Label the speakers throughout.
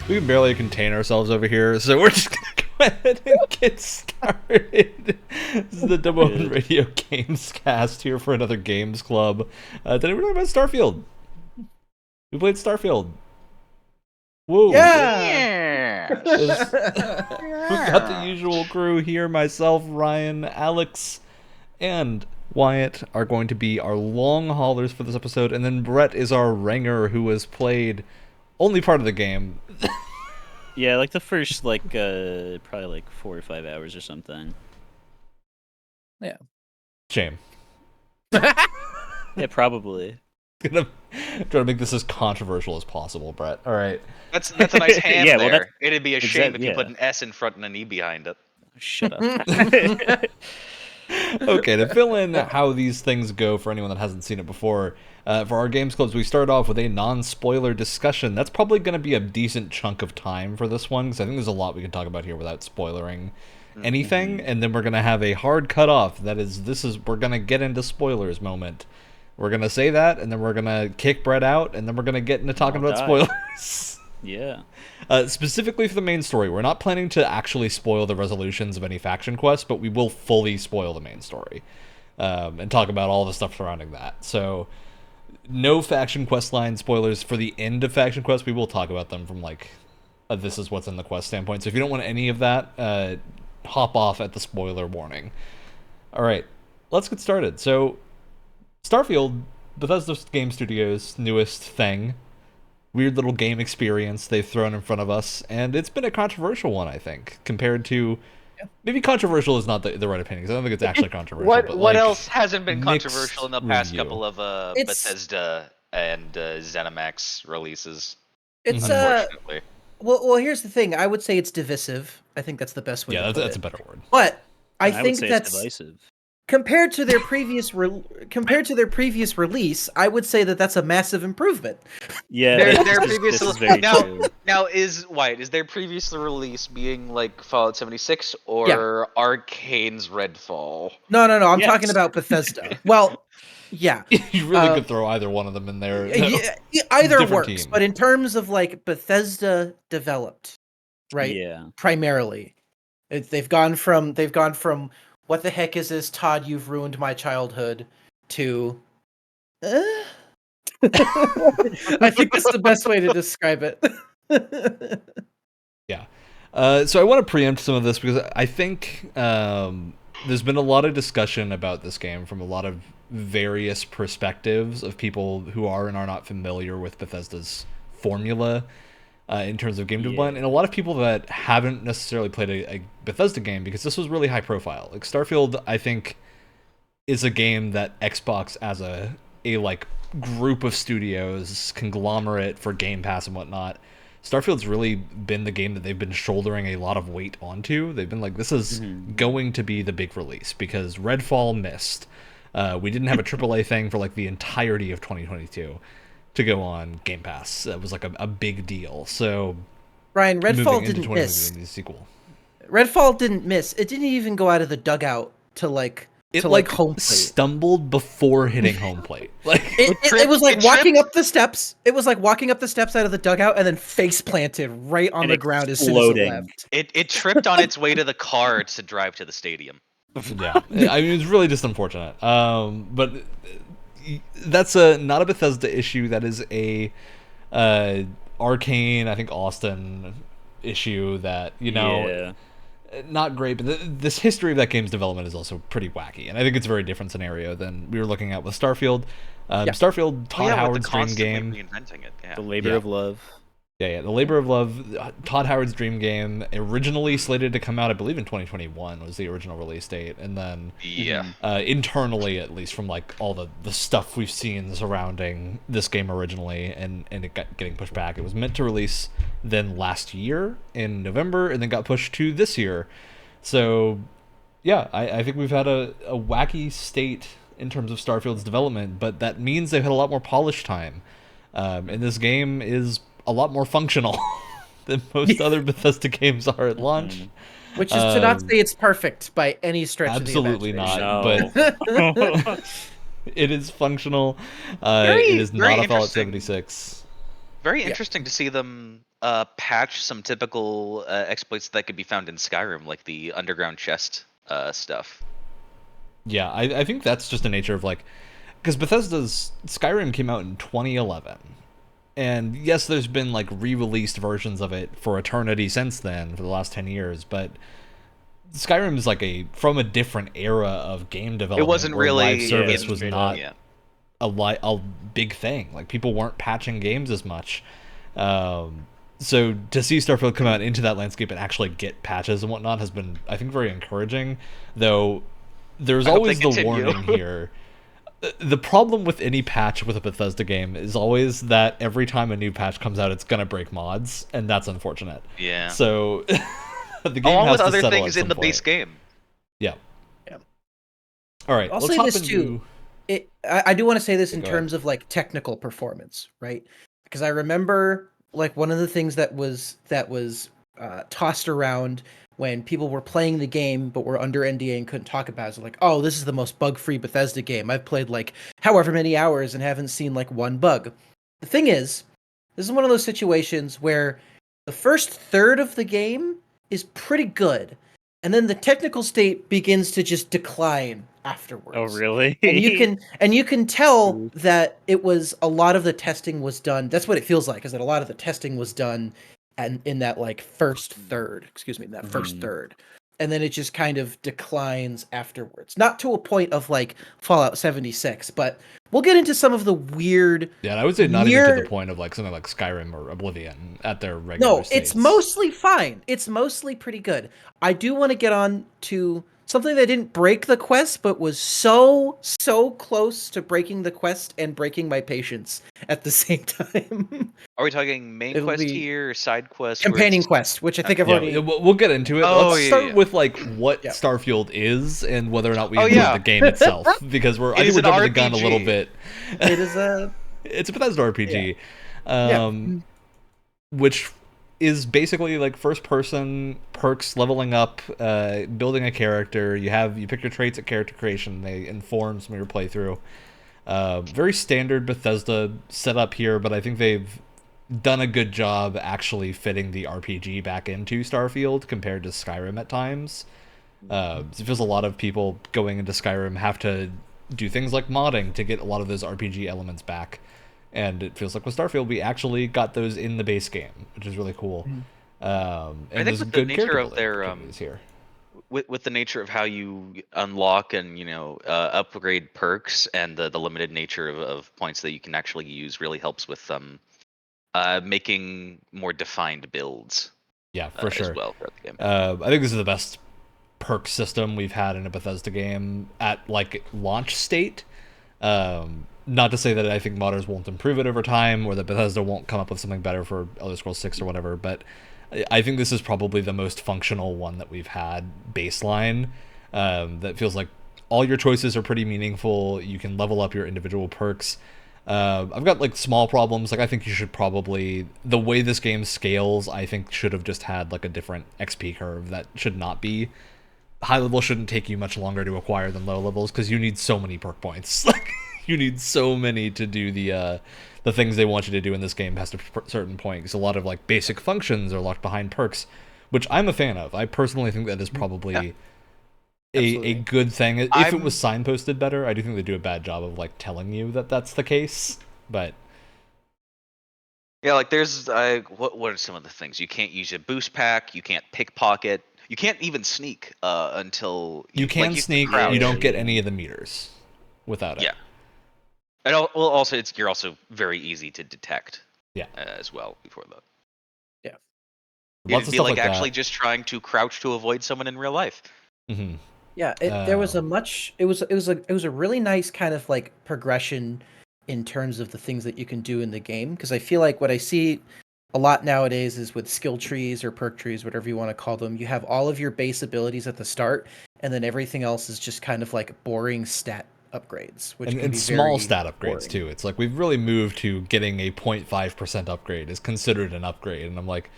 Speaker 1: We can barely contain ourselves over here, so we're just gonna go ahead and get started. This is the Demo and Radio Gamescast here for another Games Club. Today we're talking about Starfield. We played Starfield. Woo!
Speaker 2: Yeah!
Speaker 1: We got the usual crew here. Myself, Ryan, Alex, and Wyatt are going to be our long haulers for this episode, and then Brett is our ringer who has played only part of the game.
Speaker 3: Yeah, like the first, probably 4 or 5 hours or something.
Speaker 2: Yeah.
Speaker 1: Shame.
Speaker 3: Yeah, probably.
Speaker 1: Gonna try to make this as controversial as possible, Brett. All right.
Speaker 4: That's a nice hand
Speaker 3: Yeah,
Speaker 4: there.
Speaker 3: well,
Speaker 4: It'd be a shame if you
Speaker 3: yeah.
Speaker 4: put an S in front and an E behind it.
Speaker 3: Shut up.
Speaker 1: Okay, to fill in how these things go for anyone that hasn't seen it before, for our Games Clubs, we start off with a non-spoiler discussion. That's probably going to be a decent chunk of time for this one, because I think there's a lot we can talk about here without spoilering anything, and then we're going to have a hard cutoff. That is, we're going to get into spoilers moment. We're going to say that, and then we're going to kick Brett out, and then we're going to get into talking about spoilers.
Speaker 3: Yeah.
Speaker 1: Specifically for the main story, we're not planning to actually spoil the resolutions of any faction quests, but we will fully spoil the main story and talk about all the stuff surrounding that. So, no faction quest line spoilers for the end of faction quests. We will talk about them from this is what's in the quest standpoint. So if you don't want any of that, hop off at the spoiler warning. All right, let's get started. So, Starfield, Bethesda Game Studios' newest thing. Weird little game experience they've thrown in front of us, and it's been a controversial one, I think, compared to... Maybe controversial is not the right opinion, because I don't think it's actually controversial.
Speaker 4: What else hasn't been controversial in the past
Speaker 1: review.
Speaker 4: couple of Bethesda and ZeniMax releases?
Speaker 2: It's
Speaker 4: unfortunately.
Speaker 2: Well, here's the thing. I would say it's divisive. I think that's the best way to put
Speaker 1: that's
Speaker 2: it.
Speaker 1: a better word.
Speaker 2: But I
Speaker 3: would
Speaker 2: think
Speaker 3: say
Speaker 2: that's
Speaker 3: it's divisive.
Speaker 2: compared to their previous release, I would say that that's a massive improvement.
Speaker 3: Yeah,
Speaker 4: Their previous
Speaker 3: this is very true.
Speaker 4: now is their previous release being like Fallout 76 or Arcane's Redfall?
Speaker 2: No. I'm
Speaker 3: Yes.
Speaker 2: talking about Bethesda. Well, yeah.
Speaker 1: You really could throw either one of them in there.
Speaker 2: Yeah, either
Speaker 1: Different
Speaker 2: works,
Speaker 1: team.
Speaker 2: but in terms of Bethesda developed, right?
Speaker 3: Yeah.
Speaker 2: Primarily, they've gone from what the heck is this, Todd? You've ruined my childhood. To, I think that's the best way to describe it.
Speaker 1: Yeah. So I want to preempt some of this because I think there's been a lot of discussion about this game from a lot of various perspectives of people who are and are not familiar with Bethesda's formula in terms of game development, and a lot of people that haven't necessarily played a Bethesda game, because this was really high profile. Like Starfield, I think, is a game that Xbox as a group of studios, conglomerate for Game Pass and whatnot, Starfield's really been the game that they've been shouldering a lot of weight onto. They've been like, this is going to be the big release, because Redfall missed. We didn't have a AAA thing for the entirety of 2022 to go on Game Pass. That was a big deal. So,
Speaker 2: Ryan, Redfall didn't miss.
Speaker 1: Sequel.
Speaker 2: Redfall didn't miss. It didn't even go out of the dugout to home plate.
Speaker 1: Stumbled before hitting home plate.
Speaker 2: It was like walking up the steps. It was like walking up the steps out of the dugout and then face planted right on the ground as soon as it left.
Speaker 4: It tripped on its way to the car to drive to the stadium.
Speaker 1: Yeah, I mean, it's really just unfortunate. But that's not a Bethesda issue. That is a Arcane, I think, Austin issue that, not great. But this history of that game's development is also pretty wacky, and I think it's a very different scenario than we were looking at with Starfield. Starfield, Todd Howard's dream game.
Speaker 4: Reinventing it. Yeah.
Speaker 3: The labor of love.
Speaker 1: Yeah, the labor of love. Todd Howard's dream game, originally slated to come out, I believe, in 2021 was the original release date, and then internally, at least from all the stuff we've seen surrounding this game originally, and it getting pushed back. It was meant to release then last year in November, and then got pushed to this year. So, yeah, I think we've had a wacky state in terms of Starfield's development, but that means they've had a lot more polish time, and this game is a lot more functional than most other Bethesda games are at launch.
Speaker 2: Which is to not say it's perfect by any stretch
Speaker 1: absolutely
Speaker 2: of the imagination.
Speaker 1: Not, but it is functional. It is not a Fallout 76.
Speaker 4: Very interesting to see them patch some typical exploits that could be found in Skyrim, like the underground chest stuff.
Speaker 1: Yeah, I think that's just the nature of like, because Bethesda's Skyrim came out in 2011, and yes, there's been like re-released versions of it for eternity since then for the last 10 years, but Skyrim is like from a different era of game development.
Speaker 4: It wasn't
Speaker 1: where
Speaker 4: really
Speaker 1: live service
Speaker 3: yeah,
Speaker 1: was
Speaker 3: straight
Speaker 1: not
Speaker 3: up.
Speaker 1: a big thing. Like people weren't patching games as much. So to see Starfield come out into that landscape and actually get patches and whatnot has been, I think, very encouraging. Though there's
Speaker 4: I hope
Speaker 1: always
Speaker 4: they
Speaker 1: the
Speaker 4: continue.
Speaker 1: warning here. The problem with any patch with a Bethesda game is always that every time a new patch comes out, it's gonna break mods, and that's unfortunate.
Speaker 4: Yeah.
Speaker 1: So the game
Speaker 4: Along
Speaker 1: has
Speaker 4: with
Speaker 1: to
Speaker 4: other
Speaker 1: settle
Speaker 4: things
Speaker 1: at
Speaker 4: in
Speaker 1: some
Speaker 4: the
Speaker 1: point.
Speaker 4: base game.
Speaker 1: Yeah.
Speaker 2: Yeah.
Speaker 1: All right.
Speaker 2: I'll
Speaker 1: let's
Speaker 2: say
Speaker 1: hop
Speaker 2: this
Speaker 1: into...
Speaker 2: too. I do want to say this in
Speaker 1: Go ahead.
Speaker 2: terms of like technical performance, right? Because I remember like one of the things that was tossed around when people were playing the game but were under NDA and couldn't talk about it. So like, oh, this is the most bug-free Bethesda game. I've played like however many hours and haven't seen like one bug. The thing is, this is one of those situations where the first third of the game is pretty good, and then the technical state begins to just decline afterwards.
Speaker 3: Oh, really?
Speaker 2: And you can tell that it was a lot of the testing was done. That's what it feels like, is that a lot of the testing was done and in that like first third, first third. And then it just kind of declines afterwards. Not to a point of like Fallout 76, but we'll get into some of the weird.
Speaker 1: Yeah, and I would say not even to the point of like something like Skyrim or Oblivion at their regular
Speaker 2: No,
Speaker 1: states.
Speaker 2: it's mostly fine. It's mostly pretty good. I do want to get on to something that didn't break the quest, but was so close to breaking the quest and breaking my patience at the same time.
Speaker 4: Are we talking main
Speaker 2: It'll
Speaker 4: quest
Speaker 2: be
Speaker 4: here, side quest? where
Speaker 2: Companion
Speaker 4: it's-
Speaker 2: quest, which I think I've
Speaker 1: Yeah,
Speaker 2: already.
Speaker 1: we'll get into it.
Speaker 4: Oh,
Speaker 1: Let's
Speaker 4: yeah,
Speaker 1: start
Speaker 4: yeah.
Speaker 1: with like what
Speaker 2: Yeah.
Speaker 1: Starfield is and whether or not we
Speaker 4: Oh,
Speaker 1: include
Speaker 4: yeah.
Speaker 1: the game itself, because I
Speaker 4: It
Speaker 1: think
Speaker 4: is
Speaker 1: we're
Speaker 4: an
Speaker 1: jumping the gun a little
Speaker 4: RPG.
Speaker 1: bit.
Speaker 2: It is a.
Speaker 1: It's a Bethesda RPG,
Speaker 2: Yeah.
Speaker 1: which is basically like first-person perks, leveling up, building a character. You pick your traits at character creation. They inform some of your playthrough. Very standard Bethesda setup here, but I think they've done a good job actually fitting the RPG back into Starfield compared to Skyrim at times. It feels a lot of people going into Skyrim have to do things like modding to get a lot of those RPG elements back. And it feels like with Starfield, we actually got those in the base game, which is really cool. And
Speaker 4: I think
Speaker 1: there's
Speaker 4: with the
Speaker 1: good
Speaker 4: nature
Speaker 1: character
Speaker 4: of their,
Speaker 1: building opportunities here.
Speaker 4: with the nature of how you unlock and upgrade perks and the limited nature of points that you can actually use really helps with making more defined builds
Speaker 1: Yeah, for sure.
Speaker 4: as well throughout the game.
Speaker 1: I think this is the best perk system we've had in a Bethesda game at like launch state. Not to say that I think modders won't improve it over time, or that Bethesda won't come up with something better for Elder Scrolls 6 or whatever, but I think this is probably the most functional one that we've had baseline. That feels like all your choices are pretty meaningful. You can level up your individual perks. I've got like small problems. Like I think you should probably, the way this game scales, I think should have just had like a different XP curve. That should not be. High level shouldn't take you much longer to acquire than low levels because you need so many perk points. Like you need so many to do the things they want you to do in this game past a certain point. Because a lot of like basic functions are locked behind perks, which I'm a fan of. I personally think that is probably a good thing. If it was signposted better, I do think they do a bad job of like telling you that that's the case. But
Speaker 4: Yeah, like there's what are some of the things you can't use? A boost pack. You can't pickpocket. You can't even sneak until
Speaker 1: you can
Speaker 4: like,
Speaker 1: sneak.
Speaker 4: crouch.
Speaker 1: You don't get any of the meters without it.
Speaker 4: Yeah. And also you're also very easy to detect.
Speaker 1: Yeah.
Speaker 4: As well before that.
Speaker 2: Yeah.
Speaker 1: Lots
Speaker 4: It'd
Speaker 1: of
Speaker 4: be
Speaker 1: stuff
Speaker 4: like
Speaker 1: like
Speaker 4: actually
Speaker 1: that.
Speaker 4: just trying to crouch to avoid someone in real life.
Speaker 1: Mm-hmm.
Speaker 2: Yeah, there was it was a really nice kind of like progression in terms of the things that you can do in the game, because I feel like what I see a lot nowadays is with skill trees or perk trees, whatever you want to call them, you have all of your base abilities at the start, and then everything else is just kind of like boring stat upgrades, which can
Speaker 1: and
Speaker 2: be
Speaker 1: small
Speaker 2: very
Speaker 1: stat upgrades
Speaker 2: boring.
Speaker 1: too. It's like we've really moved to getting a 0.5% upgrade is considered an upgrade, and I'm like,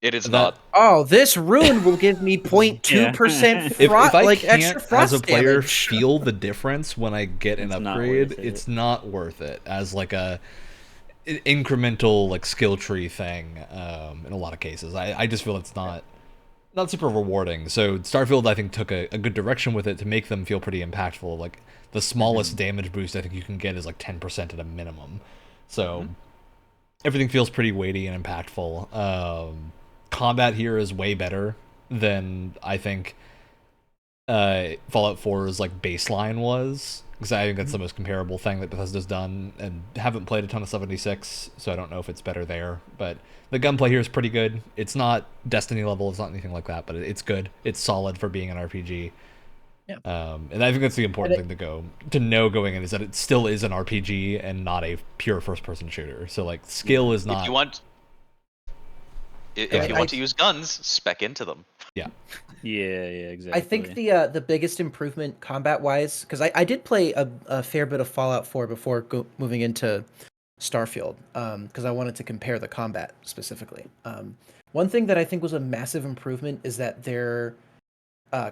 Speaker 4: It is
Speaker 1: That-
Speaker 4: not.
Speaker 2: Oh, this rune will give me 0.2%
Speaker 1: if
Speaker 2: frost,
Speaker 1: I
Speaker 2: like
Speaker 1: can't
Speaker 2: extra frost
Speaker 1: as a player
Speaker 2: damage.
Speaker 1: feel the difference when I get an
Speaker 3: It's not
Speaker 1: upgrade,
Speaker 3: worth it.
Speaker 1: it's not worth it. As like a incremental like skill tree thing in a lot of cases. I just feel it's not super rewarding. So Starfield, I think, took a good direction with it to make them feel pretty impactful. Like the smallest damage boost I think you can get is like 10% at a minimum. So everything feels pretty weighty and impactful. Combat here is way better than I think Fallout 4's like baseline was, because I think that's the most comparable thing that Bethesda's done, and haven't played a ton of 76, so I don't know if it's better there. But the gunplay here is pretty good. It's not Destiny level, it's not anything like that, but it's good. It's solid for being an RPG.
Speaker 2: Yeah.
Speaker 1: And I think that's the important thing to know going in, is that it still is an RPG and not a pure first-person shooter. So like skill is not.
Speaker 4: If you want to use guns, spec into them.
Speaker 1: Yeah.
Speaker 3: Yeah, exactly.
Speaker 2: I think the biggest improvement combat-wise, because I did play a fair bit of Fallout 4 before moving into Starfield, because I wanted to compare the combat specifically. One thing that I think was a massive improvement is that their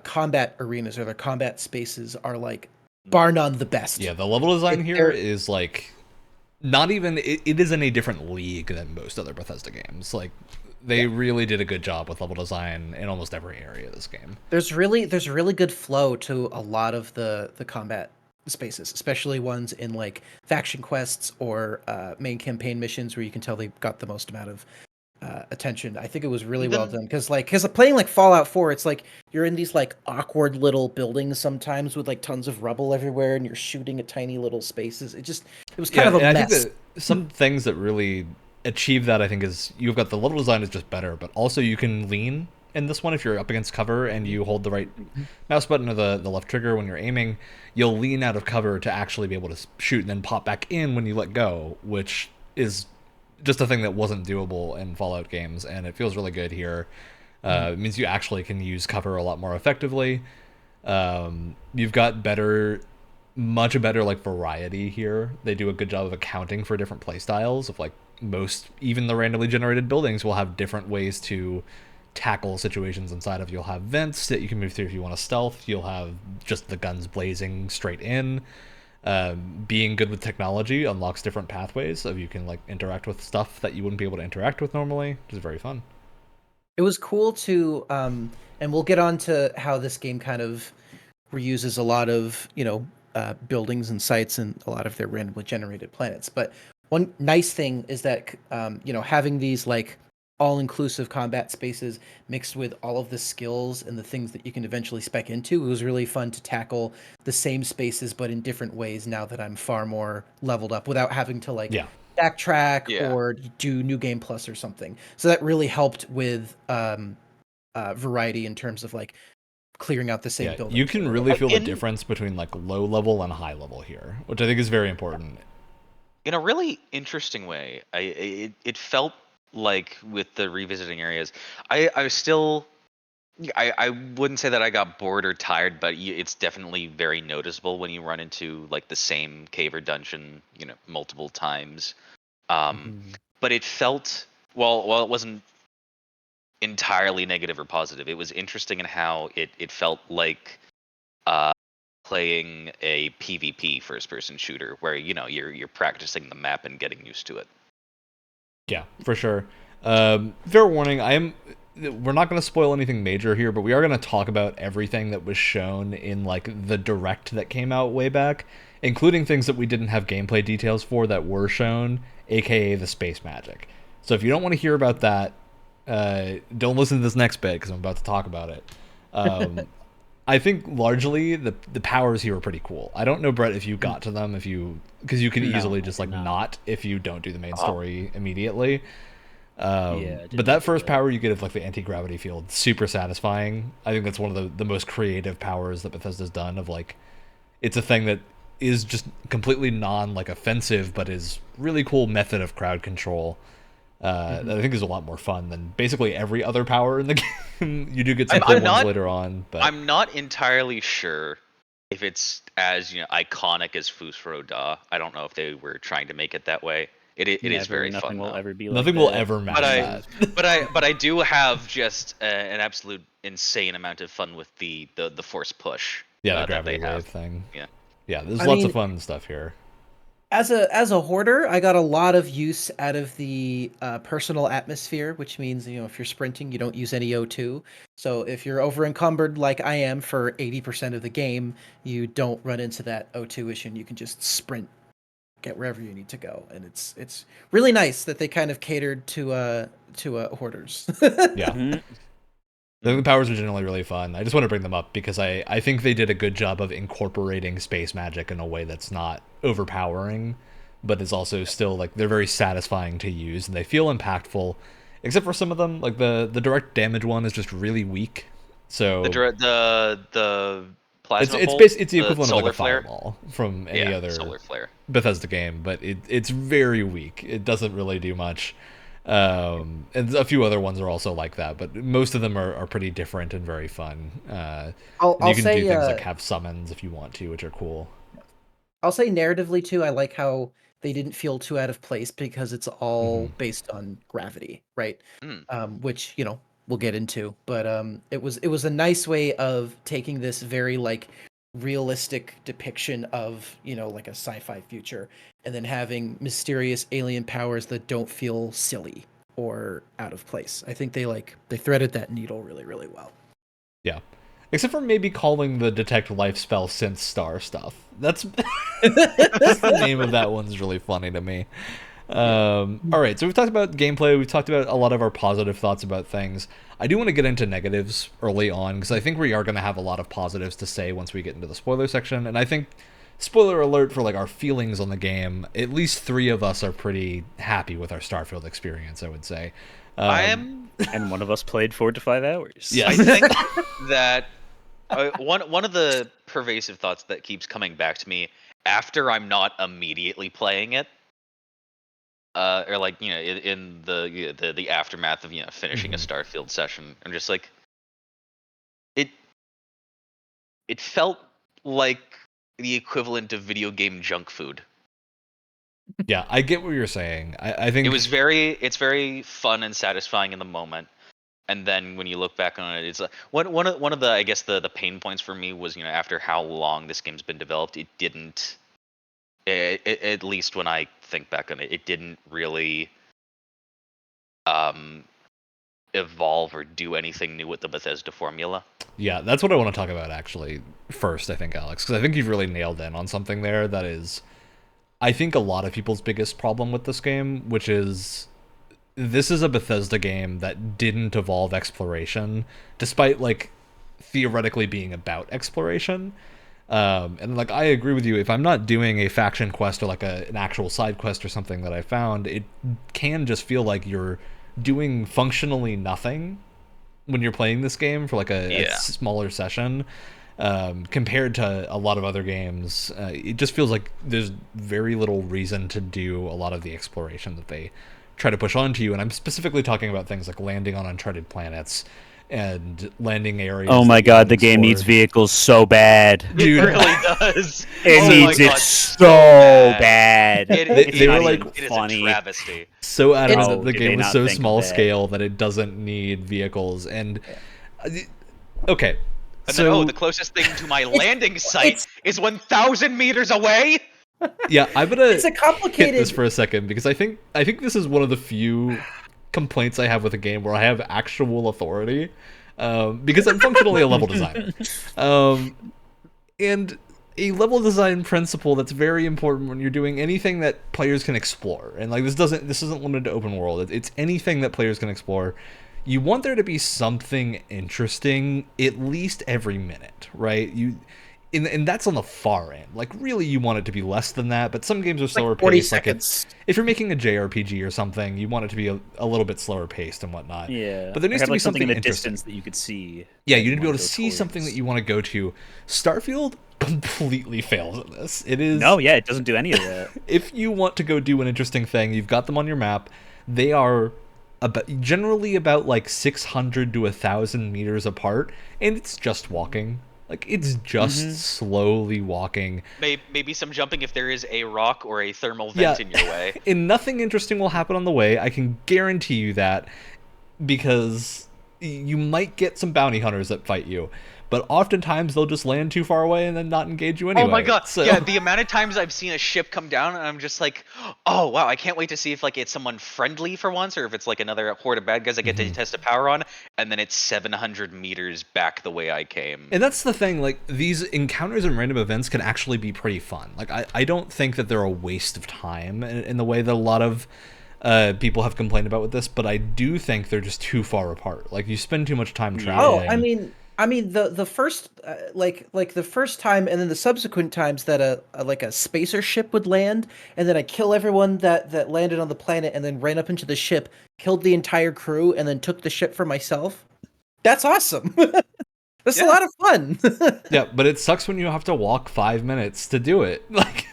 Speaker 2: combat arenas or their combat spaces are like bar none the best.
Speaker 1: Yeah, the level design here is like not even. It is in a different league than most other Bethesda games. Like. They really did a good job with level design in almost every area of this game.
Speaker 2: There's really good flow to a lot of the combat spaces, especially ones in like faction quests or main campaign missions where you can tell they got the most amount of attention. I think it was really well done, because playing like Fallout 4, it's like you're in these like awkward little buildings sometimes with like tons of rubble everywhere, and you're shooting at tiny little spaces. It was kind of a mess.
Speaker 1: I think that some things that really achieve that, I think, is you've got the level design is just better, but also you can lean in this one if you're up against cover and you hold the right mouse button or the left trigger when you're aiming. You'll lean out of cover to actually be able to shoot and then pop back in when you let go, which is just a thing that wasn't doable in Fallout games, and it feels really good here. It means you actually can use cover a lot more effectively. You've got much better like variety here. They do a good job of accounting for different play styles of like even the randomly generated buildings will have different ways to tackle situations inside of. You'll have vents that you can move through if you want to stealth. You'll have just the guns blazing straight in. Being good with technology unlocks different pathways, so you can like interact with stuff that you wouldn't be able to interact with normally, which is very fun.
Speaker 2: It was cool to, and we'll get on to how this game kind of reuses a lot of, buildings and sites and a lot of their randomly generated planets. But one nice thing is that, having these like all-inclusive combat spaces mixed with all of the skills and the things that you can eventually spec into, it was really fun to tackle the same spaces but in different ways now that I'm far more leveled up without having to like backtrack or do New Game Plus or something. So that really helped with variety in terms of like clearing out the same building.
Speaker 1: You can really feel the difference between like low level and high level here, which I think is very important.
Speaker 4: In a really interesting way, it felt like with the revisiting areas, I wouldn't say that I got bored or tired, but it's definitely very noticeable when you run into like the same cave or dungeon, multiple times. But it felt while it wasn't entirely negative or positive, it was interesting in how it felt like playing a PvP first-person shooter, where you're practicing the map and getting used to it.
Speaker 1: Yeah, for sure. Fair warning, we're not going to spoil anything major here, but we are going to talk about everything that was shown in like the direct that came out way back, including things that we didn't have gameplay details for that were shown, aka the space magic. So if you don't want to hear about that, don't listen to this next bit, because I'm about to talk about it. I think largely the powers here are pretty cool. I don't know, Brett, if you got to them, because you can easily just like not if you don't do the main story immediately. But that first power you get of like the anti-gravity field, super satisfying. I think that's one of the most creative powers that Bethesda's done, of like, it's a thing that is just completely like offensive, but is really cool method of crowd control. That I think is a lot more fun than basically every other power in the game. You do get some cool ones later on, but
Speaker 4: I'm not entirely sure if it's as iconic as Fusro Da. I don't know if they were trying to make it that way. It is very fun.
Speaker 3: Nothing will ever be like
Speaker 1: nothing will ever match that.
Speaker 4: But I do have just an absolute insane amount of fun with the force push.
Speaker 1: Yeah, the gravity wave thing.
Speaker 4: Yeah.
Speaker 1: Yeah, there's lots of fun stuff here.
Speaker 2: As a hoarder, I got a lot of use out of the personal atmosphere, which means if you're sprinting, you don't use any O2. So if you're over encumbered like I am for 80% of the game, you don't run into that O2 issue, and you can just sprint, get wherever you need to go, and it's really nice that they kind of catered to hoarders.
Speaker 1: Yeah.
Speaker 3: Mhm.
Speaker 1: The powers are generally really fun. I just want to bring them up because I think they did a good job of incorporating space magic in a way that's not overpowering, but is also still, like, they're very satisfying to use, and they feel impactful, except for some of them. Like, the direct damage one is just really weak. So
Speaker 4: The plasma bolt,
Speaker 1: it's the equivalent of like
Speaker 4: solar
Speaker 1: a
Speaker 4: flare.
Speaker 1: fireball from any other
Speaker 4: Solar flare.
Speaker 1: Bethesda game, but it's very weak. It doesn't really do much. And a few other ones are also like that, but most of them are pretty different and very fun. And
Speaker 2: I'll
Speaker 1: you can
Speaker 2: say
Speaker 1: do things like have summons if you want to, which are cool.
Speaker 2: I'll say narratively too, I like how they didn't feel too out of place because it's all based on gravity, right? Which we'll get into, but it was a nice way of taking this very like realistic depiction of like a sci-fi future, and then having mysterious alien powers that don't feel silly or out of place. I think they threaded that needle really, really well.
Speaker 1: Yeah. Except for maybe calling the detect life spell synth star stuff. That's the name of that one's really funny to me. All right, so we've talked about gameplay. We've talked about a lot of our positive thoughts about things. I do want to get into negatives early on because I think we are going to have a lot of positives to say once we get into the spoiler section. And I think, spoiler alert for like our feelings on the game, at least 3 of us are pretty happy with our Starfield experience, I would say.
Speaker 4: I am.
Speaker 3: And one of us played 4 to 5 hours.
Speaker 1: Yeah.
Speaker 4: I think that one of the pervasive thoughts that keeps coming back to me after I'm not immediately playing it, or like in the aftermath of finishing a Starfield session, I'm just like, it felt like the equivalent of video game junk food.
Speaker 1: Yeah, I get what you're saying. I think
Speaker 4: It's very fun and satisfying in the moment, and then when you look back on it, it's like one of the, I guess, the pain points for me was after how long this game's been developed, it didn't, at least when I think back on it, it didn't really evolve or do anything new with the Bethesda formula.
Speaker 1: Yeah, that's what I want to talk about actually first, I think, Alex, because I think you've really nailed in on something there that is, I think, a lot of people's biggest problem with this game, which is this is a Bethesda game that didn't evolve exploration, despite, like, theoretically being about exploration. And, like, I agree with you. If I'm not doing a faction quest or, like, an actual side quest or something that I found, it can just feel like you're doing functionally nothing when you're playing this game for, like, a smaller session. Compared to a lot of other games, it just feels like there's very little reason to do a lot of the exploration that they try to push onto you. And I'm specifically talking about things like landing on uncharted planets and landing areas.
Speaker 3: Oh my god, the game needs vehicles so bad.
Speaker 1: Dude,
Speaker 4: It really does.
Speaker 3: It needs it so bad.
Speaker 1: They were like,
Speaker 4: it is
Speaker 3: funny.
Speaker 4: a travesty.
Speaker 1: so adamant
Speaker 3: Oh,
Speaker 1: that the
Speaker 3: did
Speaker 1: game
Speaker 3: they
Speaker 1: was
Speaker 3: not
Speaker 1: so
Speaker 3: think of
Speaker 1: small
Speaker 3: that?
Speaker 1: scale that it doesn't need vehicles. And okay,
Speaker 4: And
Speaker 1: so
Speaker 4: then, the closest thing to my landing site is 1,000 meters away.
Speaker 1: yeah, I'm gonna
Speaker 2: It's a
Speaker 1: hit
Speaker 2: complicated.
Speaker 1: this for a second because I think this is one of the few complaints I have with a game where I have actual authority, because I'm functionally a level designer, and a level design principle that's very important when you're doing anything that players can explore. And like this isn't limited to open world. It's anything that players can explore. You want there to be something interesting at least every minute, right? And that's on the far end. Like, really, you want it to be less than that, but some games are slower
Speaker 2: like 40
Speaker 1: paced. Like,
Speaker 2: seconds.
Speaker 1: if you're making a JRPG or something, you want it to be a little bit slower paced and whatnot.
Speaker 3: Yeah.
Speaker 1: But there needs
Speaker 3: have,
Speaker 1: to be
Speaker 3: like, something in the
Speaker 1: interesting.
Speaker 3: distance that you could see.
Speaker 1: Yeah,
Speaker 3: that
Speaker 1: you need to be able
Speaker 3: wanna
Speaker 1: to
Speaker 3: go
Speaker 1: see something that
Speaker 3: towards.
Speaker 1: you want to go to. Starfield completely fails at this. It is...
Speaker 3: No, yeah, it doesn't do any of that.
Speaker 1: If you want to go do an interesting thing, you've got them on your map. They are generally about like 600 to 1,000 meters apart, and it's just walking. Like, it's just slowly walking.
Speaker 4: Maybe some jumping if there is a rock or a thermal vent in your way.
Speaker 1: And nothing interesting will happen on the way. I can guarantee you that, because you might get some bounty hunters that fight you, but oftentimes they'll just land too far away and then not engage you anyway.
Speaker 4: Oh my god!
Speaker 1: So...
Speaker 4: Yeah, the amount of times I've seen a ship come down, and I'm just like, oh wow, I can't wait to see if like it's someone friendly for once, or if it's like another horde of bad guys I get to test a power on, and then it's 700 meters back the way I came.
Speaker 1: And that's the thing, like, these encounters and random events can actually be pretty fun. Like, I don't think that they're a waste of time in the way that a lot of people have complained about with this, but I do think they're just too far apart. Like, you spend too much time traveling.
Speaker 2: Oh, I mean the first like the first time and then the subsequent times that a spacer ship would land and then I kill everyone that landed on the planet and then ran up into the ship, killed the entire crew, and then took the ship for myself. That's awesome. That's a lot of fun.
Speaker 1: Yeah, but it sucks when you have to walk 5 minutes to do it. Like,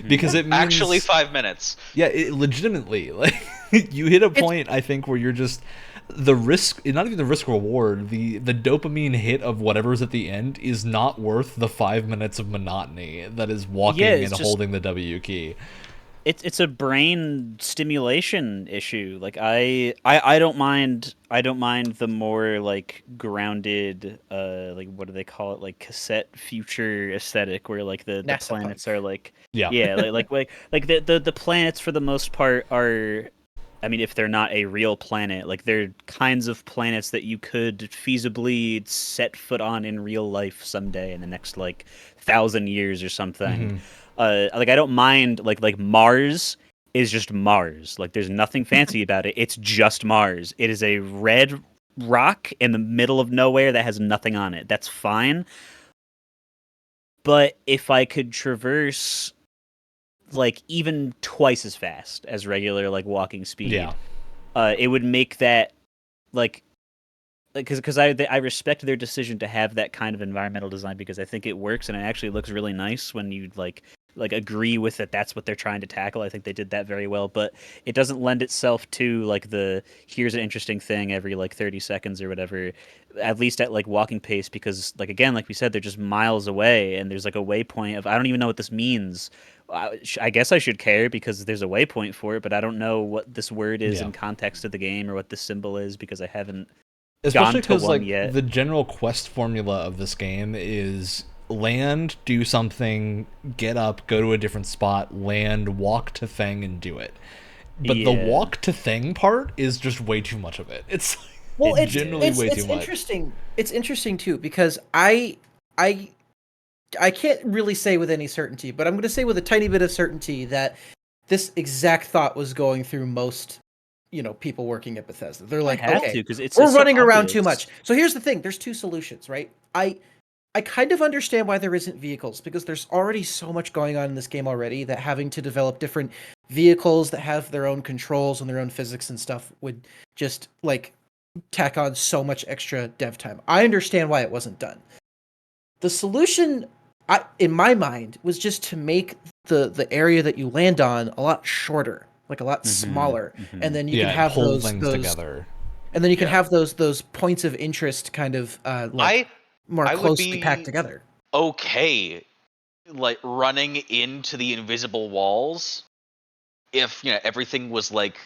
Speaker 1: because it means
Speaker 4: actually 5 minutes.
Speaker 1: Yeah, legitimately, like you hit a point, I think, where you're just the risk, not even the risk reward, the dopamine hit of whatever's at the end is not worth the 5 minutes of monotony that is walking and holding the W key.
Speaker 3: It's a brain stimulation issue. Like I don't mind the more like grounded like what do they call it, like cassette future aesthetic where like the planets are like like the planets for the most part are, I mean, if they're not a real planet, like they're kinds of planets that you could feasibly set foot on in real life someday in the next like 1,000 years or something. Like I don't mind like Mars is just Mars. Like there's nothing fancy about it. It's just Mars. It is a red rock in the middle of nowhere that has nothing on it. That's fine. But if I could traverse like even twice as fast as regular like walking speed, it would make that like because I respect their decision to have that kind of environmental design because I think it works and it actually looks really nice when you like agree with it. That's what they're trying to tackle. I think they did that very well, but it doesn't lend itself to like the here's an interesting thing every like 30 seconds or whatever, at least at like walking pace, because like again, like we said, they're just miles away and there's like a waypoint of I don't even know what this means. I guess I should care because there's a waypoint for it, but I don't know what this word is in context of the game or what this symbol is because I haven't
Speaker 1: especially because like
Speaker 3: yet.
Speaker 1: The general quest formula of this game is land, do something, get up, go to a different spot, land, walk to thing, and do it. But the walk to thing part is just way too much of it. It's generally way too much.
Speaker 2: It's interesting too because I can't really say with any certainty, but I'm going to say with a tiny bit of certainty that this exact thought was going through most, people working at Bethesda. They're like, okay, we're running around too much. So here's the thing. There's two solutions, right? I kind of understand why there isn't vehicles because there's already so much going on in this game already that having to develop different vehicles that have their own controls and their own physics and stuff would just like tack on so much extra dev time. I understand why it wasn't done. The solution in my mind was just to make the area that you land on a lot shorter, like a lot smaller, and then you can have
Speaker 1: those things together.
Speaker 2: And then you can have those points of interest kind of more closely packed together.
Speaker 4: Okay, like running into the invisible walls if everything was like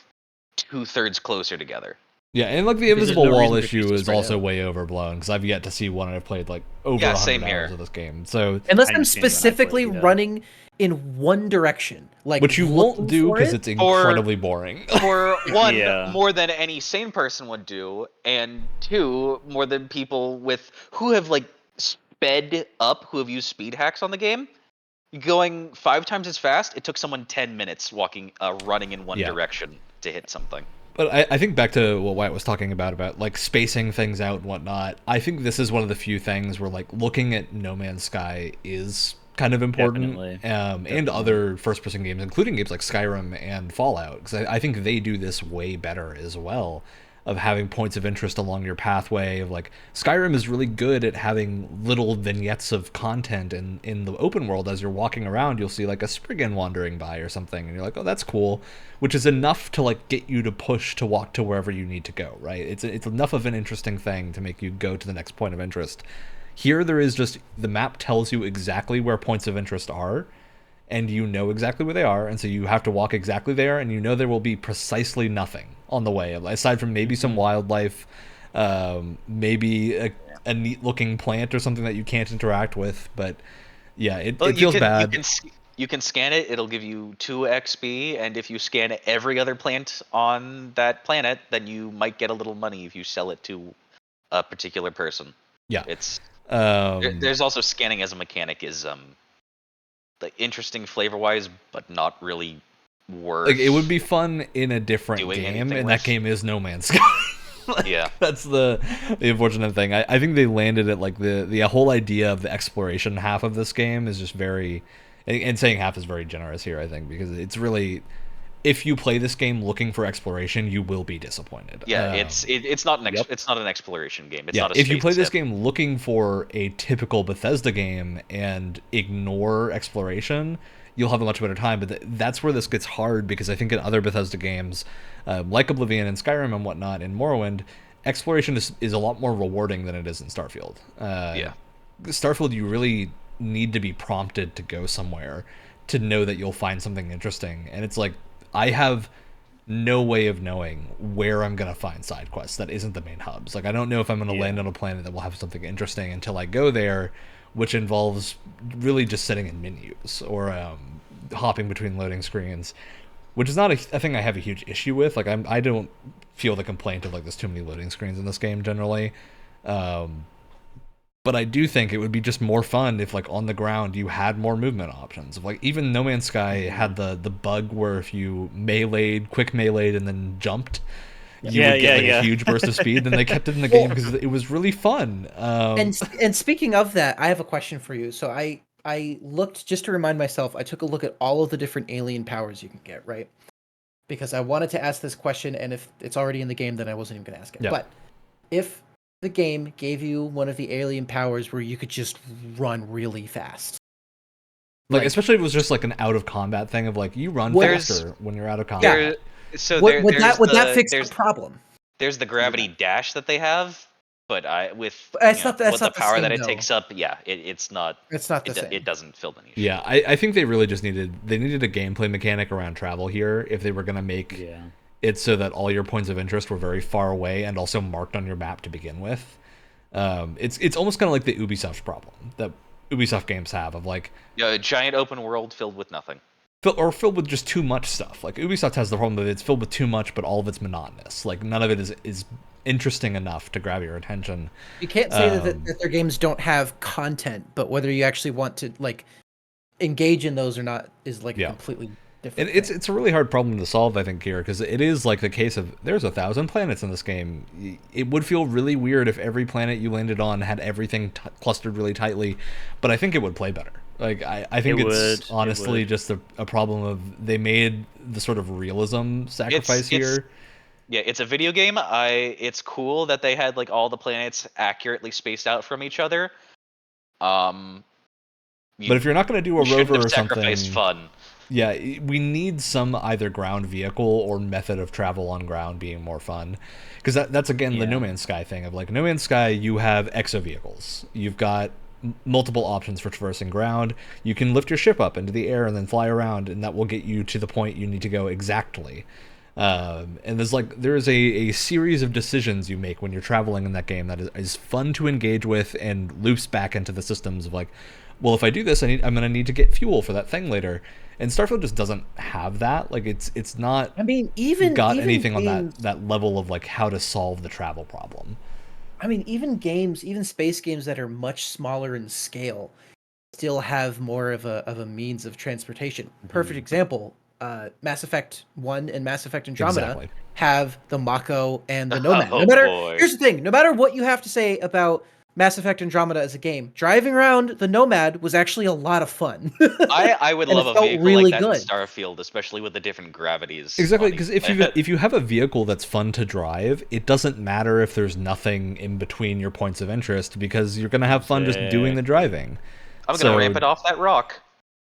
Speaker 4: 2/3 closer together.
Speaker 1: Yeah, and like the invisible wall issue is also way overblown because I've yet to see one and I've played like over 100 hours of this game. So
Speaker 2: unless I'm specifically running in one direction, like
Speaker 1: which you won't do because it's incredibly boring.
Speaker 4: For one, more than any sane person would do, and two, more than people who have like sped up, who have used speed hacks on the game. Going 5 times as fast, it took someone 10 minutes running in one direction to hit something.
Speaker 1: But I think back to what Wyatt was talking about like spacing things out and whatnot. I think this is one of the few things where like looking at No Man's Sky is kind of important. And other first-person games, including games like Skyrim and Fallout, because I think they do this way better as well, of having points of interest along your pathway. Of like Skyrim is really good at having little vignettes of content in the open world. As you're walking around, you'll see like a Spriggan wandering by or something, and you're like, oh, that's cool, which is enough to like get you to push to walk to wherever you need to go, right? It's enough of an interesting thing to make you go to the next point of interest. Here there is just the map tells you exactly where points of interest are, and you know exactly where they are, and so you have to walk exactly there, and you know there will be precisely nothing on the way, aside from maybe some wildlife, maybe a neat looking plant or something that you can't interact with, but yeah, it
Speaker 4: Well,
Speaker 1: feels bad.
Speaker 4: You can scan it. It'll give you 2 XP, and if you scan every other plant on that planet, then you might get a little money if you sell it to a particular person.
Speaker 1: Yeah,
Speaker 4: It's
Speaker 1: um,
Speaker 4: there's also scanning as a mechanic is like interesting flavor wise, but not really worth.
Speaker 1: like it would be fun in a different
Speaker 4: doing
Speaker 1: game,
Speaker 4: anything
Speaker 1: and
Speaker 4: with.
Speaker 1: that game is No Man's Sky. Like,
Speaker 4: Yeah.
Speaker 1: that's the unfortunate thing. I think they landed at like the whole idea of the exploration half of this game is just very, and saying half is very generous here, I think, because it's really, if you play this game looking for exploration, you will be disappointed.
Speaker 4: Yeah, it's not an it's not an exploration game. It's
Speaker 1: Yeah,
Speaker 4: not a
Speaker 1: if you
Speaker 4: space
Speaker 1: play this
Speaker 4: sim.
Speaker 1: game looking for a typical Bethesda game and ignore exploration, you'll have a much better time. But that's where this gets hard, because I think in other Bethesda games, like Oblivion and Skyrim and whatnot, and Morrowind, exploration is a lot more rewarding than it is in Starfield.
Speaker 4: Yeah.
Speaker 1: Starfield, you really need to be prompted to go somewhere to know that you'll find something interesting. And it's like, I have no way of knowing where I'm going to find side quests that isn't the main hubs. Like, I don't know if I'm going to land on a planet that will have something interesting until I go there, which involves really just sitting in menus or hopping between loading screens, which is not a thing I have a huge issue with. Like, I don't feel the complaint of like there's too many loading screens in this game generally. But I do think it would be just more fun if, like, on the ground you had more movement options. Like, even No Man's Sky had the bug where if you quick meleeed, and then jumped, you would get a huge burst of speed. And they kept it in the game because it was really fun.
Speaker 2: And speaking of that, I have a question for you. So I looked, just to remind myself, I took a look at all of the different alien powers you can get, right? Because I wanted to ask this question, and if it's already in the game, then I wasn't even going to ask it.
Speaker 1: Yeah.
Speaker 2: But if the game gave you one of the alien powers where you could just run really fast,
Speaker 1: like especially if it was just like an out of combat thing of like you run faster when you're out of combat.
Speaker 2: Would that fix the problem?
Speaker 4: There's the gravity dash that they have, but
Speaker 2: that's not
Speaker 4: the
Speaker 2: the
Speaker 4: power
Speaker 2: same,
Speaker 4: that it
Speaker 2: though.
Speaker 4: takes up, it's not.
Speaker 2: It's not the same.
Speaker 4: It doesn't fill the niche.
Speaker 1: Yeah, I think they really just needed a gameplay mechanic around travel here if they were going to make it so that all your points of interest were very far away and also marked on your map to begin with. It's almost kind of like the Ubisoft problem that Ubisoft games have of like
Speaker 4: a giant open world filled with nothing.
Speaker 1: Or filled with just too much stuff. Like Ubisoft has the problem that it's filled with too much, but all of it's monotonous. Like none of it is interesting enough to grab your attention.
Speaker 2: You can't say that their games don't have content, but whether you actually want to like engage in those or not is like a completely different.
Speaker 1: And it's a really hard problem to solve, I think, here, because it is like the case of there's 1,000 planets in this game. It would feel really weird if every planet you landed on had everything clustered really tightly, but I think it would play better. Like I think it's honestly just a problem of they made the sort of realism sacrifice here.
Speaker 4: Yeah, it's a video game. It's cool that they had like all the planets accurately spaced out from each other.
Speaker 1: But if you're not going to do a rover or something,
Speaker 4: fun.
Speaker 1: Yeah, we need some either ground vehicle or method of travel on ground being more fun, because that's again the No Man's Sky thing of like No Man's Sky. You have exo vehicles. You've got multiple options for traversing ground. You can lift your ship up into the air and then fly around, and that will get you to the point you need to go exactly. And there's a series of decisions you make when you're traveling in that game that is fun to engage with and loops back into the systems of like, well, if I do this, I'm gonna need to get fuel for that thing later. And Starfield just doesn't have that. Like it's not.
Speaker 2: I mean, even
Speaker 1: anything
Speaker 2: games,
Speaker 1: on that level of like how to solve the travel problem.
Speaker 2: I mean, even space games that are much smaller in scale still have more of a means of transportation. Perfect example. Mass Effect 1 and Mass Effect Andromeda have the Mako and the Nomad. Here's the thing, no matter what you have to say about Mass Effect Andromeda as a game, driving around the Nomad was actually a lot of fun.
Speaker 4: I would love a vehicle
Speaker 2: really
Speaker 4: like that
Speaker 2: good
Speaker 4: in Starfield, especially with the different gravities.
Speaker 1: Exactly, because if you have a vehicle that's fun to drive, it doesn't matter if there's nothing in between your points of interest, because you're going to have fun just doing the driving.
Speaker 4: I'm going to ramp it off that rock.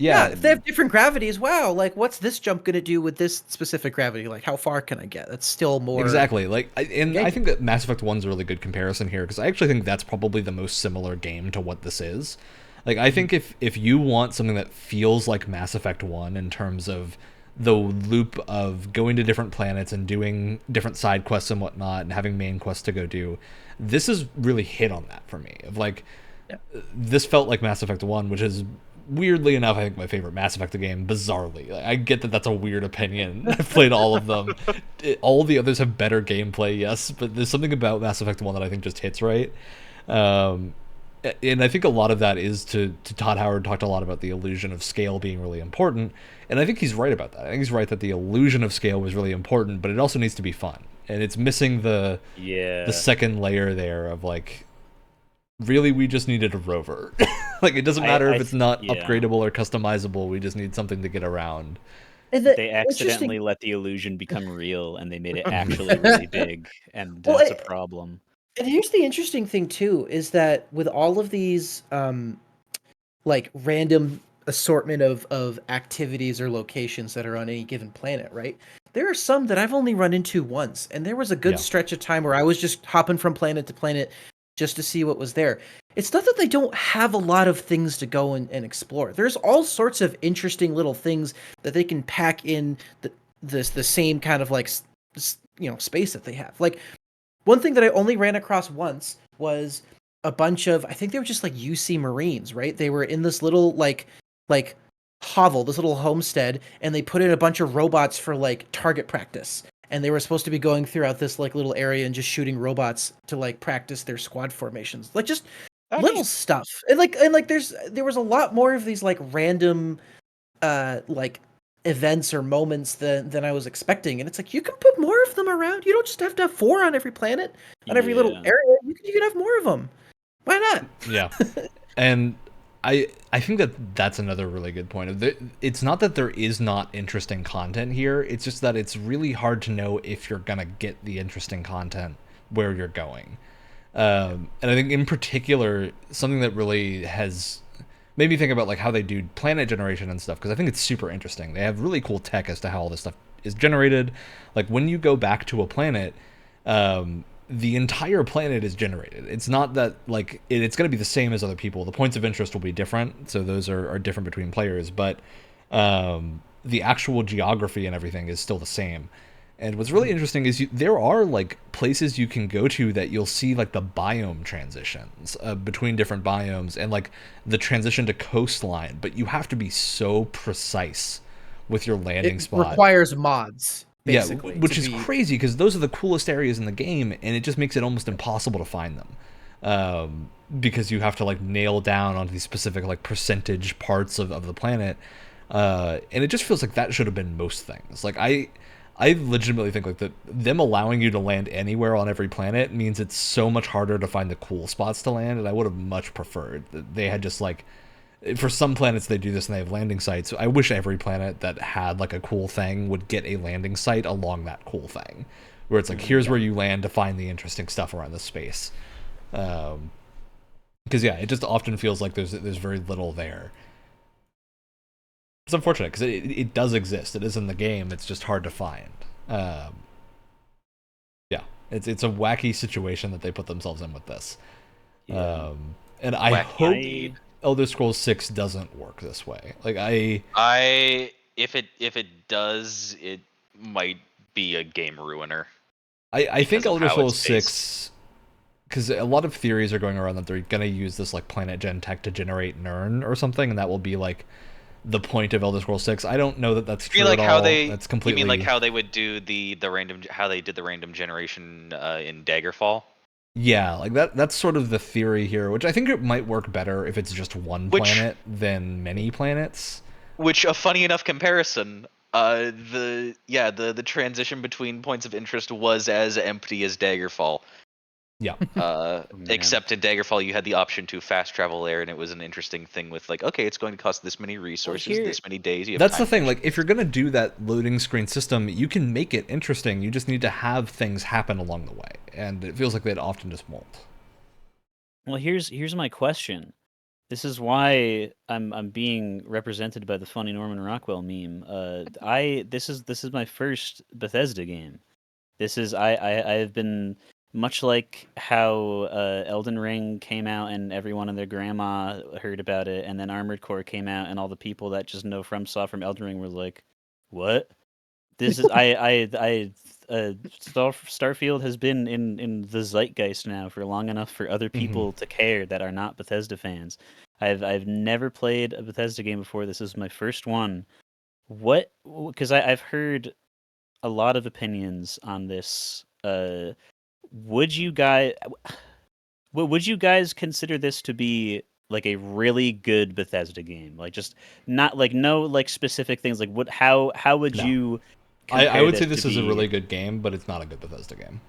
Speaker 2: Yeah, if they have different gravities, wow, like what's this jump going to do with this specific gravity? Like how far can I get? That's still more...
Speaker 1: Exactly. Like, I think that Mass Effect 1's a really good comparison here, because I actually think that's probably the most similar game to what this is. Like, I think if you want something that feels like Mass Effect 1 in terms of the loop of going to different planets and doing different side quests and whatnot and having main quests to go do. This has really hit on that for me. Of like, this felt like Mass Effect 1, which is weirdly enough, I think my favorite Mass Effect game, bizarrely. Like, I get that that's a weird opinion. I've played all of them. All the others have better gameplay, yes, but there's something about Mass Effect 1 that I think just hits right. And I think a lot of that is to Todd Howard talked a lot about the illusion of scale being really important, and I think he's right about that. I think he's right that the illusion of scale was really important, but it also needs to be fun, and it's missing the second layer there of like, really we just needed a rover. Like, it doesn't matter if it's not upgradable or customizable, we just need something to get around.
Speaker 3: They accidentally let the illusion become real, and they made it actually really big, and that's a problem.
Speaker 2: And here's the interesting thing too, is that with all of these like random assortment of activities or locations that are on any given planet, right? There are some that I've only run into once, and there was a good stretch of time where I was just hopping from planet to planet just to see what was there. It's not that they don't have a lot of things to go and explore. There's all sorts of interesting little things that they can pack in the same kind of like space that they have. Like, one thing that I only ran across once was a bunch of, I think they were just like UC Marines, right? They were in this little like hovel, this little homestead, and they put in a bunch of robots for like target practice. And they were supposed to be going throughout this like little area and just shooting robots to like practice their squad formations. Like, just little stuff. And there was a lot more of these like random like events or moments than I was expecting, and it's like, you can put more of them around. You don't just have to have 4 on every planet, on every little area. You can have more of them. Why not?
Speaker 1: Yeah. And I think that's another really good point. It's not that there is not interesting content here, it's just that it's really hard to know if you're gonna get the interesting content where you're going. And I think in particular, something that really has made me think about like how they do planet generation and stuff, because I think it's super interesting. They have really cool tech as to how all this stuff is generated. Like, when you go back to a planet, the entire planet is generated. It's not that like it's going to be the same as other people. The points of interest will be different, so those are different between players, but the actual geography and everything is still the same. And what's really interesting is there are like places you can go to that you'll see like the biome transitions between different biomes and like the transition to coastline, but you have to be so precise with your landing spot.
Speaker 2: It requires mods, basically.
Speaker 1: Yeah, which is crazy because those are the coolest areas in the game, and it just makes it almost impossible to find them because you have to like nail down onto these specific like percentage parts of the planet, and it just feels like that should have been most things. Like, I legitimately think like them allowing you to land anywhere on every planet means it's so much harder to find the cool spots to land, and I would have much preferred that they had just like, for some planets they do this and they have landing sites. I wish every planet that had like a cool thing would get a landing site along that cool thing, where it's like, here's where you land to find the interesting stuff around the space. Because it just often feels like there's very little there. It's unfortunate because it does exist. It is in the game. It's just hard to find. It's a wacky situation that they put themselves in with this. And I hope Elder Scrolls 6 doesn't work this way. Like,
Speaker 4: if it does, it might be a game ruiner.
Speaker 1: I think Elder Scrolls 6, because a lot of theories are going around that they're going to use this like planet gen tech to generate Nirn or something, and that will be like the point of Elder Scrolls 6. I don't know that that's true at all. That's completely.
Speaker 4: You mean like how they would do the random, how they did the random generation in Daggerfall?
Speaker 1: Yeah, like that's sort of the theory here, which I think it might work better if it's just one planet than many planets.
Speaker 4: Which, a funny enough comparison, the transition between points of interest was as empty as Daggerfall.
Speaker 1: Yeah.
Speaker 4: Except in Daggerfall, you had the option to fast travel there, and it was an interesting thing with like, okay, it's going to cost this many resources, this many days.
Speaker 1: That's the thing. Like, if you're going to do that loading screen system, you can make it interesting. You just need to have things happen along the way, and it feels like they often just won't.
Speaker 3: Well, here's my question. This is why I'm being represented by the funny Norman Rockwell meme. This is my first Bethesda game. I've been, much like how Elden Ring came out and everyone and their grandma heard about it, and then Armored Core came out and all the people that just know FromSoft from Elden Ring were like, what? This is Starfield has been in the zeitgeist now for long enough for other people to care that are not Bethesda fans. I've never played a Bethesda game before. This is my first one. What? Because I've heard a lot of opinions on this. Would you guys consider this to be like a really good Bethesda game? Like just not like no like specific things. Like what? How would
Speaker 1: No.
Speaker 3: you?
Speaker 1: I would say
Speaker 3: this
Speaker 1: this
Speaker 3: to
Speaker 1: is a
Speaker 3: be-
Speaker 1: really good game, but it's not a good Bethesda game.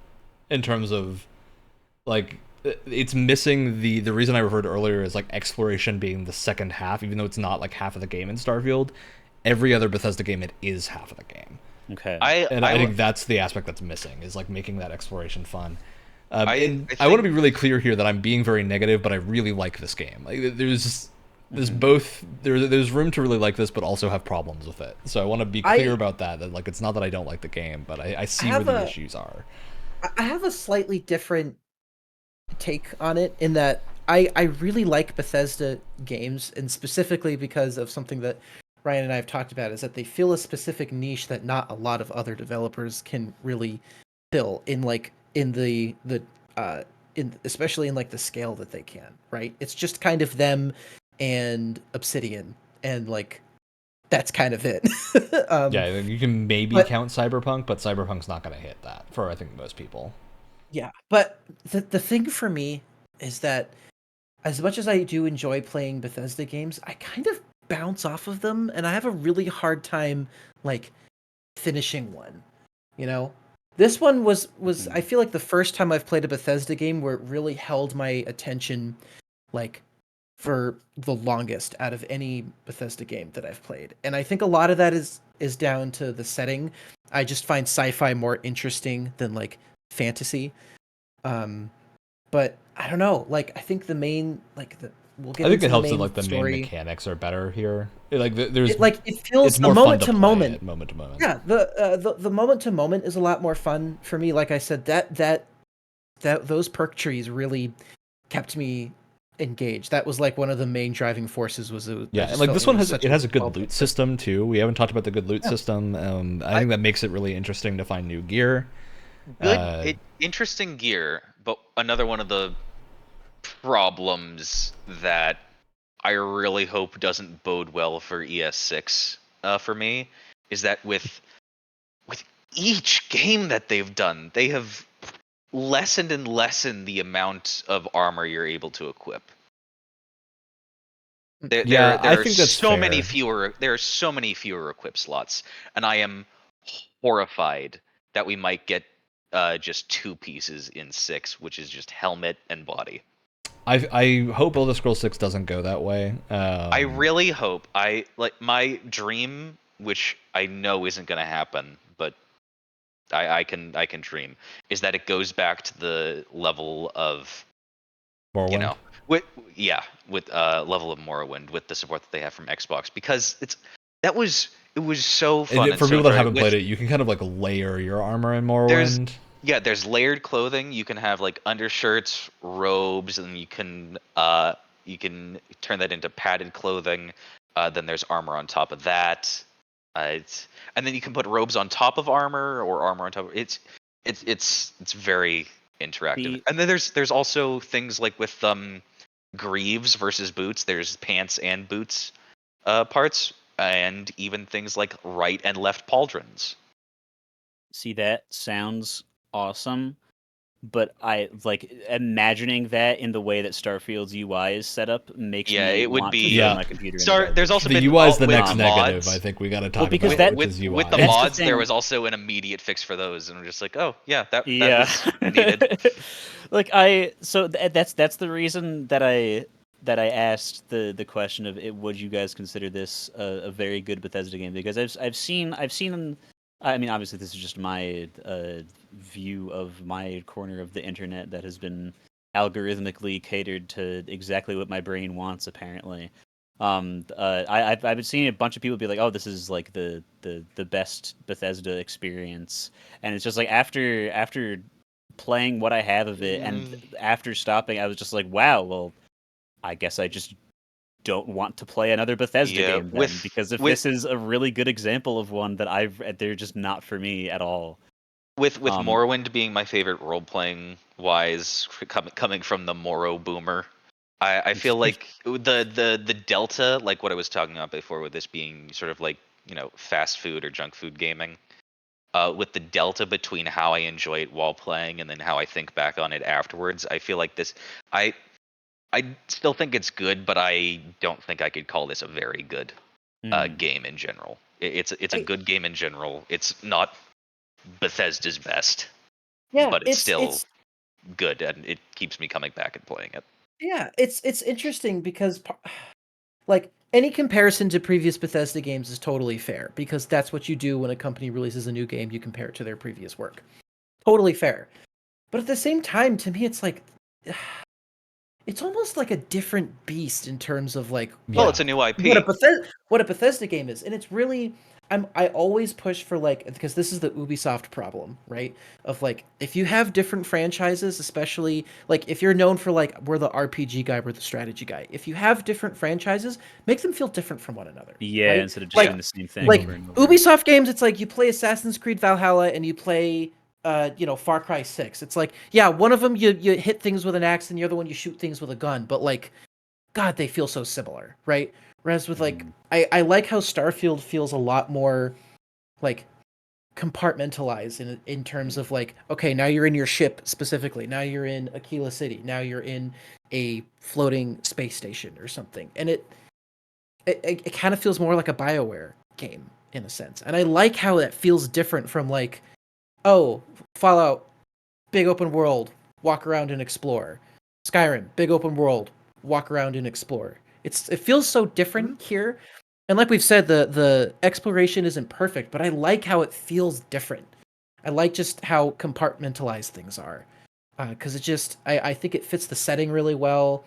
Speaker 1: In terms of, like, it's missing the reason I referred to earlier is, like, exploration being the second half, even though it's not, like, half of the game in Starfield. Every other Bethesda game, it is half of the game.
Speaker 3: Okay.
Speaker 1: I think that's the aspect that's missing, is, like, making that exploration fun. And I
Speaker 4: think-
Speaker 1: want to be really clear here that I'm being very negative, but I really like this game. Like, there's both there's room to really like this, but also have problems with it. So I want to be clear about that. Like, it's not that I don't like the game, but I see where the issues are.
Speaker 2: I have a slightly different take on it in that I really like Bethesda games, and specifically because of something that Ryan and I have talked about, is that they fill a specific niche that not a lot of other developers can really fill in especially in like the scale that they can, right? It's just kind of them and Obsidian, and like that's kind of it.
Speaker 1: Yeah, you can maybe count Cyberpunk, but Cyberpunk's not going to hit that for, I think, most people.
Speaker 2: Yeah, but the thing for me is that as much as I do enjoy playing Bethesda games, I kind of bounce off of them, and I have a really hard time like finishing one. You know, this one was I feel like the first time I've played a Bethesda game where it really held my attention, like for the longest out of any Bethesda game that I've played. And I think a lot of that is down to the setting. I just find sci-fi more interesting than like fantasy. But I don't know. Like I think the main we'll get
Speaker 1: I think
Speaker 2: into
Speaker 1: it helps
Speaker 2: the
Speaker 1: that
Speaker 2: main
Speaker 1: like the
Speaker 2: story.
Speaker 1: main mechanics are better here. Like there's
Speaker 2: It feels
Speaker 1: it's
Speaker 2: the
Speaker 1: more
Speaker 2: moment
Speaker 1: fun
Speaker 2: to
Speaker 1: play
Speaker 2: moment.
Speaker 1: it, moment to moment.
Speaker 2: Yeah, the moment to moment is a lot more fun for me. Like I said, that those perk trees really kept me engaged. That was like one of the main driving forces.
Speaker 1: Yeah, and like this one has a good loot system too. We haven't talked about the good loot system. I think that makes it really interesting to find new gear.
Speaker 4: Interesting gear, but another one of the problems that I really hope doesn't bode well for ES6 for me is that with each game that they've done, they have lessened and lessened the amount of armor you're able to equip.
Speaker 1: I think that's
Speaker 4: so
Speaker 1: fair.
Speaker 4: many fewer. There are so many fewer equip slots, and I am horrified that we might get just 2 pieces in 6, which is just helmet and body.
Speaker 1: I hope Elder Scrolls 6 doesn't go that way.
Speaker 4: I really hope. My dream, which I know isn't going to happen, but I can dream, is that it goes back to the level of
Speaker 1: Morrowind.
Speaker 4: you know with level of Morrowind with the support that they have from Xbox, because it was so fun.
Speaker 1: For people that haven't played it, you can kind of like layer your armor in Morrowind.
Speaker 4: There's layered clothing. You can have like undershirts, robes, and you can turn that into padded clothing. Then there's armor on top of that. And then you can put robes on top of armor or armor on top of it's very interactive. And then there's also things like with greaves versus boots. There's pants and boots parts, and even things like right and left pauldrons.
Speaker 3: See, that sounds awesome, but I like imagining that in the way that Starfield's UI is set up makes me
Speaker 4: it would
Speaker 3: want
Speaker 4: be
Speaker 3: to throw my computer in the garbage.
Speaker 4: There's also
Speaker 1: the
Speaker 4: been
Speaker 1: UI is the
Speaker 4: with
Speaker 1: next negative.
Speaker 4: mods.
Speaker 1: I think we got to talk
Speaker 3: because
Speaker 1: about
Speaker 3: that-
Speaker 1: is UI.
Speaker 4: With the
Speaker 3: That's the
Speaker 4: mods, there
Speaker 3: thing.
Speaker 4: was also an immediate fix for those, and we're just like, oh yeah, that
Speaker 3: Yeah.
Speaker 4: was needed.
Speaker 3: Like that's the reason that I asked the question of would you guys consider this a very good Bethesda game, because I've seen I mean, obviously this is just my view of my corner of the internet that has been algorithmically catered to exactly what my brain wants, apparently. I've been seeing a bunch of people be like, "Oh, this is like the best Bethesda experience," and it's just like after playing what I have of it, and after stopping, I was just like, "Wow, well, I guess I just don't want to play another Bethesda
Speaker 4: Yeah,
Speaker 3: game then, because if this is a really good example of one that they're just not for me at all.
Speaker 4: With Morrowind being my favorite role playing wise, coming from the Morrow boomer, I feel like the delta, like what I was talking about before, with this being sort of like fast food or junk food gaming, with the delta between how I enjoy it while playing and then how I think back on it afterwards, I feel like this. I still think it's good, but I don't think I could call this a very good game in general. It's a good game in general. It's not Bethesda's best,
Speaker 2: Yeah,
Speaker 4: but it's still
Speaker 2: it's
Speaker 4: good, and it keeps me coming back and playing it.
Speaker 2: yeah, it's interesting because like any comparison to previous Bethesda games is totally fair because that's what you do when a company releases a new game, you compare it to their previous work. Totally fair. But at the same time, to me it's like it's almost like a different beast in terms of like
Speaker 4: Well, it's a new IP.
Speaker 2: What a Bethesda game is. And it's really I always push for like, because this is the Ubisoft problem, right? Of like, if you have different franchises, especially like if you're known for like we're the RPG guy, we're the strategy guy. If you have different franchises, make them feel different from one another.
Speaker 3: Yeah,
Speaker 2: right?
Speaker 3: instead of just
Speaker 2: Like-
Speaker 3: doing the same thing
Speaker 2: Like
Speaker 3: over and over.
Speaker 2: Ubisoft games, it's like you play Assassin's Creed Valhalla and you play Far Cry 6. It's like, yeah, one of them you hit things with an axe and the other one you shoot things with a gun, but like, God, they feel so similar, right? Whereas with like, I like how Starfield feels a lot more like compartmentalized in terms of like, okay, now you're in your ship specifically. Now you're in Aquila City. Now you're in a floating space station or something. And it kind of feels more like a BioWare game in a sense. And I like how that feels different from like, oh, Fallout, big open world, walk around and explore. Skyrim, big open world, walk around and explore. It feels so different here. And like we've said, the exploration isn't perfect, but I like how it feels different. I like just how compartmentalized things are. Because I think it fits the setting really well.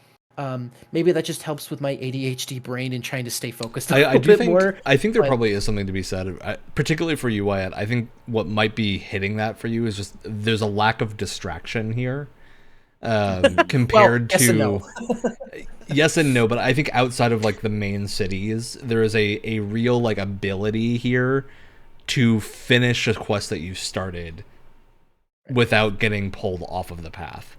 Speaker 2: Maybe that just helps with my ADHD brain and trying to stay focused a little bit more.
Speaker 1: I think there probably is something to be said, particularly for you, Wyatt. I think what might be hitting that for you is just there's a lack of distraction here compared
Speaker 2: yes
Speaker 1: to
Speaker 2: and no.
Speaker 1: yes and no. But I think outside of like the main cities, there is a real like ability here to finish a quest that you started without getting pulled off of the path,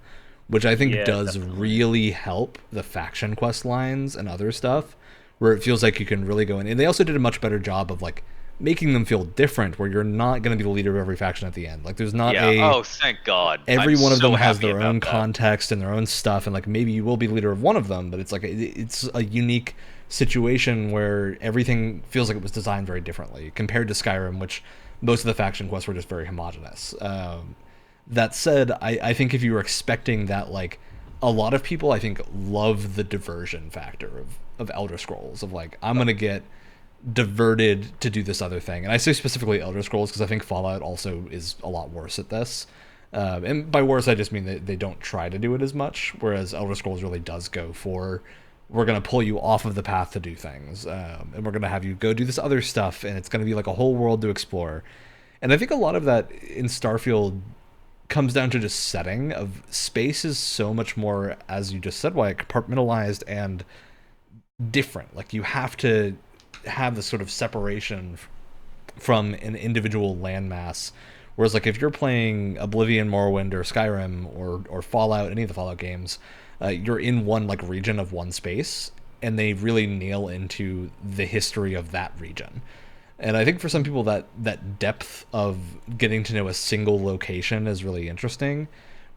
Speaker 1: which I think does really help the faction quest lines and other stuff, where it feels like you can really go in. And they also did a much better job of like making them feel different, where you're not going to be the leader of every faction at the end. Like there's not
Speaker 4: oh, thank God.
Speaker 1: Every one of
Speaker 4: so
Speaker 1: them has their
Speaker 4: happy
Speaker 1: own
Speaker 4: about that.
Speaker 1: context and their own stuff, and like maybe you will be leader of one of them, but it's like it's a unique situation where everything feels like it was designed very differently compared to Skyrim, which most of the faction quests were just very homogenous. That said, I think if you were expecting that, like, a lot of people, I think, love the diversion factor of Elder Scrolls, of like, I'm going to get diverted to do this other thing. And I say specifically Elder Scrolls because I think Fallout also is a lot worse at this. And by worse, I just mean that they don't try to do it as much, whereas Elder Scrolls really does go for, we're going to pull you off of the path to do things, and we're going to have you go do this other stuff, and it's going to be like a whole world to explore. And I think a lot of that in Starfield comes down to just setting of space is so much more, as you just said, why compartmentalized and different. Like you have to have this sort of separation from an individual landmass. Whereas like if you're playing Oblivion, Morrowind, or Skyrim, or Fallout, any of the Fallout games, you're in one like region of one space, and they really nail into the history of that region. And I think for some people that depth of getting to know a single location is really interesting,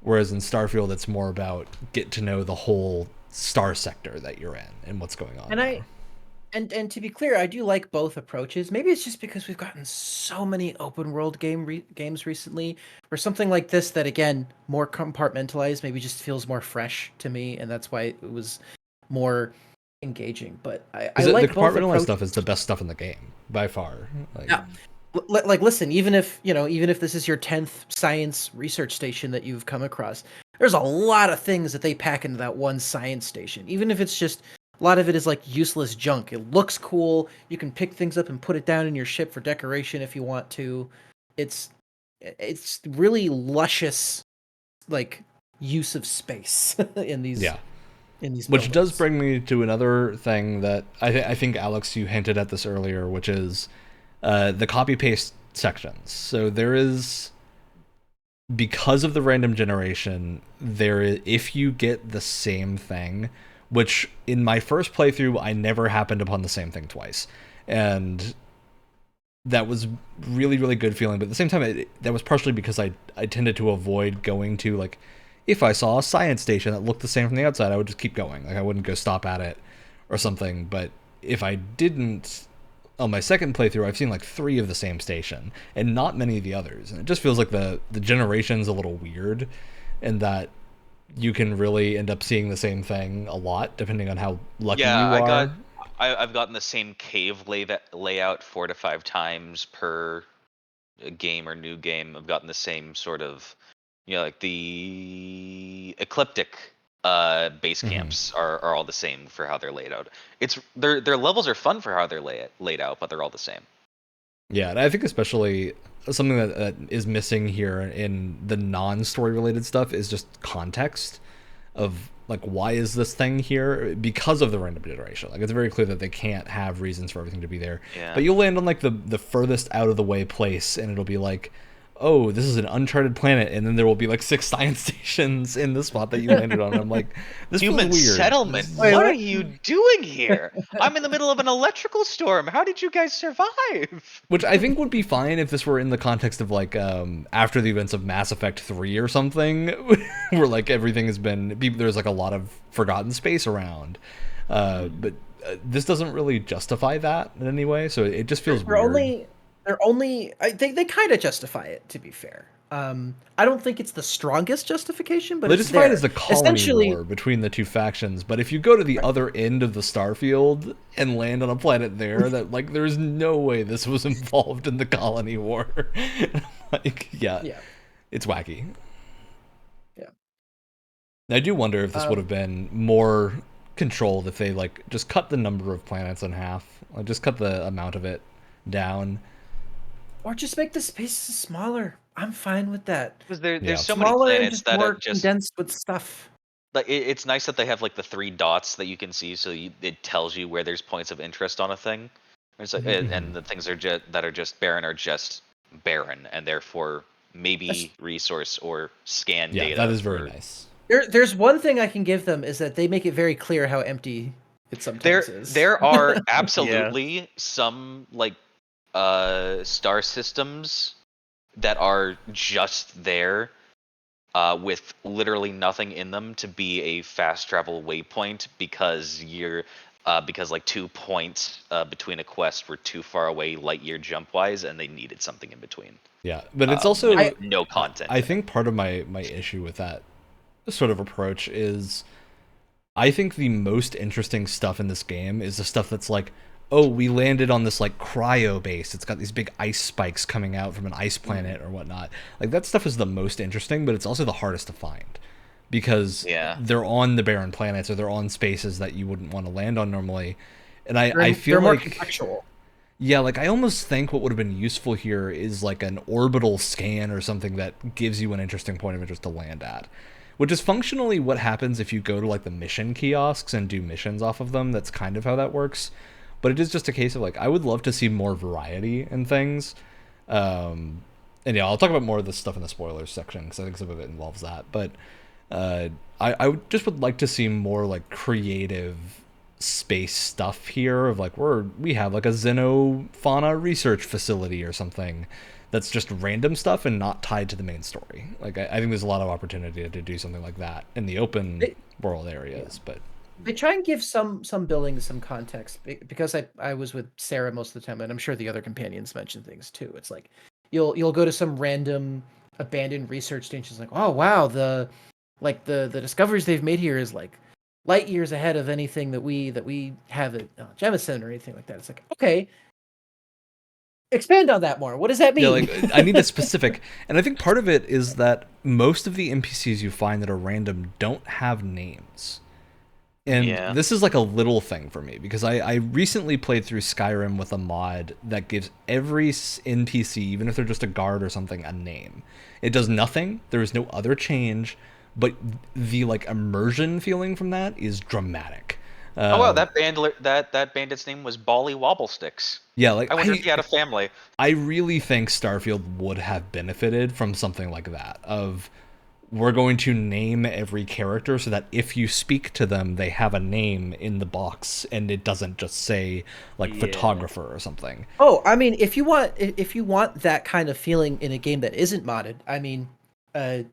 Speaker 1: whereas in Starfield it's more about get to know the whole star sector that you're in and what's going on.
Speaker 2: And to be clear, I do like both approaches. Maybe it's just because we've gotten so many open world games recently, where something like this that again more compartmentalized maybe just feels more fresh to me, and that's why it was more engaging. But I like
Speaker 1: the
Speaker 2: both
Speaker 1: compartmentalized stuff is the best stuff in the game by far. Like,
Speaker 2: yeah. Like listen, even if this is your 10th science research station that you've come across, there's a lot of things that they pack into that one science station. Even if it's just a lot of it is like useless junk. It looks cool. You can pick things up and put it down in your ship for decoration if you want to. It's really luscious like use of space in these in these
Speaker 1: Which does
Speaker 2: buildings.
Speaker 1: bring me to another thing that I think, Alex, you hinted at this earlier, which is the copy-paste sections. So there is, because of the random generation, if you get the same thing, which in my first playthrough, I never happened upon the same thing twice. And that was really, really good feeling. But at the same time, that was partially because I tended to avoid going to, like, if I saw a science station that looked the same from the outside, I would just keep going. Like, I wouldn't go stop at it or something. But if I didn't, on my second playthrough, I've seen like 3 of the same station and not many of the others. And it just feels like the generation's a little weird, in that you can really end up seeing the same thing a lot, depending on how lucky you are.
Speaker 4: I've gotten the same cave layout 4 to 5 times per game or new game. I've gotten the same sort of, like the ecliptic base camps are all the same for how they're laid out. Their levels are fun for how they're laid out, but they're all the same.
Speaker 1: Yeah, and I think especially something that is missing here in the non-story related stuff is just context of, like, why is this thing here? Because of the random generation. Like, it's very clear that they can't have reasons for everything to be there.
Speaker 4: Yeah.
Speaker 1: But you'll land on, like, the furthest out of the way place, and it'll be like, oh, this is an uncharted planet, and then there will be like 6 science stations in the spot that you landed on. I'm like, this
Speaker 4: human
Speaker 1: feels weird.
Speaker 4: settlement.
Speaker 2: Wait,
Speaker 4: what
Speaker 2: what?
Speaker 4: are you doing here? I'm in the middle of an electrical storm. How did you guys survive?
Speaker 1: Which I think would be fine if this were in the context of, like, after the events of Mass Effect 3 or something, where, like, everything has been, there's, like, a lot of forgotten space around. But this doesn't really justify that in any way, so it just feels weird.
Speaker 2: I think they kind of justify it, to be fair. I don't think it's the strongest justification, but
Speaker 1: They
Speaker 2: it's
Speaker 1: justify
Speaker 2: there.
Speaker 1: it as the colony
Speaker 2: Essentially,
Speaker 1: war between the 2 factions, but if you go to the other end of the Starfield and land on a planet there, that, like, there's no way this was involved in the colony war. Like, yeah, it's wacky.
Speaker 2: Yeah.
Speaker 1: I do wonder if this would have been more controlled if they, like, just cut the number of planets in half, like, just cut the amount of it down.
Speaker 2: or just make the spaces smaller. I'm fine with that.
Speaker 4: Because there's
Speaker 1: Yeah.
Speaker 4: so many
Speaker 2: Smaller and
Speaker 4: planets
Speaker 2: just
Speaker 4: that
Speaker 2: more
Speaker 4: are just
Speaker 2: condensed with stuff.
Speaker 4: like it's nice that they have like the 3 dots that you can see, so it tells you where there's points of interest on a thing. It's like, and the things that are just barren are just barren, and therefore maybe resource or scan data.
Speaker 1: Yeah, that is very nice.
Speaker 2: There's one thing I can give them, is that they make it very clear how empty it sometimes is.
Speaker 4: There are absolutely some like star systems that are just there with literally nothing in them to be a fast travel waypoint, because because like 2 points between a quest were too far away light year jump wise, and they needed something in between.
Speaker 1: Yeah, but it's also
Speaker 4: no content.
Speaker 1: I think part of my issue with that sort of approach is, I think the most interesting stuff in this game is the stuff that's like, oh, we landed on this, like, cryo base. It's got these big ice spikes coming out from an ice planet or whatnot. Like, that stuff is the most interesting, but it's also the hardest to find, because they're on the barren planets, or they're on spaces that you wouldn't want to land on normally. And I feel
Speaker 2: they're
Speaker 1: like
Speaker 2: more contextual.
Speaker 1: Yeah, like, I almost think what would have been useful here is like an orbital scan or something that gives you an interesting point of interest to land at. Which is functionally what happens if you go to, like, the mission kiosks and do missions off of them. That's kind of how that works. But it is just a case of, like, I would love to see more variety in things. And yeah, I'll talk about more of this stuff in the spoilers section, because I think some of it involves that. But I would like to see more, like, creative space stuff here of, like, we have, like, a xenofauna research facility or something that's just random stuff and not tied to the main story. Like, I think there's a lot of opportunity to do something like that in the open world areas. But
Speaker 2: they try and give some buildings some context, because I was with Sarah most of the time, and I'm sure the other companions mention things too. It's like you'll go to some random abandoned research station. It's like, oh wow, the discoveries they've made here is like light years ahead of anything that we have at Jemison or anything like that. It's like, okay, expand on that more. What does that mean?
Speaker 1: Yeah, like, I need a specific, and I think part of it is that most of the NPCs you find that are random don't have names. And this is like a little thing for me, because I recently played through Skyrim with a mod that gives every NPC, even if they're just a guard or something, a name. It does nothing. There is no other change, but the like immersion feeling from that is dramatic.
Speaker 4: Oh wow, that bandit's name was Bally Wobblesticks.
Speaker 1: Yeah, like
Speaker 4: I wonder if he had a family.
Speaker 1: I really think Starfield would have benefited from something like that. Of we're going to name every character so that if you speak to them, they have a name in the box and it doesn't just say like photographer or something.
Speaker 2: Oh, I mean, if you want that kind of feeling in a game that isn't modded, I mean,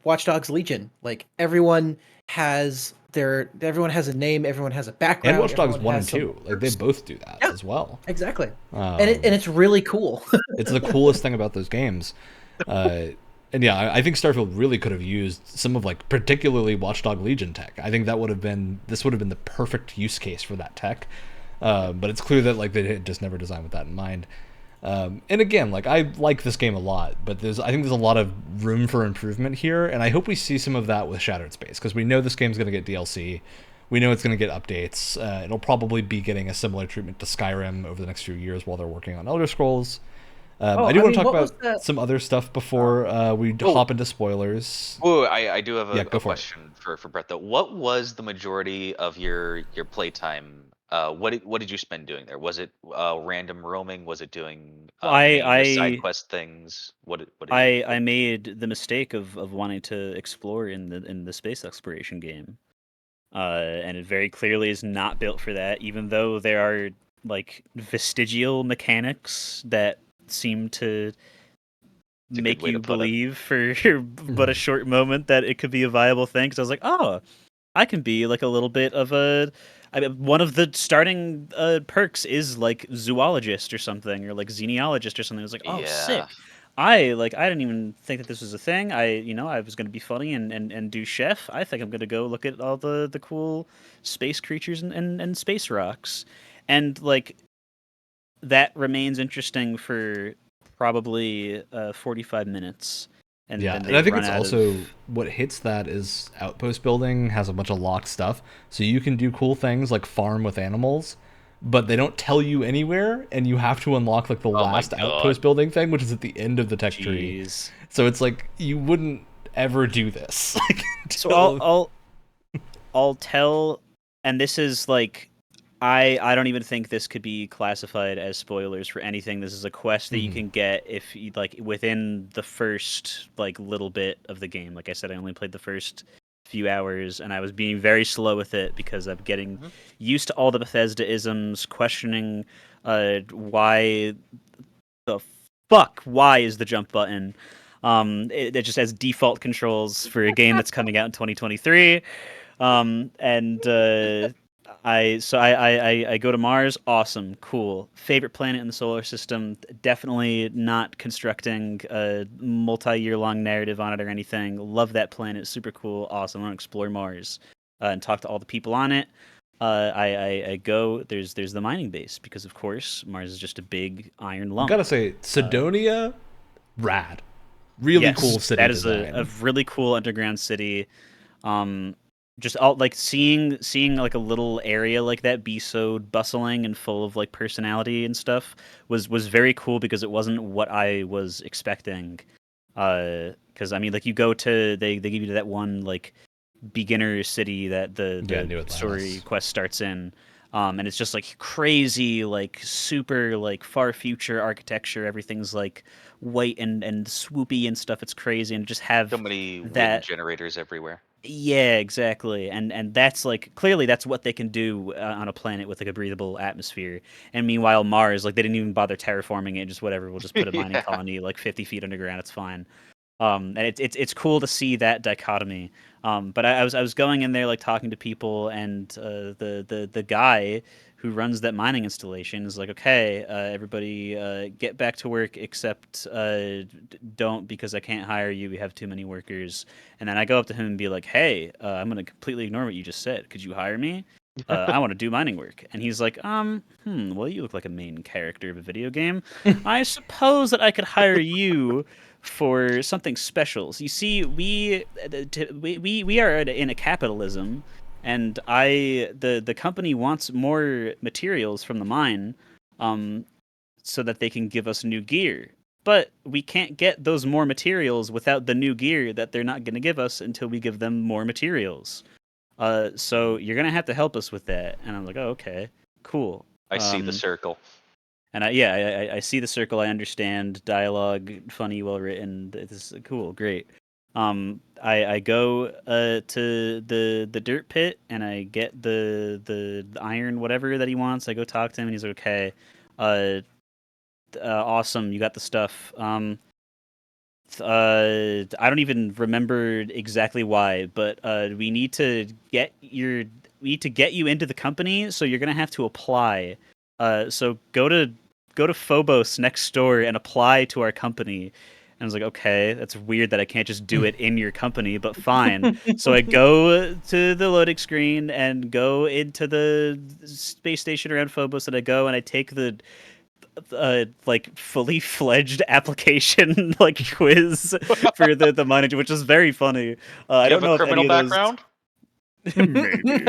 Speaker 2: Watch Dogs Legion, like everyone has a name, everyone has a background.
Speaker 1: And Watch Dogs 1 and 2, like they both do that as well.
Speaker 2: Exactly. And it's really cool.
Speaker 1: It's the coolest thing about those games. And yeah, I think Starfield really could have used some of like particularly Watchdog Legion tech. I think this would have been the perfect use case for that tech. But it's clear that like they had just never designed with that in mind. And again, like I like this game a lot, but I think there's a lot of room for improvement here, and I hope we see some of that with Shattered Space, because we know this game's going to get DLC. We know it's going to get updates. It'll probably be getting a similar treatment to Skyrim over the next few years while they're working on Elder Scrolls. I do want to talk about some other stuff before we hop into spoilers.
Speaker 4: Oh, I do have a question for Brett though. What was the majority of your playtime? What did you spend doing there? Was it random roaming? Was it doing side quest things?
Speaker 3: I made the mistake of wanting to explore in the space exploration game, and it very clearly is not built for that. Even though there are like vestigial mechanics that seem to make you believe for but a short moment that it could be a viable thing. Because I was like, oh, I can be like a little bit of one of the starting perks is like zoologist or something, or like xenologist or something. I was like, oh, sick. I didn't even think that this was a thing. I was going to be funny and do chef. I think I'm going to go look at all the cool space creatures and space rocks. And like that remains interesting for probably 45 minutes. And
Speaker 1: I think it's also what hits that is outpost building has a bunch of locked stuff, so you can do cool things like farm with animals, but they don't tell you anywhere, and you have to unlock like the last outpost building thing, which is at the end of the tech tree. So it's like you wouldn't ever do this.
Speaker 3: So I'll tell, and this is like I don't even think this could be classified as spoilers for anything. This is a quest that you can get if you like within the first like little bit of the game. Like I said, I only played the first few hours, and I was being very slow with it because I'm getting used to all the Bethesda isms, questioning why is the jump button. It just has default controls for a game that's coming out in 2023, I go to Mars. Awesome, cool. Favorite planet in the solar system. Definitely not constructing a multi-year-long narrative on it or anything. Love that planet. Super cool. Awesome. I want to explore Mars and talk to all the people on it. I go. There's the mining base because of course Mars is just a big iron lump.
Speaker 1: I gotta say, Sidonia, rad. Really cool city.
Speaker 3: That is a really cool underground city. Just all like seeing like a little area like that be so bustling and full of like personality and stuff was very cool because it wasn't what I was expecting. Because I mean, like you go to they give you that one like beginner city that the story quest starts in, and it's just like crazy, like super like far future architecture. Everything's like white and swoopy and stuff. It's crazy, and just have
Speaker 4: so many wind generators everywhere.
Speaker 3: Yeah, exactly, and that's like clearly that's what they can do on a planet with like a breathable atmosphere. And meanwhile, Mars, like they didn't even bother terraforming it. Just whatever, we'll just put a mining colony like 50 feet underground. It's fine. And it's cool to see that dichotomy. But I was going in there like talking to people, and the guy who runs that mining installation is like, okay, everybody get back to work except don't, because I can't hire you. We have too many workers. And then I go up to him and be like, hey, I'm going to completely ignore what you just said. Could you hire me? I want to do mining work. And he's like, well, you look like a main character of a video game. I suppose that I could hire you for something special. So you see, we are in a capitalism, and the company wants more materials from the mine, so that they can give us new gear. but we can't get those more materials without the new gear that they're not going to give us until we give them more materials. So you're going to have to help us with that. And I'm like, oh, okay, cool.
Speaker 4: I see the circle.
Speaker 3: And I see the circle. I understand dialogue, funny, well written. This is cool, great. I go to the dirt pit and I get the iron whatever that he wants. I go talk to him and he's like, okay. Awesome, you got the stuff. I don't even remember exactly why, but we need to get you into the company, so you're gonna have to apply. So go to Phobos next door and apply to our company. And I was like, okay, that's weird that I can't just do it in your company, but fine. So I go to the loading screen and go into the space station around Phobos, and I go and I take the like fully fledged application like quiz for the manager, which is very funny. I don't know if any of those
Speaker 4: background.
Speaker 3: maybe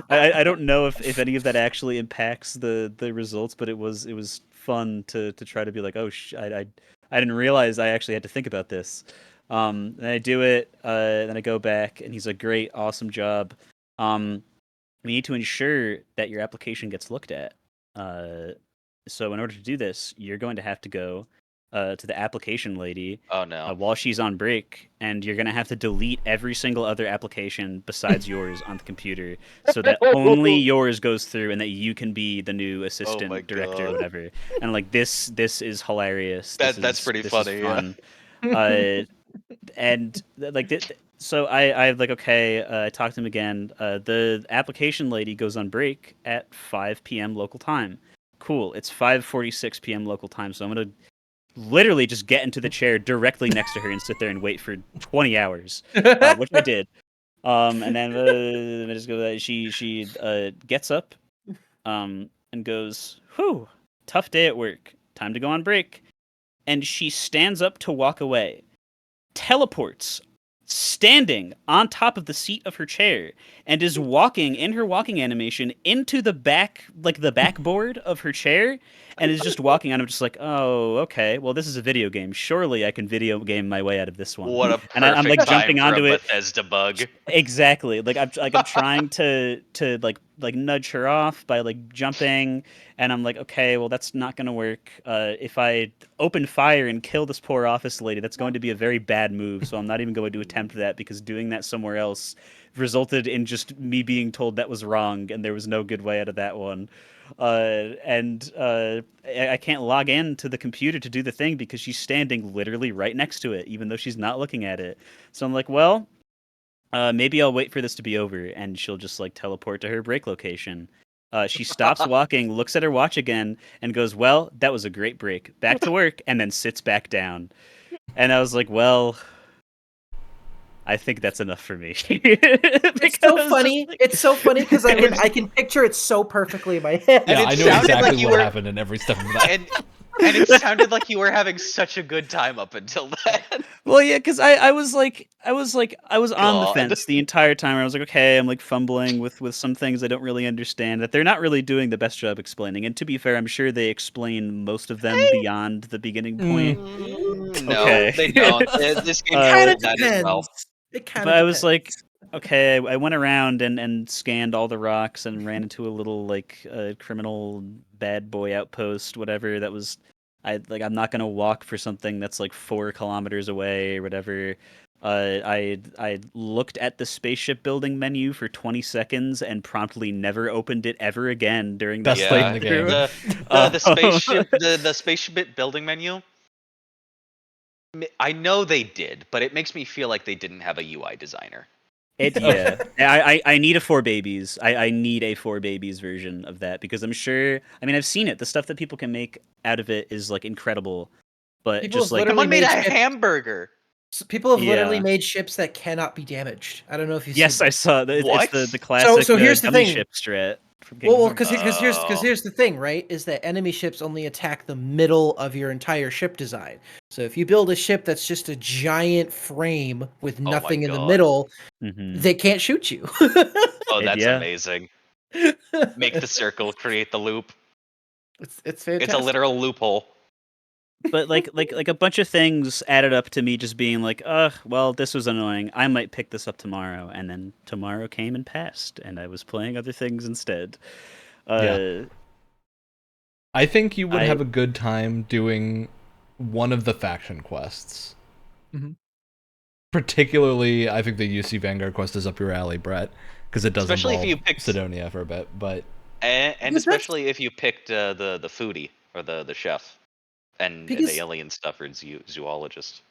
Speaker 3: I don't know if any of that actually impacts the results, but it was fun to try to be like, oh I didn't realize I actually had to think about this. And I do it, then I go back and he's like, great, awesome job. We need to ensure that your application gets looked at. So in order to do this, you're going to have to go to the application lady
Speaker 4: Oh no.
Speaker 3: while she's on break, and you're going to have to delete every single other application besides yours on the computer, so that only yours goes through, and that you can be the new assistant
Speaker 4: my
Speaker 3: director, or
Speaker 4: God.
Speaker 3: whatever. And like this is hilarious.
Speaker 4: That's pretty
Speaker 3: this
Speaker 4: funny,
Speaker 3: Is
Speaker 4: yeah.
Speaker 3: fun. And like so I like, okay, I talked to him again. The application lady goes on break at 5 p.m. local time. Cool. It's 5:46 p.m. local time, so I'm gonna literally just get into the chair directly next to her and sit there and wait for 20 hours, which I did. And then I just go. She gets up, and goes, "Whew, tough day at work. Time to go on break." And she stands up to walk away, teleports, standing on top of the seat of her chair, and is walking in her walking animation into the backboard of her chair, and is just walking on. I'm just like, oh, okay. Well, this is a video game. Surely I can video game my way out of this one.
Speaker 4: What a perfect
Speaker 3: And I'm like jumping
Speaker 4: time for
Speaker 3: onto
Speaker 4: a
Speaker 3: it.
Speaker 4: Bethesda bug.
Speaker 3: Exactly. I'm trying to like nudge her off by like jumping, and I'm like, okay, well that's not gonna work. If I open fire and kill this poor office lady, that's going to be a very bad move. So I'm not even going to attempt that, because doing that somewhere else resulted in just me being told that was wrong, and there was no good way out of that one. And I can't log in to the computer to do the thing because she's standing literally right next to it, even though she's not looking at it. So I'm like, well, maybe I'll wait for this to be over, and she'll just like teleport to her break location. She stops walking, looks at her watch again, and goes, "Well, that was a great break. Back to work," and then sits back down. And I was like, "Well, I think that's enough for me."
Speaker 2: It's so funny. It's so funny because I can picture it so perfectly in my head.
Speaker 1: Yeah,
Speaker 4: it
Speaker 1: I know
Speaker 4: sounded
Speaker 1: exactly
Speaker 4: like you
Speaker 1: what
Speaker 4: were-
Speaker 1: happened in every step of that.
Speaker 4: And it sounded like you were having such a good time up until then.
Speaker 3: Well, yeah, because I was on the
Speaker 4: God.
Speaker 3: fence the entire time. I was like, okay, I'm like fumbling with some things I don't really understand, that they're not really doing the best job explaining. And to be fair, I'm sure they explain most of them beyond the beginning point.
Speaker 4: No,
Speaker 3: Okay.
Speaker 4: they don't. This game
Speaker 2: Kind of
Speaker 4: does that as well.
Speaker 2: depends. It kind
Speaker 3: But
Speaker 2: of
Speaker 3: I was like, okay, I went around and scanned all the rocks and ran into a little like criminal bad boy outpost, whatever. That was, I'm not gonna walk for something that's like 4 kilometers away or whatever. I looked at the spaceship building menu for 20 seconds and promptly never opened it ever again during that
Speaker 1: Best thing in the game.
Speaker 3: playthrough.
Speaker 4: The spaceship the spaceship building menu. I know they did, but it makes me feel like they didn't have a UI designer.
Speaker 3: Yeah. I need a 4Babies. I need a 4Babies version of that, because I'm sure. I mean, I've seen it. The stuff that people can make out of it is like incredible, but
Speaker 2: People
Speaker 3: just
Speaker 2: have
Speaker 3: like
Speaker 2: literally
Speaker 4: Someone made a
Speaker 2: made ships-
Speaker 4: hamburger.
Speaker 2: People have literally
Speaker 3: Yeah.
Speaker 2: made ships that cannot be damaged. I don't know if you.
Speaker 3: yes, I saw that.
Speaker 4: What?
Speaker 3: It's the classic.
Speaker 2: So here's the
Speaker 3: dummy
Speaker 2: thing.
Speaker 3: ship strat. From
Speaker 2: Well,
Speaker 3: Kingdom
Speaker 2: because
Speaker 3: Hearts.
Speaker 2: here's the thing, right? Is that enemy ships only attack the middle of your entire ship design. So if you build a ship that's just a giant frame with
Speaker 4: my
Speaker 2: nothing in the
Speaker 4: God.
Speaker 2: middle,
Speaker 3: Mhm.
Speaker 2: they can't shoot you.
Speaker 4: Oh, that's
Speaker 3: Yeah.
Speaker 4: amazing. Make the circle, create the loop.
Speaker 2: It's fantastic.
Speaker 4: It's a literal loophole.
Speaker 3: But like a bunch of things added up to me just being like, ugh, well, this was annoying. I might pick this up tomorrow, and then tomorrow came and passed, and I was playing other things instead.
Speaker 1: Yeah. I think you would
Speaker 3: I
Speaker 1: have a good time doing one of the faction quests.
Speaker 2: Mhm.
Speaker 1: Particularly, I think the UC Vanguard quest is up your alley, Brett, because it does
Speaker 4: Especially if
Speaker 1: involve
Speaker 4: you picked
Speaker 1: Sidonia for a bit. But
Speaker 4: and
Speaker 2: Because that's
Speaker 4: especially if you picked the foodie or the chef and the
Speaker 2: because
Speaker 4: alien stuff or zoologist.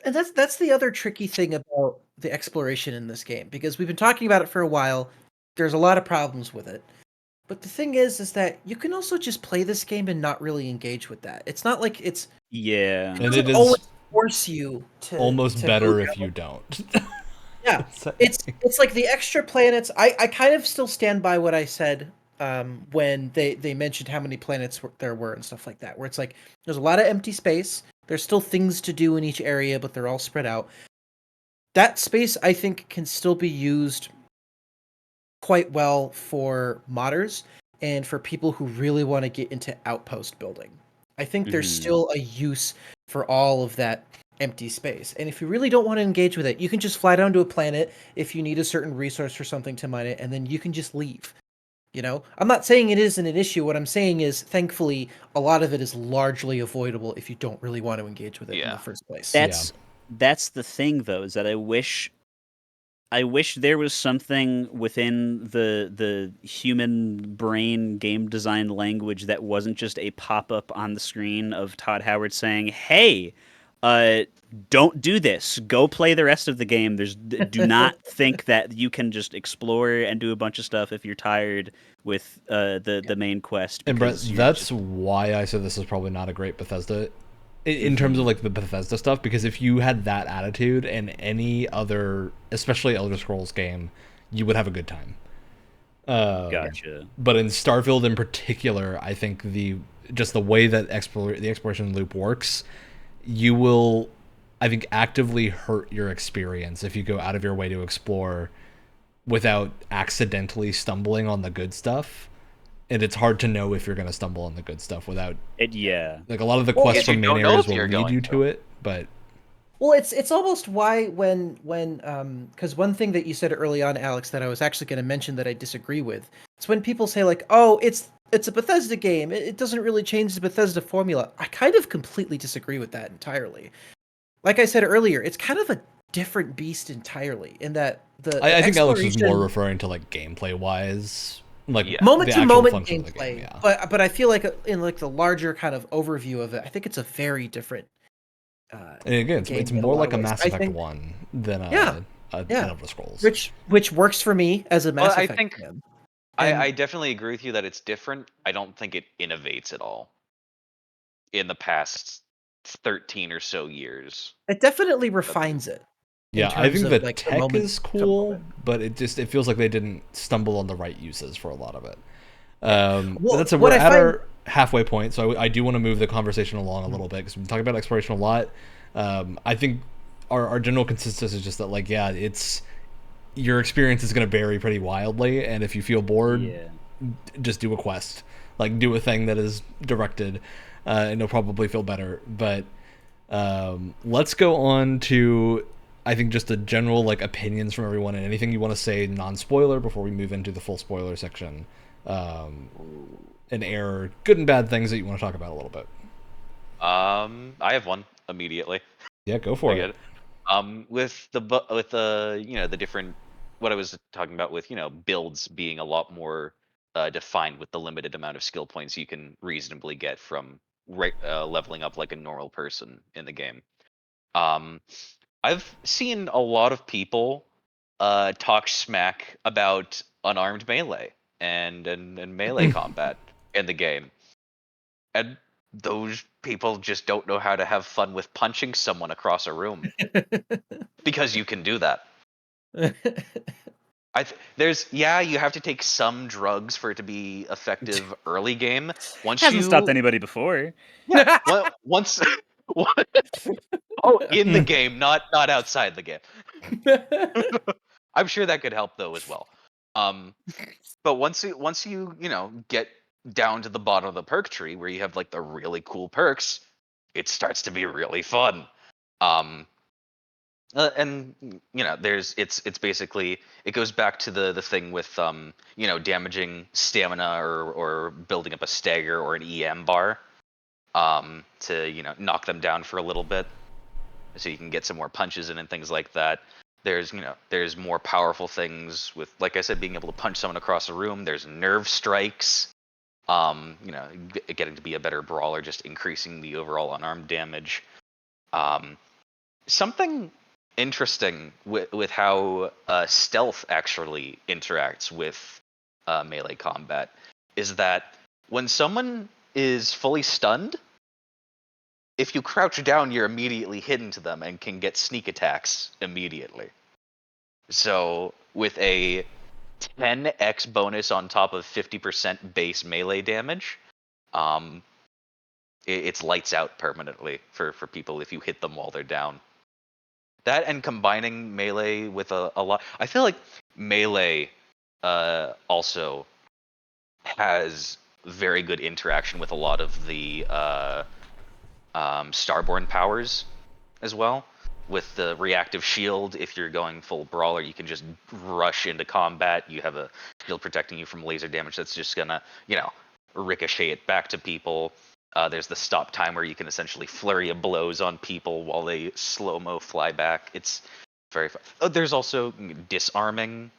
Speaker 2: and that's the other tricky thing about the exploration in this game, because we've been talking about it for a while. There's a lot of problems with it. But the thing is that you can also just play this game and not really engage with that. It's not like it
Speaker 3: yeah.
Speaker 1: and it
Speaker 2: doesn't
Speaker 1: is
Speaker 2: always force you
Speaker 1: almost
Speaker 2: to go
Speaker 1: better
Speaker 2: down.
Speaker 1: if you don't.
Speaker 2: Yeah, it's like the extra planets. I kind of still stand by what I said when they mentioned how many planets there were and stuff like that. Where it's like there's a lot of empty space. There's still things to do in each area, but they're all spread out. That space, I think, can still be used quite well for modders and for people who really want to get into outpost building. I think there's
Speaker 3: Mhm.
Speaker 2: still a use for all of that empty space. And if you really don't want to engage with it, you can just fly down to a planet if you need a certain resource or something to mine it, and then you can just leave. You know, I'm not saying it isn't an issue. What I'm saying is, thankfully, a lot of it is largely avoidable if you don't really want to engage with it in
Speaker 4: Yeah.
Speaker 2: the first place.
Speaker 3: That's the thing though, is that I wish there was something within the human brain game design language that wasn't just a pop-up on the screen of Todd Howard saying, "Hey, uh, don't do this. Go play the rest of the game. Do not think that you can just explore and do a bunch of stuff if you're tired with the main quest
Speaker 1: And Brett,
Speaker 3: because you're
Speaker 1: that's
Speaker 3: just
Speaker 1: why I said this is probably not a great Bethesda in terms of like the Bethesda stuff, because if you had that attitude in any other, especially Elder Scrolls game, you would have a good time.
Speaker 3: gotcha.
Speaker 1: But in Starfield in particular, I think the way that the exploration loop works, you will, I think, actively hurt your experience if you go out of your way to explore without accidentally stumbling on the good stuff. And it's hard to know if you're going to stumble on the good stuff without,
Speaker 3: Yeah.
Speaker 1: like, a lot of the
Speaker 2: Well,
Speaker 1: quests
Speaker 4: Because you
Speaker 1: from main
Speaker 4: don't know
Speaker 1: areas
Speaker 4: if
Speaker 1: will
Speaker 4: you're
Speaker 1: lead
Speaker 4: going
Speaker 1: you
Speaker 4: to.
Speaker 1: to it, but
Speaker 2: Well, it's almost why when because one thing that you said early on, Alex, that I was actually going to mention that I disagree with, it's when people say like, "Oh, it's a Bethesda game. It doesn't really change the Bethesda formula." I kind of completely disagree with that entirely. Like I said earlier, it's kind of a different beast entirely in that the
Speaker 1: I think Alex was more
Speaker 2: exploration
Speaker 1: referring to like gameplay wise, like
Speaker 4: Yeah.
Speaker 2: moment
Speaker 1: the
Speaker 2: to
Speaker 1: actual
Speaker 2: moment
Speaker 1: function of the game.
Speaker 2: gameplay,
Speaker 1: Yeah,
Speaker 2: but I feel like in like the larger kind of overview of it, I think it's a very different
Speaker 1: and again,
Speaker 2: game
Speaker 1: it's
Speaker 2: in a
Speaker 1: more
Speaker 2: lot
Speaker 1: like
Speaker 2: of
Speaker 1: a
Speaker 2: ways.
Speaker 1: Mass
Speaker 2: I
Speaker 1: Effect
Speaker 2: think,
Speaker 1: one than
Speaker 2: yeah,
Speaker 1: an
Speaker 2: yeah,
Speaker 1: Elder Scrolls.
Speaker 2: which works for me as a
Speaker 4: Well,
Speaker 2: Mass
Speaker 4: I
Speaker 2: Effect
Speaker 4: think
Speaker 2: fan.
Speaker 4: I
Speaker 2: And
Speaker 4: definitely agree with you that it's different. I don't think it innovates at all in the past 13 or so years.
Speaker 2: it definitely
Speaker 4: Of the,
Speaker 2: refines it in
Speaker 1: Yeah, I
Speaker 2: terms
Speaker 1: think
Speaker 2: of
Speaker 1: the
Speaker 2: like the
Speaker 1: tech
Speaker 2: moment
Speaker 1: is
Speaker 2: to
Speaker 1: cool,
Speaker 2: moment.
Speaker 1: but it feels like they didn't stumble on the right uses for a lot of it.
Speaker 2: Yeah.
Speaker 1: But
Speaker 2: Well,
Speaker 1: that's it. We're
Speaker 2: what I
Speaker 1: at
Speaker 2: find
Speaker 1: our halfway point, so I do want to move the conversation along a little bit because we've been talking about exploration a lot. I think our general consensus is just that, like, yeah, it's your experience is going to vary pretty wildly, and if you feel bored,
Speaker 3: Yeah.
Speaker 1: just do a quest, like do a thing that is directed, and you'll probably feel better. But let's go on to, I think, just the general like opinions from everyone and anything you want to say non-spoiler before we move into the full spoiler section. And air good and bad things that you want to talk about a little bit.
Speaker 4: I have one immediately.
Speaker 1: Yeah, go
Speaker 4: I
Speaker 1: for
Speaker 4: get
Speaker 1: it.
Speaker 4: it. With the the different what I was talking about with builds being a lot more defined with the limited amount of skill points you can reasonably get from leveling up like a normal person in the game. Um, I've seen a lot of people talk smack about unarmed melee and melee combat in the game, and those people just don't know how to have fun with punching someone across a room because you can do that. You have to take some drugs for it to be effective early game. Once
Speaker 3: Hasn't stopped
Speaker 4: you
Speaker 3: anybody before.
Speaker 4: yeah, once in the game, not outside the game. I'm sure that could help though as well. Um, but once you get down to the bottom of the perk tree where you have like the really cool perks, it starts to be really fun. And it's basically, it goes back to the thing with damaging stamina or building up a stagger or an EM bar, to knock them down for a little bit, so you can get some more punches in and things like that. There's more powerful things with, like I said, being able to punch someone across a room. There's nerve strikes. Getting to be a better brawler, just increasing the overall unarmed damage. Something interesting with how stealth actually interacts with melee combat is that when someone is fully stunned, if you crouch down, you're immediately hidden to them and can get sneak attacks immediately. So with a 10x bonus on top of 50% base melee damage, it's lights out permanently for people if you hit them while they're down. That, and combining melee with a lot, I feel like melee also has very good interaction with a lot of the Starborn powers as well. With the reactive shield, if you're going full brawler, you can just rush into combat. You have a shield protecting you from laser damage that's just gonna, ricochet it back to people. There's the stop time where you can essentially flurry of blows on people while they slow-mo fly back. It's very fun. There's also disarming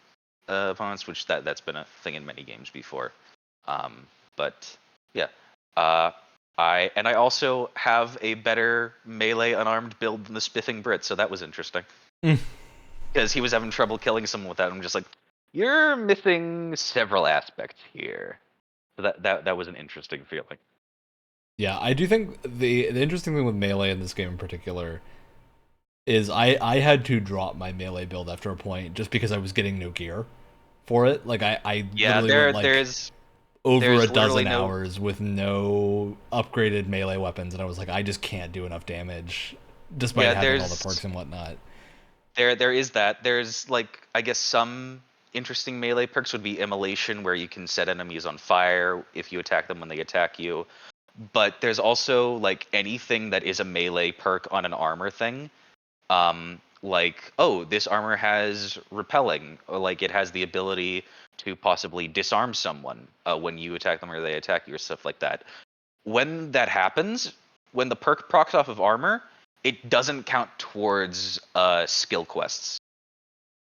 Speaker 4: opponents, which that's been a thing in many games before. But yeah, I also have a better melee unarmed build than the Spiffing Brit, so that was interesting. Because he was having trouble killing someone with that. I'm just like, you're missing several aspects here. So that was an interesting feeling.
Speaker 1: Yeah, I do think the interesting thing with melee in this game in particular is I had to drop my melee build after a point just because I was getting no gear for it. Like I literally went like over a dozen hours with no upgraded melee weapons, and I was like, I just can't do enough damage despite having all the perks and whatnot.
Speaker 4: There is that. There's I guess some interesting melee perks would be immolation, where you can set enemies on fire if you attack them when they attack you. But there's also anything that is a melee perk on an armor thing. This armor has repelling, or it has the ability to possibly disarm someone when you attack them or they attack you, or stuff like that. When that happens, when the perk procs off of armor, it doesn't count towards skill quests.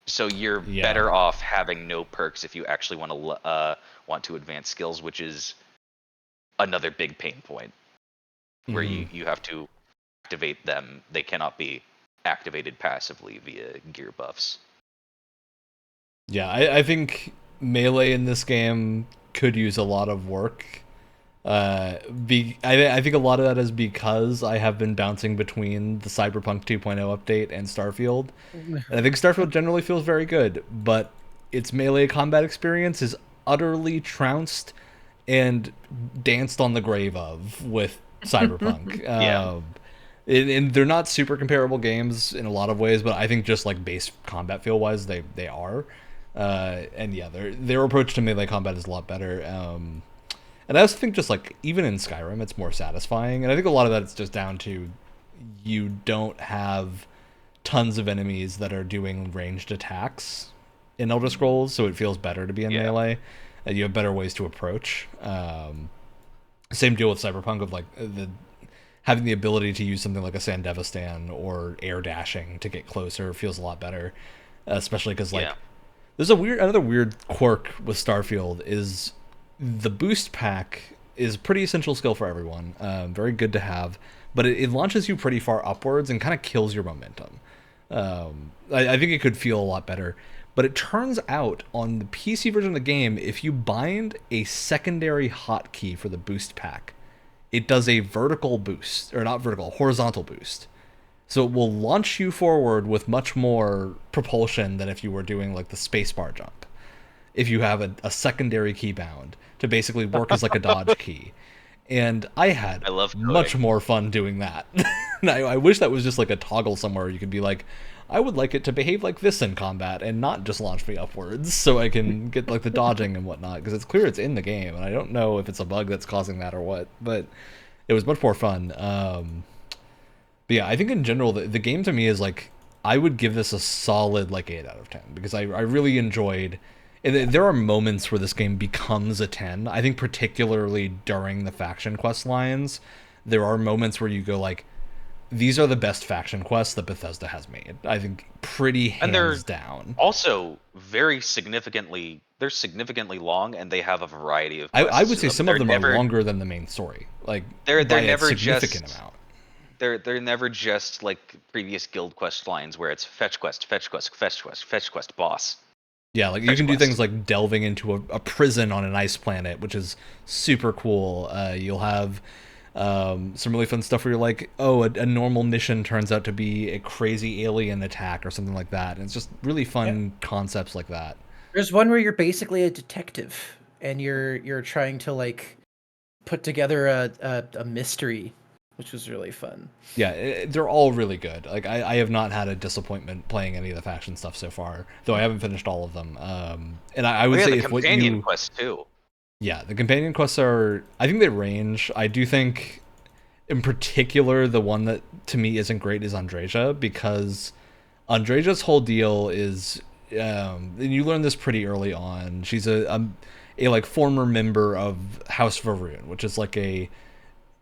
Speaker 4: So you're better off having no perks if you actually want to advance skills, which is another big pain point, where you have to activate them. They cannot be activated passively via gear buffs.
Speaker 1: Yeah, I think melee in this game could use a lot of work. I think a lot of that is because I have been bouncing between the Cyberpunk 2.0 update and Starfield. And I think Starfield generally feels very good, but its melee combat experience is utterly trounced and danced on the grave of with Cyberpunk. And they're not super comparable games in a lot of ways, but I think just base combat feel wise, they are. And yeah, their approach to melee combat is a lot better. And I also think just even in Skyrim, it's more satisfying. And I think a lot of that is just down to you don't have tons of enemies that are doing ranged attacks in Elder Scrolls, so it feels better to be in melee. You have better ways to approach. Same deal with Cyberpunk of having the ability to use something like a Sandevistan or air dashing to get closer feels a lot better, especially because there's another weird quirk with Starfield is the boost pack is pretty essential skill for everyone. Very good to have, but it launches you pretty far upwards and kind of kills your momentum. I think it could feel a lot better. But it turns out on the PC version of the game, if you bind a secondary hotkey for the boost pack, it does a vertical boost, or not vertical, horizontal boost. So it will launch you forward with much more propulsion than if you were doing the spacebar jump. If you have a secondary key bound to basically work as a dodge key. And I had much more fun doing that. I wish that was just a toggle somewhere you could be I would like it to behave like this in combat and not just launch me upwards so I can get the dodging and whatnot, because it's clear it's in the game and I don't know if it's a bug that's causing that or what, but it was much more fun. But yeah, I think in general the game to me is like I would give this a solid like 8 out of 10 because I really enjoyed. And there are moments where this game becomes a 10. I think particularly during the faction quest lines, there are moments where you go like, these are the best faction quests that Bethesda has made. I think pretty hands down.
Speaker 4: Also very significantly, they're significantly long, and they have a variety of quests.
Speaker 1: I would say some of them
Speaker 4: never,
Speaker 1: are longer than the main story, like
Speaker 4: they're
Speaker 1: by
Speaker 4: never
Speaker 1: a significant
Speaker 4: just,
Speaker 1: amount.
Speaker 4: They're never just like previous guild quest lines where it's fetch quest, fetch quest, fetch quest, fetch quest, boss.
Speaker 1: Yeah, like you can do things like delving into a prison on an ice planet, which is super cool. You'll have some really fun stuff where you're like, oh, a normal mission turns out to be a crazy alien attack or something like that. And it's just really fun concepts like that.
Speaker 2: There's one where you're basically a detective and you're trying to like put together a mystery, which was really fun.
Speaker 1: Yeah, they're all really good. Like I have not had a disappointment playing any of the faction stuff so far, though I haven't finished all of them. And I would say
Speaker 4: the
Speaker 1: if what
Speaker 4: companion quests too.
Speaker 1: Yeah, the companion quests are, I think they range. I do think, in particular, the one that to me isn't great is Andreja, because Andreja's whole deal is, and you learn this pretty early on. She's a like former member of House Varun, which is like a,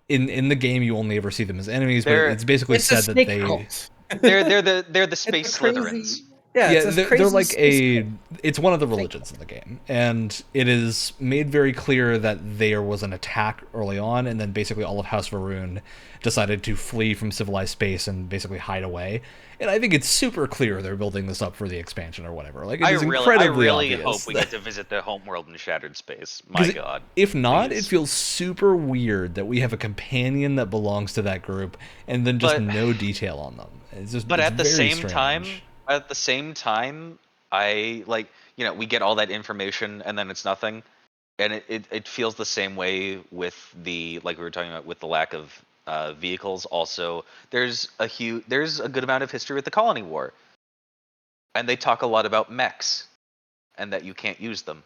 Speaker 1: in the game you only ever see them as enemies, but it's basically said that they
Speaker 2: cult.
Speaker 4: they're the space Slytherins.
Speaker 2: Yeah,
Speaker 1: they're like it's one of the religions in the game, and it is made very clear that there was an attack early on, and then basically all of House Varun decided to flee from civilized space and basically hide away. And I think it's super clear they're building this up for the expansion or whatever. Like, it is incredibly
Speaker 4: I really
Speaker 1: obvious
Speaker 4: hope we get to visit the homeworld in Shattered Space. My God.
Speaker 1: If not,
Speaker 4: please.
Speaker 1: it feels super weird that we have a companion that belongs to that group and then just no detail on them. It's just,
Speaker 4: but
Speaker 1: it's
Speaker 4: at the
Speaker 1: very
Speaker 4: same
Speaker 1: strange.
Speaker 4: time, I like, we get all that information and then it's nothing, and it feels the same way with the, like we were talking about, with the lack of vehicles. Also, there's a good amount of history with the Colony War, and they talk a lot about mechs and that you can't use them.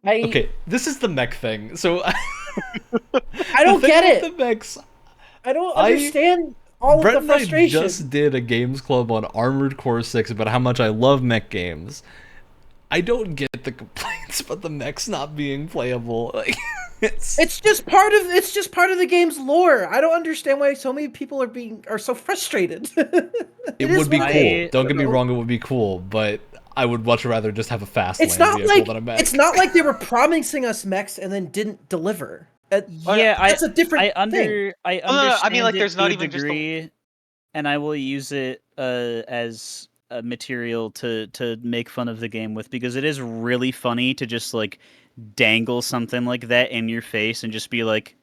Speaker 1: Okay, this is the mech thing. So
Speaker 2: I don't get it.
Speaker 1: The mechs,
Speaker 2: I don't understand all
Speaker 1: Brett
Speaker 2: of the frustration.
Speaker 1: And I just did a Games Club on Armored Core 6 about how much I love mech games. I don't get the complaints about the mechs not being playable. Like, it's just part of the game's lore. I don't understand why so many people are so frustrated. It would be cool. Don't get me wrong, it would be cool, but I would much rather just have a fast lane vehicle than a mech.
Speaker 2: It's not like they were promising us mechs and then didn't deliver. That's a different thing.
Speaker 3: I understand.
Speaker 4: I mean, like, there's not even
Speaker 3: degree, and I will use it as a material to make fun of the game with, because it is really funny to just like dangle something like that in your face and just be like,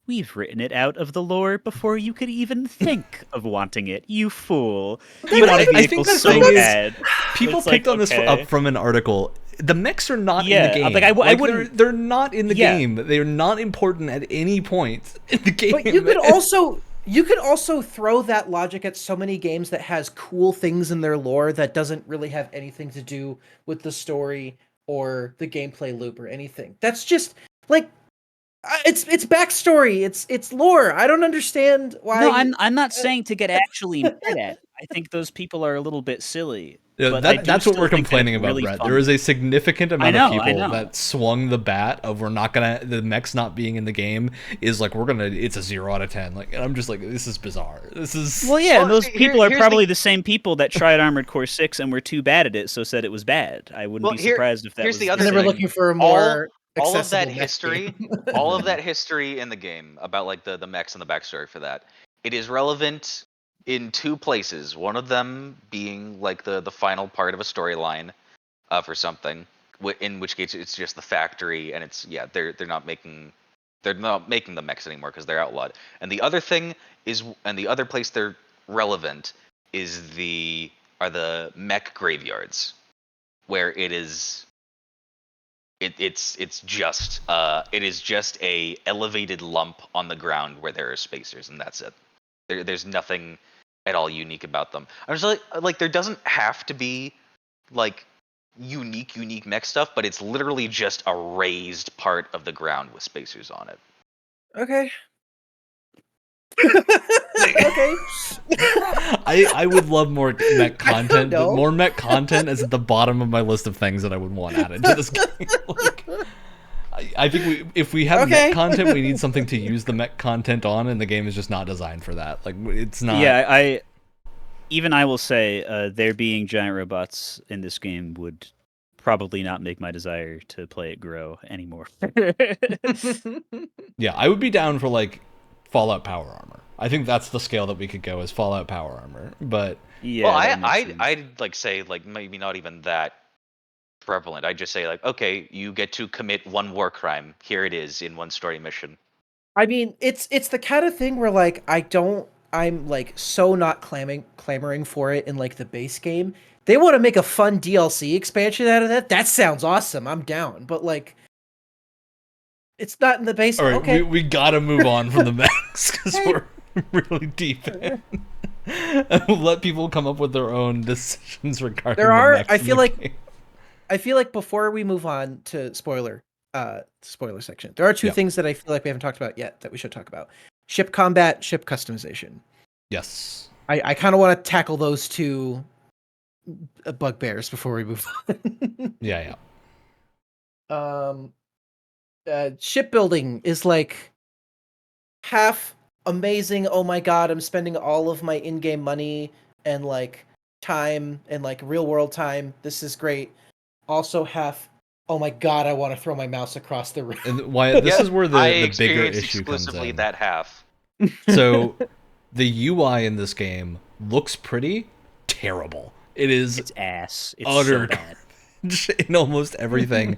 Speaker 3: we've written it out of the lore before you could even think of wanting it, you fool. You want a vehicle so bad.
Speaker 1: People picked on this up from an article. The mechs are not in the game.
Speaker 3: Like, I wouldn't.
Speaker 1: They're not in the game. They are not important at any point in the game.
Speaker 2: But you could also throw that logic at so many games that has cool things in their lore that doesn't really have anything to do with the story or the gameplay loop or anything. That's just like, it's backstory. It's lore. I don't understand why.
Speaker 3: No, I'm not saying to get actually mad at. I think those people are a little bit silly.
Speaker 1: Yeah, that's what we're complaining about, Brett. There is a significant amount of people that swung the bat of the mechs not being in the game is like, it's a 0 out of 10. Like, and I'm just like, this is bizarre. This is
Speaker 3: and those people are probably the same people that tried Armored Core 6 and were too bad at it, so said it was bad. I wouldn't be surprised if that was
Speaker 4: the other
Speaker 2: thing. They were looking for a more
Speaker 4: all of that history, all of that history in the game about like the mechs and the backstory for that. It is relevant in two places. One of them being like the final part of a storyline for something, in which case it's just the factory, and it's they're not making the mechs anymore because they're outlawed. And the other thing is, and the other place they're relevant is the mech graveyards, where it is just a elevated lump on the ground where there are spacers, and that's it. There's nothing at all unique about them. I'm just like there doesn't have to be like unique mech stuff, but it's literally just a raised part of the ground with spacers on it.
Speaker 2: Okay. Okay.
Speaker 1: I would love more mech content, but
Speaker 2: know.
Speaker 1: more mech content is at the bottom of my list of things that I would want added to this game. Like, I think if we have
Speaker 2: Okay.
Speaker 1: mech content, we need something to use the mech content on, and the game is just not designed for that. Like, it's not.
Speaker 3: Yeah, I will say there being giant robots in this game would probably not make my desire to play it grow anymore.
Speaker 1: Yeah, I would be down for like Fallout Power Armor. I think that's the scale that we could go as Fallout Power Armor. But
Speaker 3: Yeah,
Speaker 4: Well,
Speaker 3: that makes sense.
Speaker 4: I'd like say like maybe not even that prevalent. I'd just say like, okay, you get to commit one war crime. Here it is in one story mission.
Speaker 2: I mean, it's the kind of thing where like I'm like so not clamoring for it in like the base game. They want to make a fun DLC expansion out of that. That sounds awesome. I'm down. But like, it's not in the base.
Speaker 1: all right,
Speaker 2: Okay.
Speaker 1: we gotta move on from the mechs because we're really deep in. And we'll let people come up with their own decisions regarding
Speaker 2: There
Speaker 1: the
Speaker 2: are.
Speaker 1: mechs
Speaker 2: I
Speaker 1: in
Speaker 2: feel
Speaker 1: the
Speaker 2: like.
Speaker 1: game.
Speaker 2: I feel like before we move on to spoiler section, there are two
Speaker 1: Yeah.
Speaker 2: things that I feel like we haven't talked about yet that we should talk about: ship combat, ship customization.
Speaker 1: Yes.
Speaker 2: I kind of want to tackle those two bugbears before we move on.
Speaker 1: Yeah.
Speaker 2: Shipbuilding is like half amazing. Oh my god, I'm spending all of my in-game money and like time and like real world time. This is great. Also half, oh my god, I want to throw my mouse across the room.
Speaker 1: And why this is where
Speaker 4: I
Speaker 1: the bigger
Speaker 4: experienced
Speaker 1: issue comes
Speaker 4: exclusively
Speaker 1: in.
Speaker 4: that half.
Speaker 1: So the UI in this game looks pretty terrible. It is
Speaker 3: It's ass. It's
Speaker 1: utter
Speaker 3: so bad.
Speaker 1: in almost everything.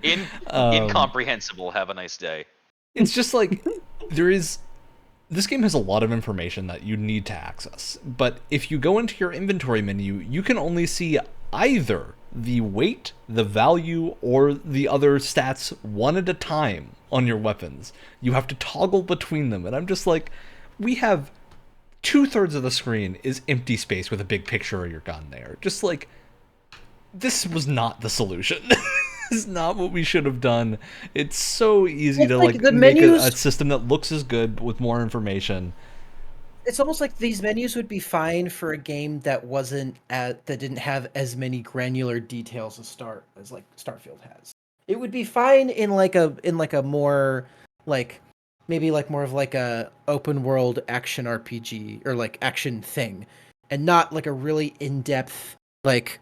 Speaker 4: Incomprehensible. Have a nice day.
Speaker 1: It's just like this game has a lot of information that you need to access. But if you go into your inventory menu, you can only see either the weight, the value, or the other stats one at a time on your weapons. You have to toggle between them. And I'm just like, we have 2/3 of the screen is empty space with a big picture of your gun there. Just like, this was not the solution. This is not what we should have done. It's so easy
Speaker 2: It's
Speaker 1: to
Speaker 2: like
Speaker 1: like
Speaker 2: the
Speaker 1: make
Speaker 2: menus-
Speaker 1: a system that looks as good but with more information.
Speaker 2: It's almost like these menus would be fine for a game that that didn't have as many granular details as like Starfield has. It would be fine in like a more like maybe like more of like a open world action RPG or like action thing, and not like a really in-depth like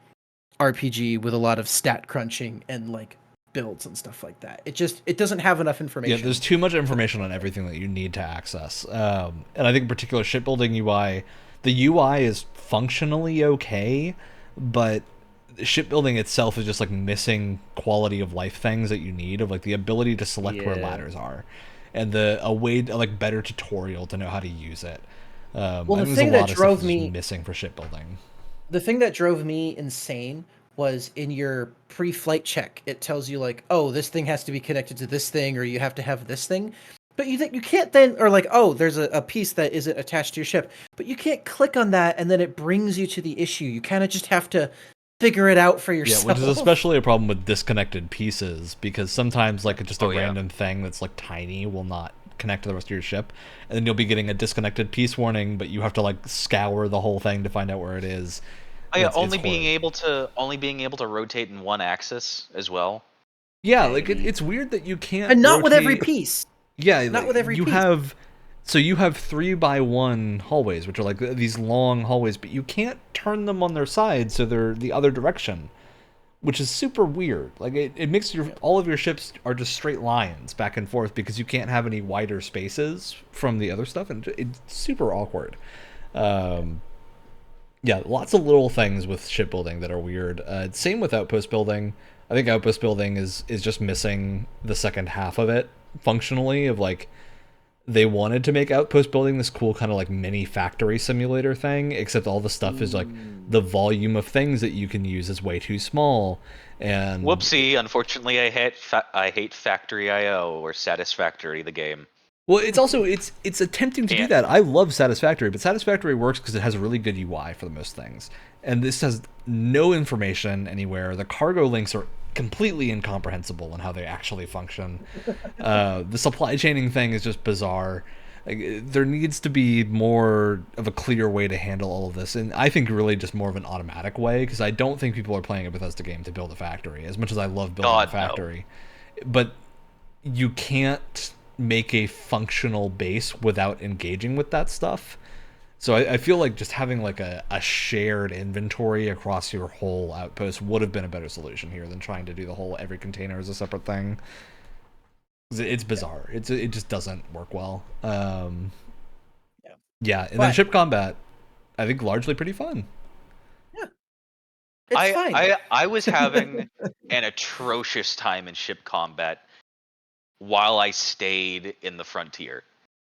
Speaker 2: RPG with a lot of stat crunching and like builds and stuff like that. It doesn't have enough information.
Speaker 1: Yeah, there's too much information on everything that you need to access. And I think in particular shipbuilding UI, the UI is functionally okay, but shipbuilding itself is just like missing quality of life things that you need, of like the ability to select where
Speaker 3: Yeah.
Speaker 1: ladders are, and a way to, like, better tutorial to know how to use it.
Speaker 2: Well,
Speaker 1: I
Speaker 2: the
Speaker 1: think
Speaker 2: thing
Speaker 1: there's a
Speaker 2: that
Speaker 1: lot of
Speaker 2: drove
Speaker 1: stuff that's
Speaker 2: me-
Speaker 1: missing for shipbuilding.
Speaker 2: The thing that drove me insane was in your pre-flight check. It tells you like, oh, this thing has to be connected to this thing, or you have to have this thing. But you can't then, or like, oh, there's a piece that isn't attached to your ship. But you can't click on that and then it brings you to the issue. You kind of just have to figure it out for yourself.
Speaker 1: Yeah, which is especially a problem with disconnected pieces, because sometimes like just a random thing that's like tiny will not connect to the rest of your ship, and then you'll be getting a disconnected piece warning, but you have to like scour the whole thing to find out where it is.
Speaker 4: Oh, yeah,
Speaker 1: It's
Speaker 4: only being
Speaker 1: horrible.
Speaker 4: able to rotate in one axis as well.
Speaker 1: Yeah, like it's weird that you can't
Speaker 2: And not with every
Speaker 1: rotate-
Speaker 2: piece.
Speaker 1: Yeah,
Speaker 2: Not
Speaker 1: like,
Speaker 2: with every
Speaker 1: you
Speaker 2: piece.
Speaker 1: have. So you have 3x1 hallways, which are like these long hallways, but you can't turn them on their side so they're the other direction, which is super weird. Like it makes all of your ships are just straight lines back and forth because you can't have any wider spaces from the other stuff, and it's super awkward. Yeah, lots of little things with shipbuilding that are weird. Same with outpost building. I think outpost building is just missing the second half of it functionally. Of like, they wanted to make outpost building this cool kind of like mini factory simulator thing, except all the stuff is like the volume of things that you can use is way too small. And
Speaker 4: Whoopsie! Unfortunately, I hate Factory IO or Satisfactory the game.
Speaker 1: well, it's also it's attempting to do
Speaker 4: Yeah.
Speaker 1: that. I love Satisfactory, but Satisfactory works because it has a really good UI for the most things, and this has no information anywhere. The cargo links are completely incomprehensible in how they actually function. The supply chaining thing is just bizarre. Like, there needs to be more of a clear way to handle all of this, and I think really just more of an automatic way, because I don't think people are playing a Bethesda game to build a factory, as much as I love building a factory. No. But you can't make a functional base without engaging with that stuff. So I feel like just having like a shared inventory across your whole outpost would have been a better solution here than trying to do the whole every container is a separate thing. It's bizarre. It just doesn't work well. Yeah, and then ship combat, I think largely pretty fun.
Speaker 2: Yeah, it's fine.
Speaker 4: I was having an atrocious time in ship combat while I stayed in the frontier.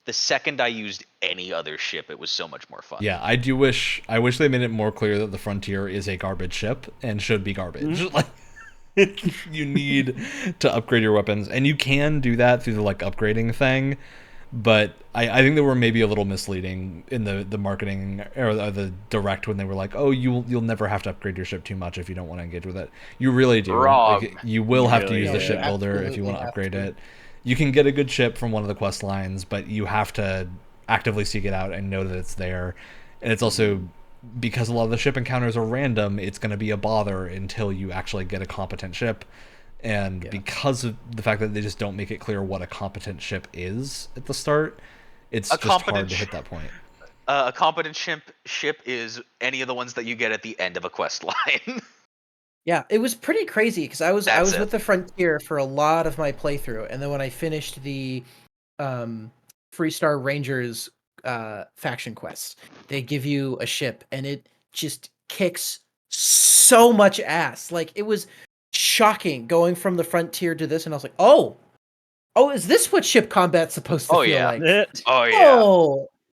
Speaker 4: The second I used any other ship, it was so much more fun.
Speaker 1: Yeah, I wish they made it more clear that the frontier is a garbage ship and should be garbage. Like, you need to upgrade your weapons, and you can do that through the like upgrading thing. But I think they were maybe a little misleading in the marketing or the direct when they were like, oh, you'll never have to upgrade your ship too much if you don't want to engage with it. You really do.
Speaker 4: Wrong.
Speaker 1: Like, you will have to use the shipbuilder if you want to upgrade it. You can get a good ship from one of the quest lines, but you have to actively seek it out and know that it's there. And it's also, because a lot of the ship encounters are random, it's going to be a bother until you actually get a competent ship. And because of the fact that they just don't make it clear what a competent ship is at the start, it's just hard to hit that point.
Speaker 4: A competent ship is any of the ones that you get at the end of a quest line.
Speaker 2: Yeah, it was pretty crazy because I was with the Frontier for a lot of my playthrough, and then when I finished the Freestar Rangers faction quest, they give you a ship, and it just kicks so much ass. Like, it was shocking going from the Frontier to this, and I was like, oh, is this what ship combat's supposed to feel like?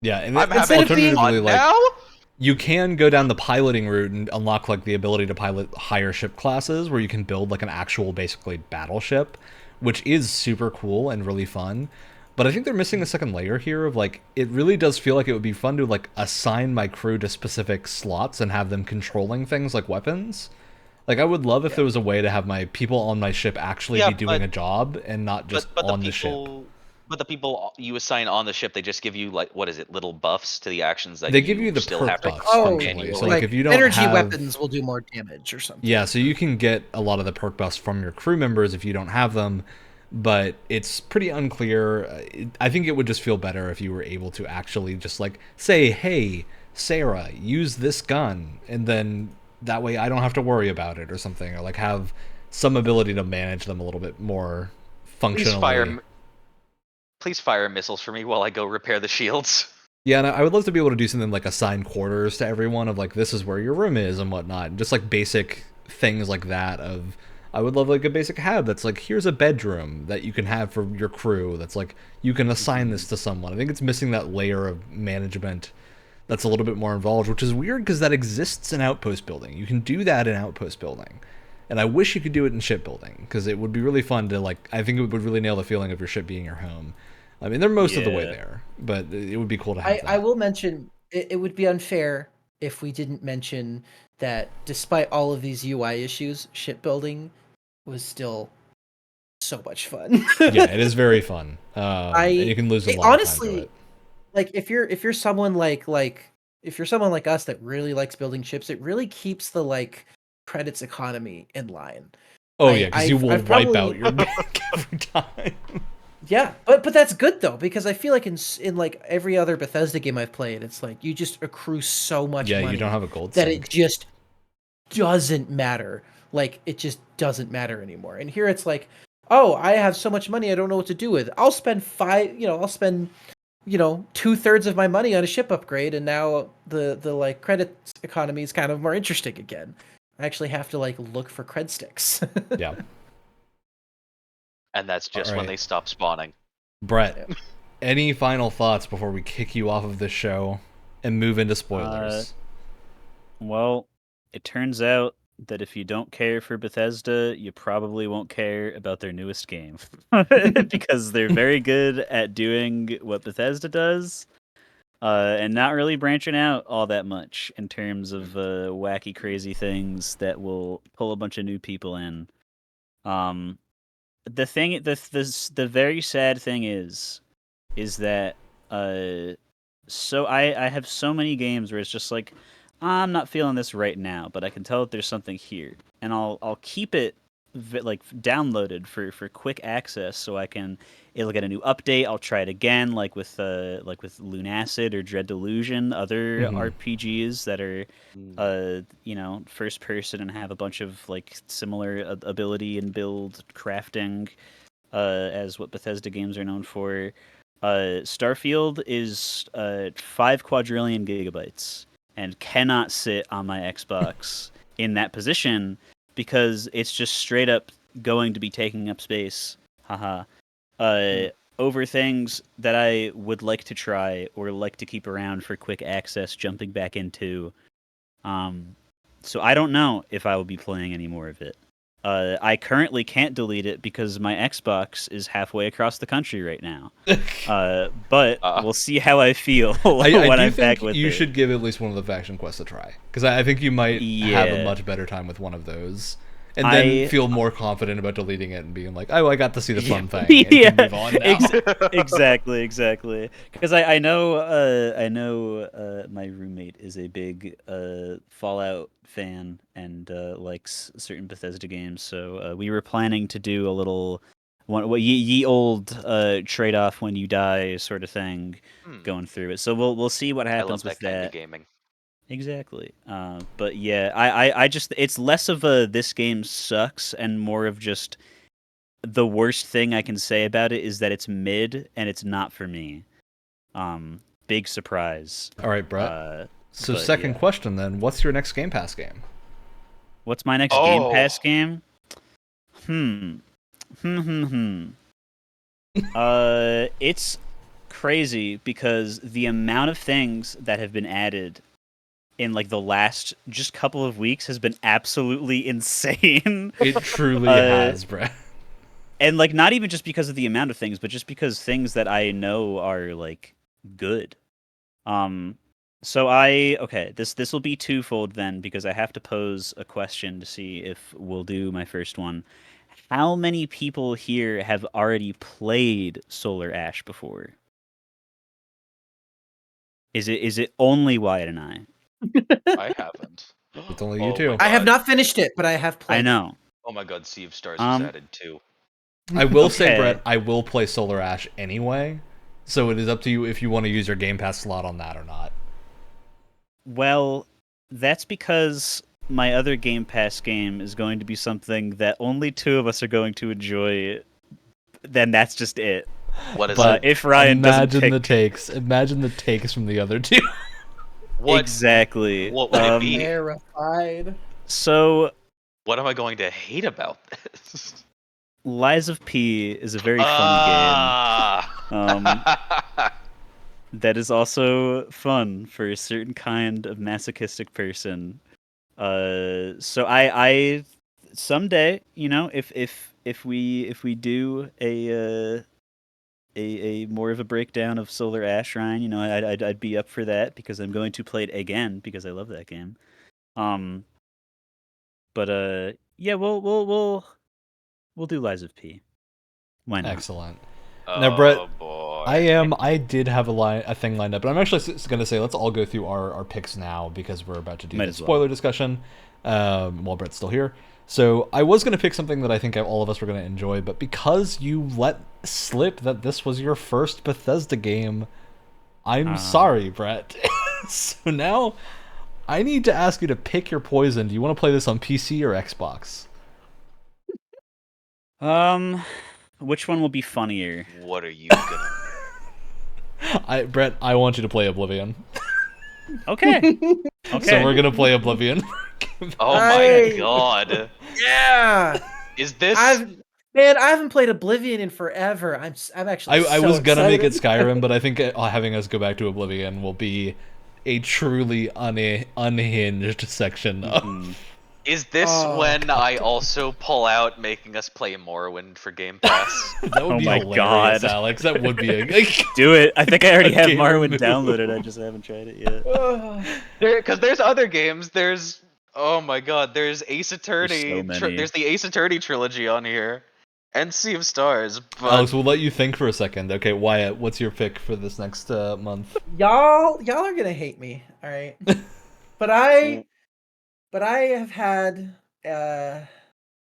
Speaker 1: Yeah, and
Speaker 4: I'm having fun now.
Speaker 1: You can go down the piloting route and unlock like the ability to pilot higher ship classes where you can build like an actual basically battleship, which is super cool and really fun. But I think they're missing the second layer here of like, it really does feel like it would be fun to like assign my crew to specific slots and have them controlling things like weapons. Like, I would love if there was a way to have my people on my ship actually be doing a job and not just on the ship.
Speaker 4: But the people you assign on the ship, they just give you like, what is it, little buffs to the actions that
Speaker 1: they give you the
Speaker 4: still
Speaker 1: perk
Speaker 4: have to
Speaker 1: buffs functionally. So like if you don't
Speaker 2: energy
Speaker 1: have
Speaker 2: weapons will do more damage or something.
Speaker 1: Yeah, so you can get a lot of the perk buffs from your crew members if you don't have them, but it's pretty unclear. I think it would just feel better if you were able to actually just like say, "Hey, Sarah, use this gun," and then that way I don't have to worry about it or something, or like have some ability to manage them a little bit more functionally.
Speaker 4: Please fire missiles for me while I go repair the shields.
Speaker 1: Yeah, and I would love to be able to do something like assign quarters to everyone of like, this is where your room is and whatnot. And just like basic things like that of, I would love like a basic hab that's like, here's a bedroom that you can have for your crew. That's like, you can assign this to someone. I think it's missing that layer of management that's a little bit more involved, which is weird because that exists in outpost building. You can do that in outpost building. And I wish you could do it in shipbuilding, because it would be really fun to, like, I think it would really nail the feeling of your ship being your home. I mean, they're most of the way there, but it would be cool to have that.
Speaker 2: I will mention, it would be unfair if we didn't mention that despite all of these UI issues, shipbuilding was still so much fun.
Speaker 1: Yeah, it is very fun. And you can lose a lot of time to it.
Speaker 2: Like, if you're someone like us that really likes building ships, it really keeps the, like, credits economy in line.
Speaker 1: Oh yeah, because you will wipe out your bank every time.
Speaker 2: Yeah, but that's good though, because I feel like in like every other Bethesda game I've played, it's like you just accrue so much money.
Speaker 1: Yeah, you don't have a gold
Speaker 2: that
Speaker 1: sink.
Speaker 2: It just doesn't matter. Like, it just doesn't matter anymore. And here it's like, oh, I have so much money, I don't know what to do with. I'll spend 2/3 of my money on a ship upgrade, and now the like credits economy is kind of more interesting again. I actually have to like look for cred sticks.
Speaker 1: Yeah.
Speaker 4: And that's just when they stop spawning.
Speaker 1: Brett, any final thoughts before we kick you off of this show and move into spoilers?
Speaker 3: Well, it turns out that if you don't care for Bethesda, you probably won't care about their newest game. Because they're very good at doing what Bethesda does. And not really branching out all that much in terms of wacky, crazy things that will pull a bunch of new people in. The very sad thing is that So I have so many games where it's just like, I'm not feeling this right now, but I can tell that there's something here, and I'll keep it like downloaded for quick access, so it'll get a new update. I'll try it again, like with Lunacid or Dread Delusion, other RPGs that are first person and have a bunch of like similar ability and build crafting as what Bethesda games are known for. Starfield is 5 quadrillion gigabytes and cannot sit on my Xbox in that position because it's just straight up going to be taking up space. Haha. Over things that I would like to try or like to keep around for quick access, jumping back into. So I don't know if I will be playing any more of it. I currently can't delete it because my Xbox is halfway across the country right now. But we'll see how I feel when I'm back with it.
Speaker 1: You should give at least one of the faction quests a try, because I think you might have a much better time with one of those, and then feel more confident about deleting it and being like, "Oh, I got to see the fun thing." And can move on now.
Speaker 3: Exactly. Because I know my roommate is a big Fallout fan and likes certain Bethesda games. So we were planning to do a little ye old trade off when you die sort of thing, going through it. So we'll see what happens with
Speaker 4: that kind of gaming.
Speaker 3: Exactly. But yeah, I just, it's less of a this game sucks and more of just the worst thing I can say about it is that it's mid and it's not for me. Big surprise.
Speaker 1: All right, Brett. So second question then, what's your next Game Pass game?
Speaker 3: What's my next Game Pass game? It's crazy because the amount of things that have been added in like the last just couple of weeks has been absolutely insane.
Speaker 1: It truly has, Brett.
Speaker 3: And like not even just because of the amount of things, but just because things that I know are like good. So this will be twofold then, because I have to pose a question to see if we'll do my first one. How many people here have already played Solar Ash before? Is it only Wyatt and I?
Speaker 4: I haven't.
Speaker 1: It's only you two.
Speaker 2: I have not finished it, but I have played.
Speaker 3: I know.
Speaker 4: Oh my god, Sea of Stars was added too.
Speaker 1: I will say, Brett, I will play Solar Ash anyway, so it is up to you if you want to use your Game Pass slot on that or not.
Speaker 3: Well, that's because my other Game Pass game is going to be something that only two of us are going to enjoy. Then that's just it.
Speaker 4: What is
Speaker 3: it? If Ryan
Speaker 1: imagine the takes from the other two.
Speaker 4: What?
Speaker 3: Exactly.
Speaker 4: What would it be?
Speaker 2: Terrified.
Speaker 3: So,
Speaker 4: what am I going to hate about this?
Speaker 3: Lies of P is a very fun game. That is also fun for a certain kind of masochistic person. So I someday, if we do a more of a breakdown of Solar Ash, Ryan, I'd be up for that because I'm going to play it again because I love that game. But yeah, we'll do Lies of P. Why not?
Speaker 1: Excellent. Now, Brett,
Speaker 4: boy.
Speaker 1: I did have a thing lined up, but I'm actually going to say let's all go through our picks now because we're about to do the spoiler discussion while Brett's still here. So I was going to pick something that I think all of us were going to enjoy, but because you let slip that this was your first Bethesda game, I'm sorry, Brett. So now I need to ask you to pick your poison. Do you want to play this on PC or Xbox?
Speaker 3: Which one will be funnier?
Speaker 4: What are you gonna...
Speaker 1: Brett, I want you to play Oblivion.
Speaker 3: Okay.
Speaker 1: So we're gonna play Oblivion.
Speaker 4: Oh my god.
Speaker 2: Yeah.
Speaker 4: Is this...
Speaker 2: I haven't played Oblivion in forever. I'm actually
Speaker 1: I was gonna
Speaker 2: excited.
Speaker 1: make it Skyrim, but I think having us go back to Oblivion will be a truly unhinged section of...
Speaker 4: Is this when I also pull out making us play Morrowind for Game Pass?
Speaker 1: That would be
Speaker 3: my
Speaker 1: hilarious,
Speaker 3: God.
Speaker 1: Alex. That would be a...
Speaker 3: Do it. I think I already have
Speaker 1: game
Speaker 3: Morrowind
Speaker 1: move.
Speaker 3: downloaded. I just haven't tried it yet.
Speaker 4: Because there's other games. There's... Oh my god, there's Ace Attorney.
Speaker 3: There's so many.
Speaker 4: There's the Ace Attorney trilogy on here. and Sea of Stars. But
Speaker 1: Alex, we'll let you think for a second. Okay, Wyatt, what's your pick for this next month?
Speaker 2: Y'all are gonna hate me, all right? But I have had I've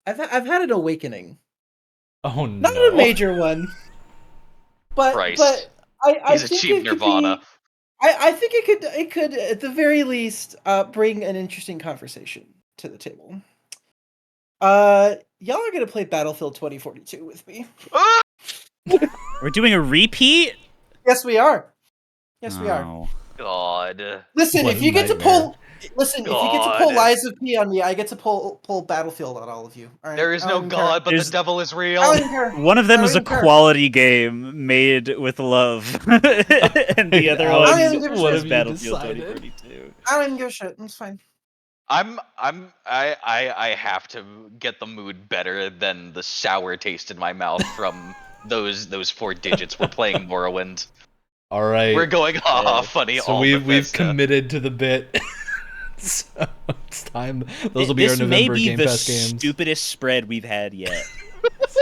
Speaker 2: had an awakening.
Speaker 1: Oh
Speaker 2: Not
Speaker 1: no.
Speaker 2: a major one, but
Speaker 4: Christ.
Speaker 2: I
Speaker 4: He's
Speaker 2: think
Speaker 4: achieved
Speaker 2: it could
Speaker 4: Nirvana.
Speaker 2: be. I think it could at the very least bring an interesting conversation to the table. Y'all are gonna play Battlefield 2042 with me.
Speaker 3: We're doing a repeat?
Speaker 2: Yes, we are. Yes, we are.
Speaker 3: Oh.
Speaker 4: God.
Speaker 2: Listen,
Speaker 1: What
Speaker 2: if
Speaker 1: a
Speaker 2: you get to
Speaker 1: nightmare.
Speaker 2: pull, listen, if you get to pull
Speaker 4: God.
Speaker 2: Lies of P on me, I get to pull Battlefield on all of you. All right?
Speaker 4: There is
Speaker 2: I
Speaker 4: no
Speaker 2: don't even care.
Speaker 4: God, but
Speaker 3: There's-
Speaker 4: the devil is real.
Speaker 2: I don't even care.
Speaker 3: One of them
Speaker 2: I
Speaker 3: is a
Speaker 2: don't care.
Speaker 3: quality game made with love, and the other
Speaker 1: Alex,
Speaker 2: I don't even
Speaker 3: one
Speaker 2: give a
Speaker 1: what
Speaker 2: shit.
Speaker 1: have
Speaker 3: is
Speaker 1: you
Speaker 3: Battlefield
Speaker 1: decided?
Speaker 3: 2042.
Speaker 2: I don't even give a shit. It's fine.
Speaker 4: I have to get the mood better than the sour taste in my mouth from those 4 digits. We're playing Morrowind.
Speaker 1: All right.
Speaker 4: We're going haha funny
Speaker 1: So
Speaker 4: all
Speaker 1: we've
Speaker 4: Bethesda.
Speaker 1: committed to the bit. So it's time. Those will be our
Speaker 3: This may
Speaker 1: November
Speaker 3: be
Speaker 1: Game
Speaker 3: the
Speaker 1: Pass games.
Speaker 3: stupidest spread we've had yet.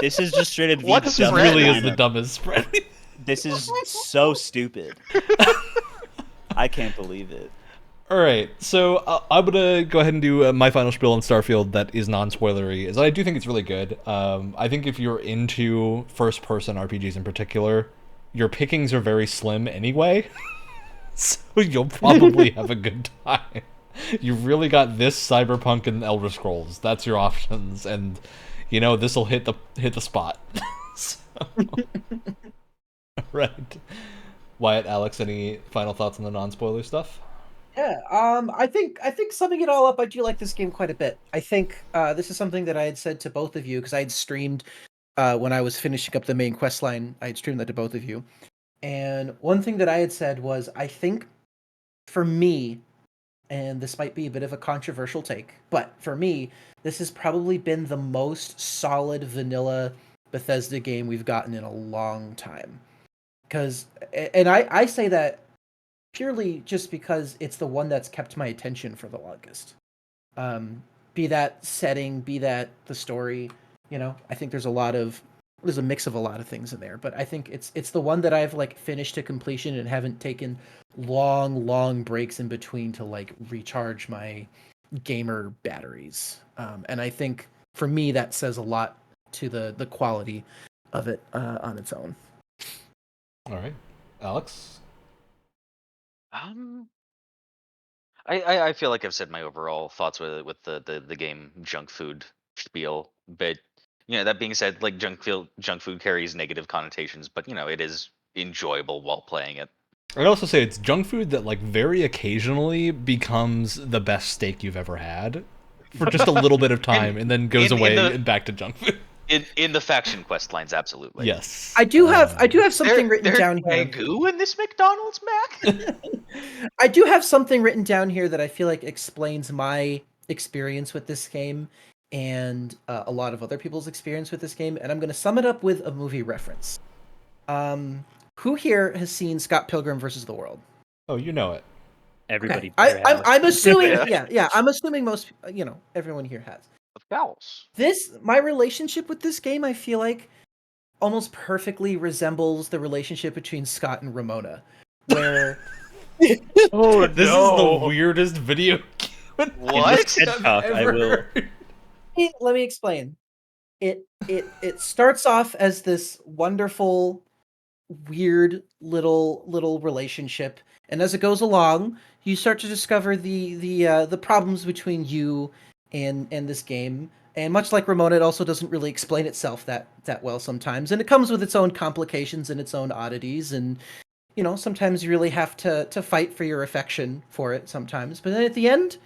Speaker 3: This is just straight up the
Speaker 4: What
Speaker 1: This
Speaker 4: spread?
Speaker 3: dumbest
Speaker 1: really is the
Speaker 3: lineup.
Speaker 1: dumbest spread.
Speaker 3: This is so stupid. I can't believe it.
Speaker 1: All right, so I'm gonna go ahead and do my final spiel on Starfield that is non-spoilery. Is that I do think it's really good. I think if you're into first-person RPGs in particular, your pickings are very slim anyway, so you'll probably have a good time. You really got this, Cyberpunk, and Elder Scrolls. That's your options, and you know this will hit the spot. So, right, Wyatt, Alex, any final thoughts on the non-spoiler stuff?
Speaker 2: Yeah, I think summing it all up, I do like this game quite a bit. I think this is something that I had said to both of you because I had streamed when I was finishing up the main quest line. I had streamed that to both of you, and one thing that I had said was I think for me, and this might be a bit of a controversial take, but for me, this has probably been the most solid vanilla Bethesda game we've gotten in a long time. And I say that purely just because it's the one that's kept my attention for the longest. Be that setting, be that the story, I think there's a mix of a lot of things in there, but I think it's the one that I've like finished to completion and haven't taken long breaks in between to like recharge my gamer batteries. And I think for me that says a lot to the quality of it on its own.
Speaker 1: All right, Alex.
Speaker 4: I feel like I've said my overall thoughts with the game junk food spiel, but that being said, like junk food carries negative connotations, but it is enjoyable while playing it.
Speaker 1: I'd also say it's junk food that like very occasionally becomes the best steak you've ever had for just a little bit of time and then goes away and back to junk food.
Speaker 4: In the faction quest lines, absolutely.
Speaker 1: Yes.
Speaker 2: I do have something written down here.
Speaker 4: Wagyu in this McDonald's, Mac?
Speaker 2: I do have something written down here that I feel like explains my experience with this game and a lot of other people's experience with this game, and I'm going to sum it up with a movie reference. Who here has seen Scott Pilgrim versus the World?
Speaker 1: Oh, you know it.
Speaker 3: Everybody.
Speaker 2: Okay. I'm assuming.
Speaker 4: Yeah.
Speaker 2: Yeah. I'm assuming most. Everyone here has.
Speaker 4: Of course.
Speaker 2: My relationship with this game, I feel like, almost perfectly resembles the relationship between Scott and Ramona, where.
Speaker 1: Oh, this is the weirdest video game
Speaker 4: What?
Speaker 1: I've ever heard.
Speaker 2: Let me explain. It starts off as this wonderful, weird little relationship, and as it goes along, you start to discover the problems between you and this game. And much like Ramona, it also doesn't really explain itself that well sometimes, and it comes with its own complications and its own oddities, and sometimes you really have to fight for your affection for it sometimes. But then at the end,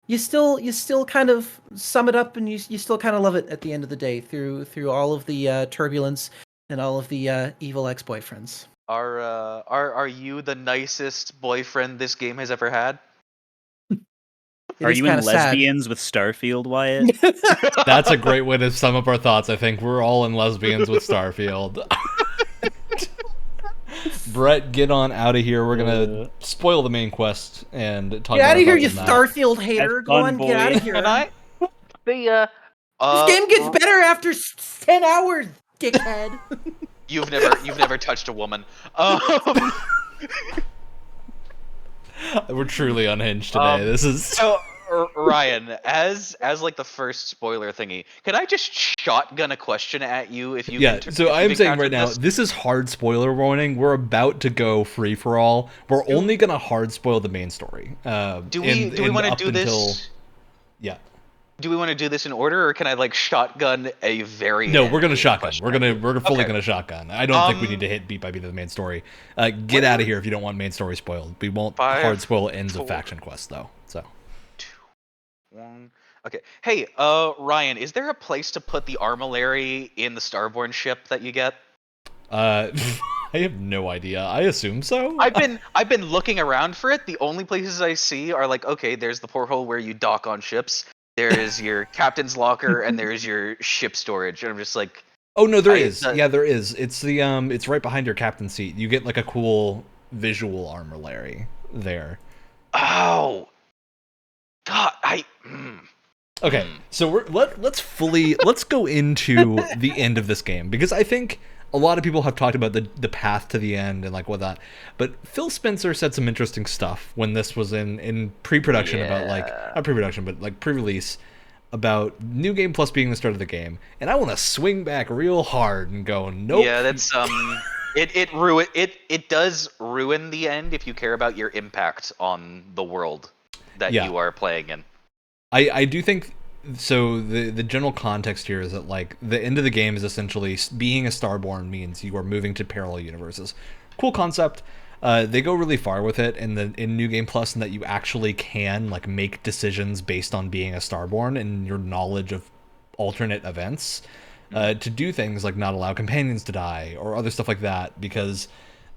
Speaker 2: you still kind of sum it up, and you still kind of love it at the end of the day through all of the turbulence and all of the evil ex-boyfriends.
Speaker 4: Are you the nicest boyfriend this game has ever had?
Speaker 3: Are you in
Speaker 2: sad.
Speaker 3: Lesbians with Starfield, Wyatt?
Speaker 1: That's a great way to sum up our thoughts. I think we're all in Lesbians with Starfield. Brett, get on out of here. We're gonna spoil the main quest and talk.
Speaker 2: Get out of here, you
Speaker 1: thoughts on that.
Speaker 2: Starfield hater! Go on, get out of here.
Speaker 4: Can I?
Speaker 2: This game gets better after 10 hours, dickhead.
Speaker 4: You've never touched a woman.
Speaker 1: We're truly unhinged today. This is
Speaker 4: so Ryan, as like the first spoiler thingy, can I just shotgun a question at you if you?
Speaker 1: So I'm saying right now, this is hard spoiler warning. We're about to go free for all. We're only gonna hard spoil the main story.
Speaker 4: Do we want to do this?
Speaker 1: Yeah.
Speaker 4: Do we want to do this in order, or can I like shotgun a very?
Speaker 1: No, we're gonna shotgun. We're fully gonna shotgun. I don't think we need to hit beat by beat of the main story. Get out of here if you don't want main story spoiled. We won't hard spoil ends of faction quests though. So.
Speaker 4: 2, 1. Okay. Hey, Ryan, is there a place to put the armillary in the Starborn ship that you get?
Speaker 1: I have no idea. I assume so.
Speaker 4: I've been looking around for it. The only places I see are like, okay, there's the porthole where you dock on ships. There is your captain's locker, and there's your ship storage. And I'm just like,
Speaker 1: oh no, there is. Yeah, there is. It's the it's right behind your captain's seat. You get like a cool visual armillary there.
Speaker 4: Oh, God,
Speaker 1: Okay, so let's go into the end of this game, because I think a lot of people have talked about the path to the end and like whatnot, but Phil Spencer said some interesting stuff when this was in pre-production about like not pre-production but like pre-release about New Game Plus being the start of the game, and I want to swing back real hard and go nope.
Speaker 4: Yeah, that's it does ruin the end if you care about your impact on the world that you are playing in.
Speaker 1: I do think so. The general context here is that like the end of the game is essentially being a Starborn means you are moving to parallel universes. Cool concept. They go really far with it in New Game Plus, in that you actually can like make decisions based on being a Starborn and your knowledge of alternate events to do things like not allow companions to die or other stuff like that, because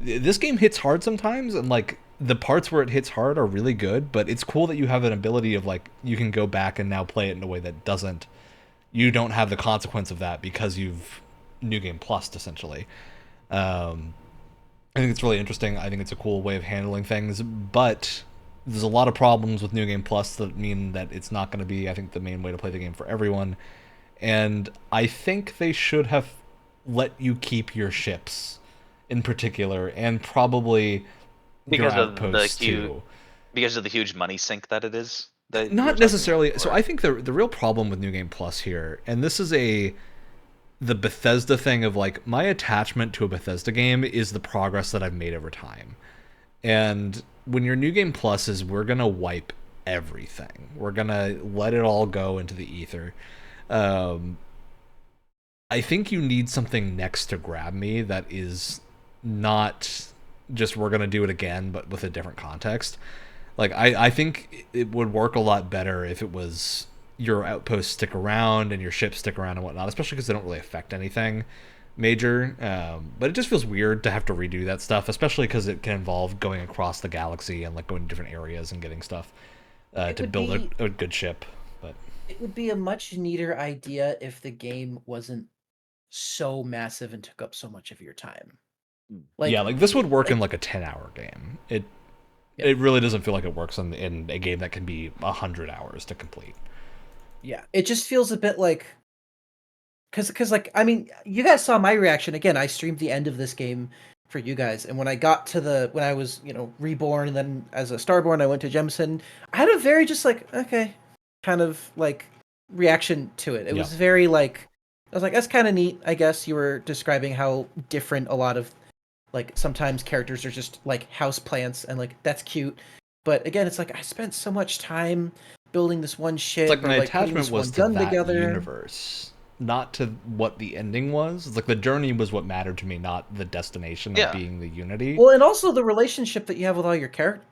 Speaker 1: this game hits hard sometimes, and like the parts where it hits hard are really good, but it's cool that you have an ability of like you can go back and now play it in a way that you don't have the consequence of that because you've New Game Plus essentially. I think it's really interesting. I think it's a cool way of handling things, but there's a lot of problems with New Game Plus that mean that it's not going to be, I think, the main way to play the game for everyone. And I think they should have let you keep your ships in particular, and probably
Speaker 4: because of the huge money sink that it is.
Speaker 1: Not necessarily. So I think the real problem with New Game Plus here, and this is the Bethesda thing of like, my attachment to a Bethesda game is the progress that I've made over time. And when your New Game Plus is, we're gonna wipe everything. We're gonna let it all go into the ether. I think you need something next to grab me that is not just we're gonna do it again, but with a different context. Like I think it would work a lot better if it was your outposts stick around and your ships stick around and whatnot, especially because they don't really affect anything major. But it just feels weird to have to redo that stuff, especially because it can involve going across the galaxy and like going to different areas and getting stuff to build a good ship. But
Speaker 2: it would be a much neater idea if the game wasn't so massive and took up so much of your time.
Speaker 1: Like this would work in like a 10-hour game. It really doesn't feel like it works in a game that can be 100 hours to complete.
Speaker 2: Yeah, it just feels a bit like, because like, I mean, you guys saw my reaction. Again, I streamed the end of this game for you guys, and when I got to when I was, reborn, and then as a Starborn, I went to Jemison, I had a very just like, okay, kind of like reaction to it. It was very like, I was like, that's kind of neat, I guess. You were describing how different a lot of, like, sometimes characters are just like house plants, and like that's cute. But again, it's like I spent so much time building this one ship.
Speaker 1: It's like my
Speaker 2: like
Speaker 1: attachment was to that universe, not to what the ending was. It's like the journey was what mattered to me, not the destination of being the Unity.
Speaker 2: Well, and also the relationship that you have with all your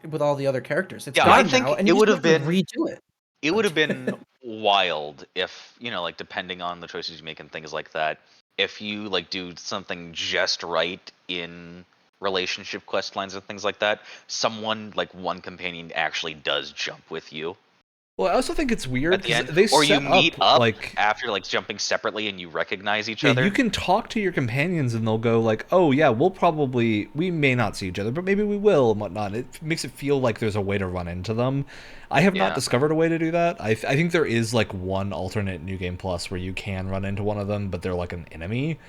Speaker 2: with all the other characters. It's gone
Speaker 4: I think
Speaker 2: now, and
Speaker 4: it would have been
Speaker 2: redo it.
Speaker 4: It would have been wild if, like, depending on the choices you make and things like that, if you like do something just right in relationship quest lines and things like that, someone like one companion actually does jump with you.
Speaker 1: Well, I also think it's weird
Speaker 4: at the end,
Speaker 1: they
Speaker 4: or you
Speaker 1: set
Speaker 4: meet
Speaker 1: up
Speaker 4: up
Speaker 1: like
Speaker 4: after like jumping separately and you recognize each
Speaker 1: yeah,
Speaker 4: other.
Speaker 1: you can talk to your companions and they'll go like, "Oh yeah, we may not see each other, but maybe we will," and whatnot. It makes it feel like there's a way to run into them. I have not
Speaker 4: Yeah.
Speaker 1: discovered a way to do that. I think there is like one alternate New Game Plus where you can run into one of them, but they're like an enemy,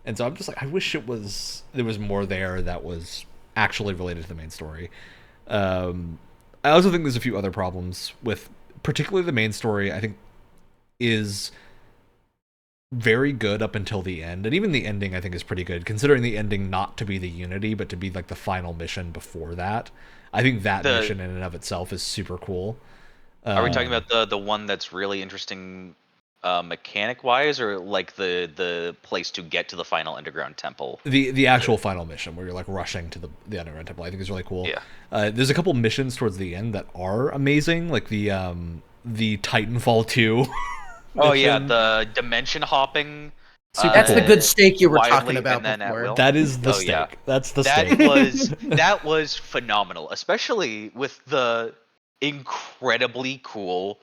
Speaker 1: and so I'm just like, I wish there was more there that was actually related to the main story. I also think there's a few other problems with, particularly the main story. I think is very good up until the end, and even the ending I think is pretty good, considering the ending not to be the Unity, but to be like the final mission before that. I think that mission in and of itself is super cool.
Speaker 4: Are we talking about the one that's really interesting mechanic wise, or like the place to get to the final underground temple?
Speaker 1: The actual final mission where you're like rushing to the underground temple, I think is really cool.
Speaker 4: Yeah.
Speaker 1: There's a couple missions towards the end that are amazing, like the Titanfall 2.
Speaker 4: Oh yeah, the dimension hopping.
Speaker 2: That's the good steak you were
Speaker 4: wildly
Speaker 2: talking about
Speaker 4: and then at
Speaker 2: before.
Speaker 4: will.
Speaker 1: That is the
Speaker 4: Oh,
Speaker 1: steak.
Speaker 4: yeah.
Speaker 1: That's the
Speaker 4: That
Speaker 1: steak.
Speaker 4: that was phenomenal, especially with the incredibly cool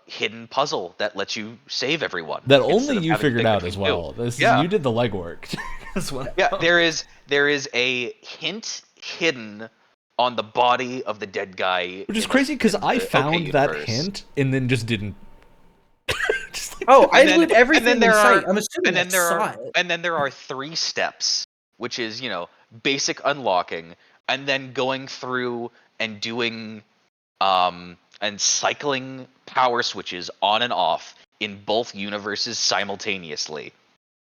Speaker 4: hidden puzzle that lets you save everyone.
Speaker 1: That
Speaker 4: instead
Speaker 1: only
Speaker 4: of
Speaker 1: you
Speaker 4: having to
Speaker 1: figured
Speaker 4: pick
Speaker 1: out
Speaker 4: between
Speaker 1: as
Speaker 4: two.
Speaker 1: well.
Speaker 4: Yeah.
Speaker 1: You did the legwork. As well.
Speaker 4: Yeah, there is a hint hidden on the body of the dead guy.
Speaker 1: Which is crazy because I found that
Speaker 4: universe.
Speaker 1: hint and then just didn't. Just like,
Speaker 2: Oh, I
Speaker 4: And then-
Speaker 2: loot everything
Speaker 4: and then
Speaker 2: in
Speaker 4: there
Speaker 2: sight.
Speaker 4: are-
Speaker 2: I'm assuming
Speaker 4: and then
Speaker 2: I
Speaker 4: there
Speaker 2: saw
Speaker 4: are
Speaker 2: it.
Speaker 4: and then there are 3 steps, which is basic unlocking, and then going through and doing and cycling power switches on and off in both universes simultaneously,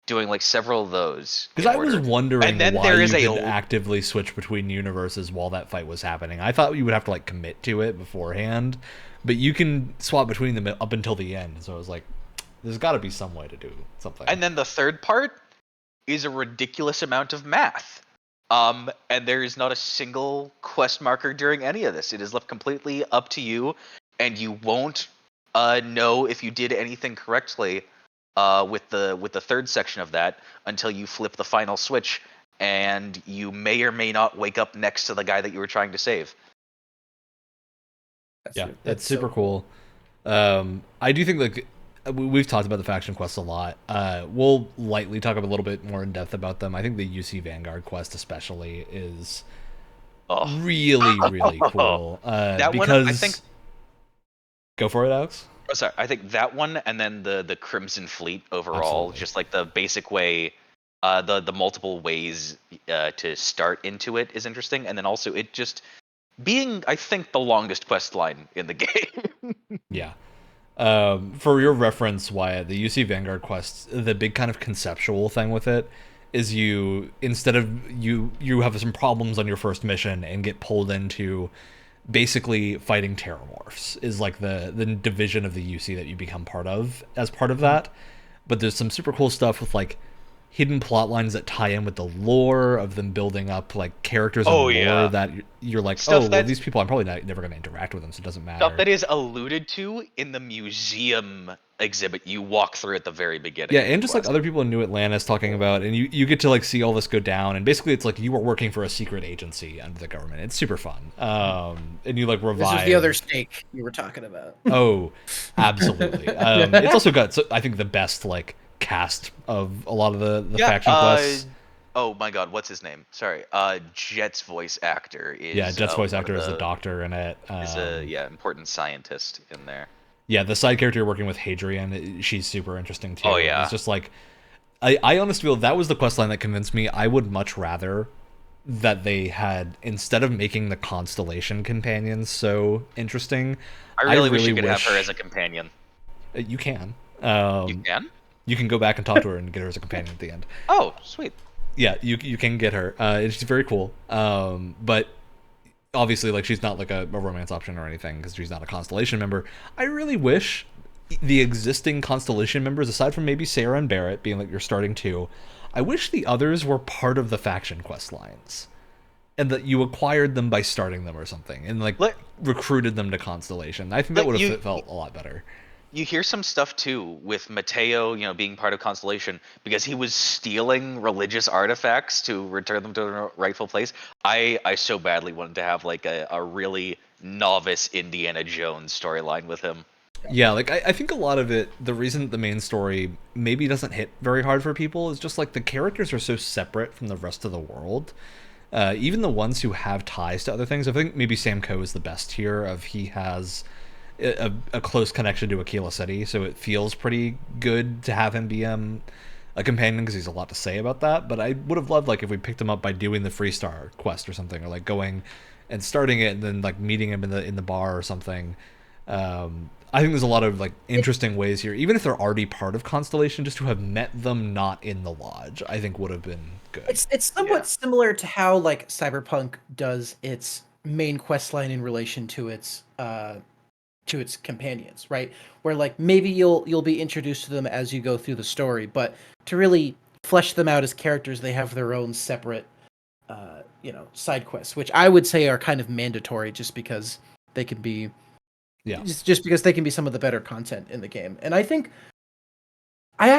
Speaker 4: doing like several of those.
Speaker 1: Because I was wondering
Speaker 4: And then
Speaker 1: why
Speaker 4: there
Speaker 1: you
Speaker 4: is a
Speaker 1: could actively switch between universes while that fight was happening. I thought you would have to like commit to it beforehand, but you can swap between them up until the end. So I was like, there's got to be some way to do something.
Speaker 4: And then the third part is a ridiculous amount of math. And there is not a single quest marker during any of this. It is left completely up to you, and you won't know if you did anything correctly with the third section of that until you flip the final switch, and you may or may not wake up next to the guy that you were trying to save.
Speaker 1: That's super cool. I do think like we've talked about the faction quests a lot. We'll lightly talk a little bit more in depth about them. I think the UC Vanguard quest especially is really cool.
Speaker 4: That
Speaker 1: because
Speaker 4: one, I think.
Speaker 1: Go for it, Alex.
Speaker 4: Oh, sorry, I think that one, and then the Crimson Fleet overall,
Speaker 1: Absolutely.
Speaker 4: just like the basic way, the multiple ways to start into it is interesting, and then also it just being, I think, the longest quest line in the game.
Speaker 1: Yeah. For your reference, Wyatt, the UC Vanguard quest, the big kind of conceptual thing with it is instead of you have some problems on your first mission and get pulled into basically fighting terramorphs is like the division of the UC that you become part of as part of that. But there's some super cool stuff with like hidden plot lines that tie in with the lore of them building up like characters and lore that you're like, these people I'm probably never going to interact with them, so it doesn't matter.
Speaker 4: Stuff that is alluded to in the museum exhibit you walk through at the very beginning.
Speaker 1: Yeah, and just like other people in New Atlantis talking about, and you get to like see all this go down, and basically it's like you are working for a secret agency under the government. It's super fun. And you like revive.
Speaker 2: This is the other steak you were talking about.
Speaker 1: Oh, absolutely. It's also got, I think, the best like cast of a lot of the faction quests.
Speaker 4: Oh my god, what's his name? Sorry. Jet's voice actor is
Speaker 1: Jet's voice actor is the doctor in it.
Speaker 4: Is a important scientist in there.
Speaker 1: Yeah, the side character you're working with, Hadrian, she's super interesting too.
Speaker 4: Oh yeah.
Speaker 1: It's just like I honestly feel that was the quest line that convinced me. I would much rather that they had, instead of making the Constellation companions so interesting,
Speaker 4: I really wish you could have her as a companion.
Speaker 1: You can.
Speaker 4: You can?
Speaker 1: You can go back and talk to her and get her as a companion at the end.
Speaker 4: Oh, sweet.
Speaker 1: Yeah, you can get her. She's very cool. But obviously, like, she's not like a romance option or anything because she's not a Constellation member. I really wish the existing Constellation members, aside from maybe Sarah and Barrett being like your starting two, I wish the others were part of the faction quest lines, and that you acquired them by starting them or something, and like recruited them to Constellation. I think that would have felt a lot better.
Speaker 4: You hear some stuff too with Mateo, being part of Constellation because he was stealing religious artifacts to return them to their rightful place. I so badly wanted to have like a really novice Indiana Jones storyline with him.
Speaker 1: Yeah, like I think a lot of it, the reason the main story maybe doesn't hit very hard for people is just like the characters are so separate from the rest of the world. Even the ones who have ties to other things, I think maybe Sam Coe is the best here. Of he has a close connection to Aquila City, so it feels pretty good to have him be a companion because he's a lot to say about that. But I would have loved like if we picked him up by doing the Freestar quest or something, or like going and starting it and then like meeting him in the bar or something. I think there's a lot of like interesting ways here, even if they're already part of Constellation, just to have met them not in the lodge, I think would have been good.
Speaker 2: It's somewhat similar to how like Cyberpunk does its main quest line in relation to its companions, right? Where like maybe you'll be introduced to them as you go through the story, but to really flesh them out as characters, they have their own separate side quests, which I would say are kind of mandatory just because they can be just because they can be some of the better content in the game. And I think I'm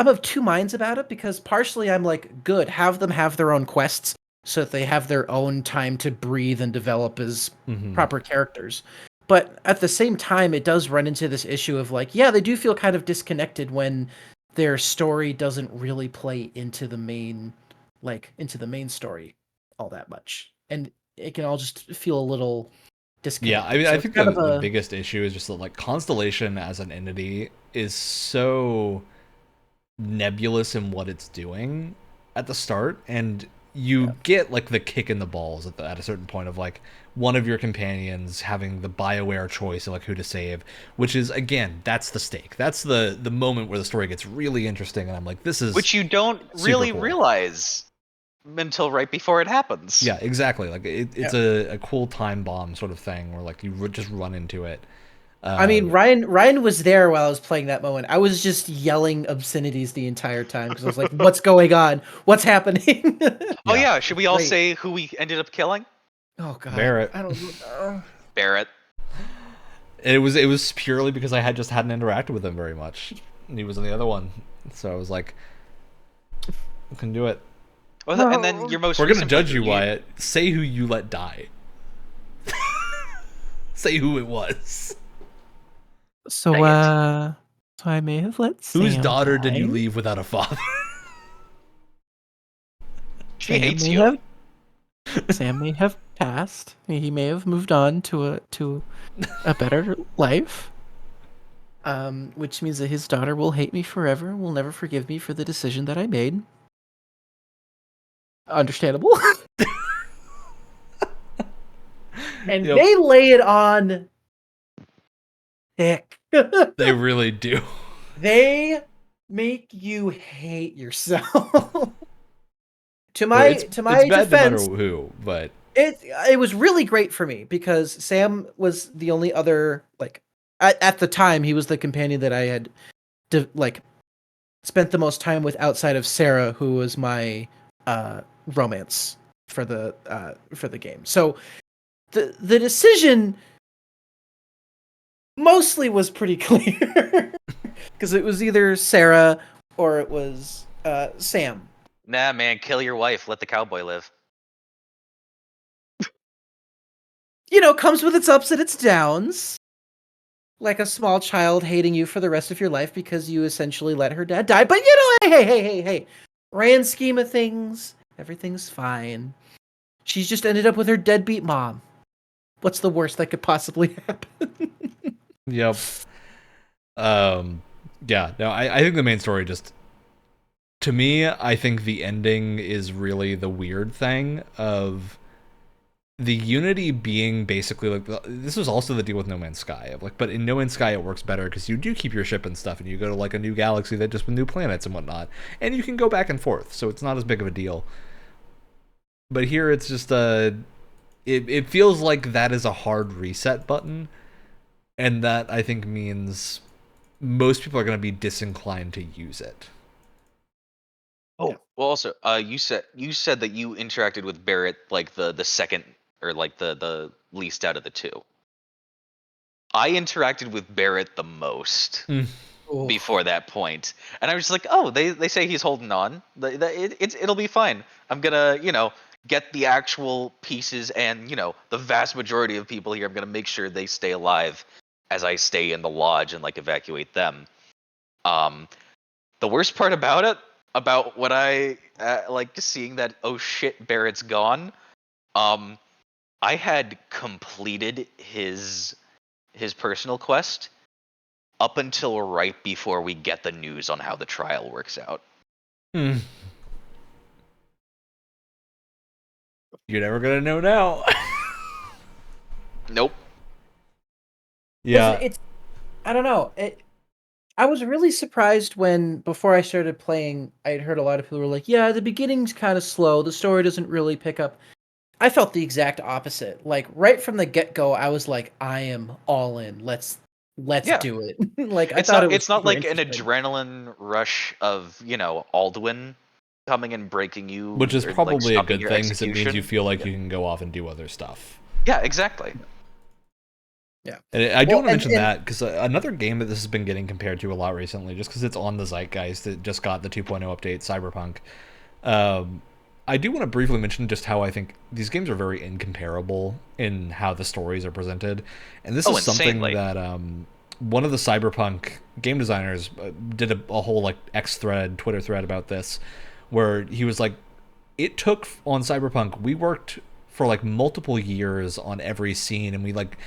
Speaker 2: of two minds about it, because partially I'm like, good, have them have their own quests so that they have their own time to breathe and develop as proper characters. But at the same time, it does run into this issue of like, yeah, they do feel kind of disconnected when their story doesn't really play into the main story all that much. And it can all just feel a little disconnected.
Speaker 1: Yeah, I mean,
Speaker 2: So
Speaker 1: I
Speaker 2: it's
Speaker 1: think
Speaker 2: kind of
Speaker 1: the biggest issue is just that like Constellation as an entity is so nebulous in what it's doing at the start, and you get like the kick in the balls at a certain point of like one of your companions having the BioWare choice of like who to save, which is, again, that's the stake. That's the moment where the story gets really interesting, and I'm like, this is
Speaker 4: which you don't really
Speaker 1: cool.
Speaker 4: realize until right before it happens.
Speaker 1: Yeah, exactly. Like it's a cool time bomb sort of thing where like you just run into it.
Speaker 2: I mean, Ryan was there while I was playing that moment. I was just yelling obscenities the entire time because I was like, "What's going on? What's happening?"
Speaker 4: Oh yeah, should we all say who we ended up killing?
Speaker 2: Oh god,
Speaker 1: Barrett.
Speaker 2: I don't know.
Speaker 4: Barrett.
Speaker 1: It was purely because I hadn't interacted with him very much. And he was in the other one, so I was like, I can do it.
Speaker 4: Well, and then your most.
Speaker 1: We're gonna judge you, Wyatt. Say who you let die. Say who it was.
Speaker 5: So I may have let Sam
Speaker 1: Whose daughter
Speaker 5: die.
Speaker 1: did you leave without a father?
Speaker 4: She hates you.
Speaker 5: Sam may have passed. He may have moved on to a better life. Which means that his daughter will hate me forever, will never forgive me for the decision that I made. Understandable.
Speaker 2: And they lay it on thick.
Speaker 1: They really do.
Speaker 2: They make you hate yourself. To my
Speaker 1: it's bad
Speaker 2: defense,
Speaker 1: no matter who, but
Speaker 2: it was really great for me because Sam was the only other, like, at the time he was the companion that I had spent the most time with outside of Sarah, who was my romance for the game. So the decision mostly was pretty clear because it was either Sarah or it was Sam.
Speaker 4: Nah, man, kill your wife. Let the cowboy live.
Speaker 2: Comes with its ups and its downs. Like a small child hating you for the rest of your life because you essentially let her dad die. But hey. Grand scheme of things, everything's fine. She's just ended up with her deadbeat mom. What's the worst that could possibly happen?
Speaker 1: Yep. Yeah, no, I think the main story just, to me, I think the ending is really the weird thing of the Unity being basically like, this was also the deal with No Man's Sky. Of like, but in No Man's Sky it works better because you do keep your ship and stuff, and you go to like a new galaxy that just with new planets and whatnot, and you can go back and forth, so it's not as big of a deal. But here it's just it feels like that is a hard reset button, and that I think means most people are going to be disinclined to use it.
Speaker 4: Oh, well, also, you said that you interacted with Barrett like the second, or like the least out of the two. I interacted with Barrett the most before that point, and I was just like, oh, they say he's holding on. It'll be fine. I'm gonna get the actual pieces, and the vast majority of people here, I'm gonna make sure they stay alive as I stay in the lodge and like evacuate them. The worst part about it, about what I like, just seeing that, oh shit, Barrett's gone. I had completed his personal quest up until right before we get the news on how the trial works out.
Speaker 1: You're never gonna know now.
Speaker 4: Nope.
Speaker 1: Yeah.
Speaker 2: It's I don't know. I was really surprised when, before I started playing, I had heard a lot of people were like, yeah, the beginning's kind of slow. The story doesn't really pick up. I felt the exact opposite. Like, right from the get-go, I was like, I am all in. Let's do it. Like, I thought
Speaker 4: It's not
Speaker 2: super
Speaker 4: like an
Speaker 2: interesting.
Speaker 4: adrenaline rush of, Alduin coming and breaking you.
Speaker 1: Which is
Speaker 4: or, like,
Speaker 1: probably a
Speaker 4: stopping
Speaker 1: good
Speaker 4: your
Speaker 1: thing, because it means you
Speaker 4: execution.
Speaker 1: feel like you can go off and do other stuff.
Speaker 4: Yeah, exactly.
Speaker 2: Yeah.
Speaker 1: And I do want to mention that, because another game that this has been getting compared to a lot recently, just because it's on the zeitgeist, that just got the 2.0 update, Cyberpunk. I do want to briefly mention just how I think these games are very incomparable in how the stories are presented. And this is
Speaker 4: insanely.
Speaker 1: something that one of the Cyberpunk game designers did a whole like Twitter thread about this, where he was like, it took on Cyberpunk, we worked for like multiple years on every scene, and we like,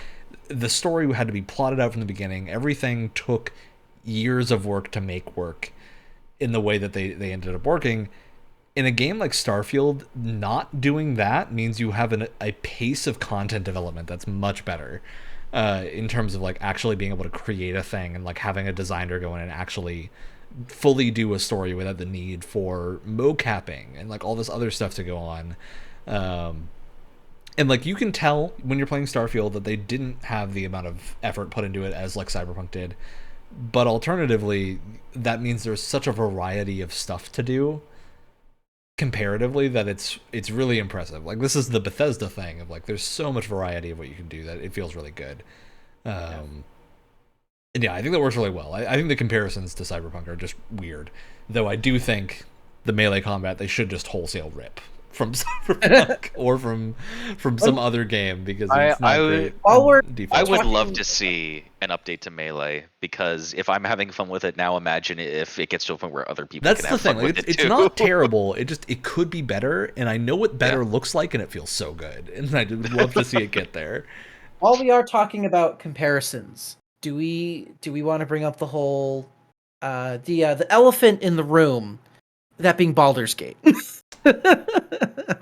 Speaker 1: the story had to be plotted out from the beginning. Everything took years of work to make work in the way that they ended up working. In a game like Starfield, not doing that means you have a pace of content development that's much better in terms of like actually being able to create a thing, and like having a designer go in and actually fully do a story without the need for mocapping and like all this other stuff to go on. And like, you can tell when you're playing Starfield that they didn't have the amount of effort put into it as like Cyberpunk did. But alternatively, that means there's such a variety of stuff to do comparatively that it's really impressive. Like, this is the Bethesda thing of like, there's so much variety of what you can do that it feels really good. And yeah, I think that works really well. I think the comparisons to Cyberpunk are just weird, though I do think the melee combat they should just wholesale rip from Cyberpunk or from some other game, because it's not great.
Speaker 4: I would love to see an update to Melee, because if I'm having fun with it now, imagine if it gets to a point where other people can have fun with it too.
Speaker 1: It's not terrible. It could be better, and I know what better looks like, and it feels so good, and I would love to see it get there.
Speaker 2: While we are talking about comparisons, do we want to bring up the whole the elephant in the room, that being Baldur's Gate?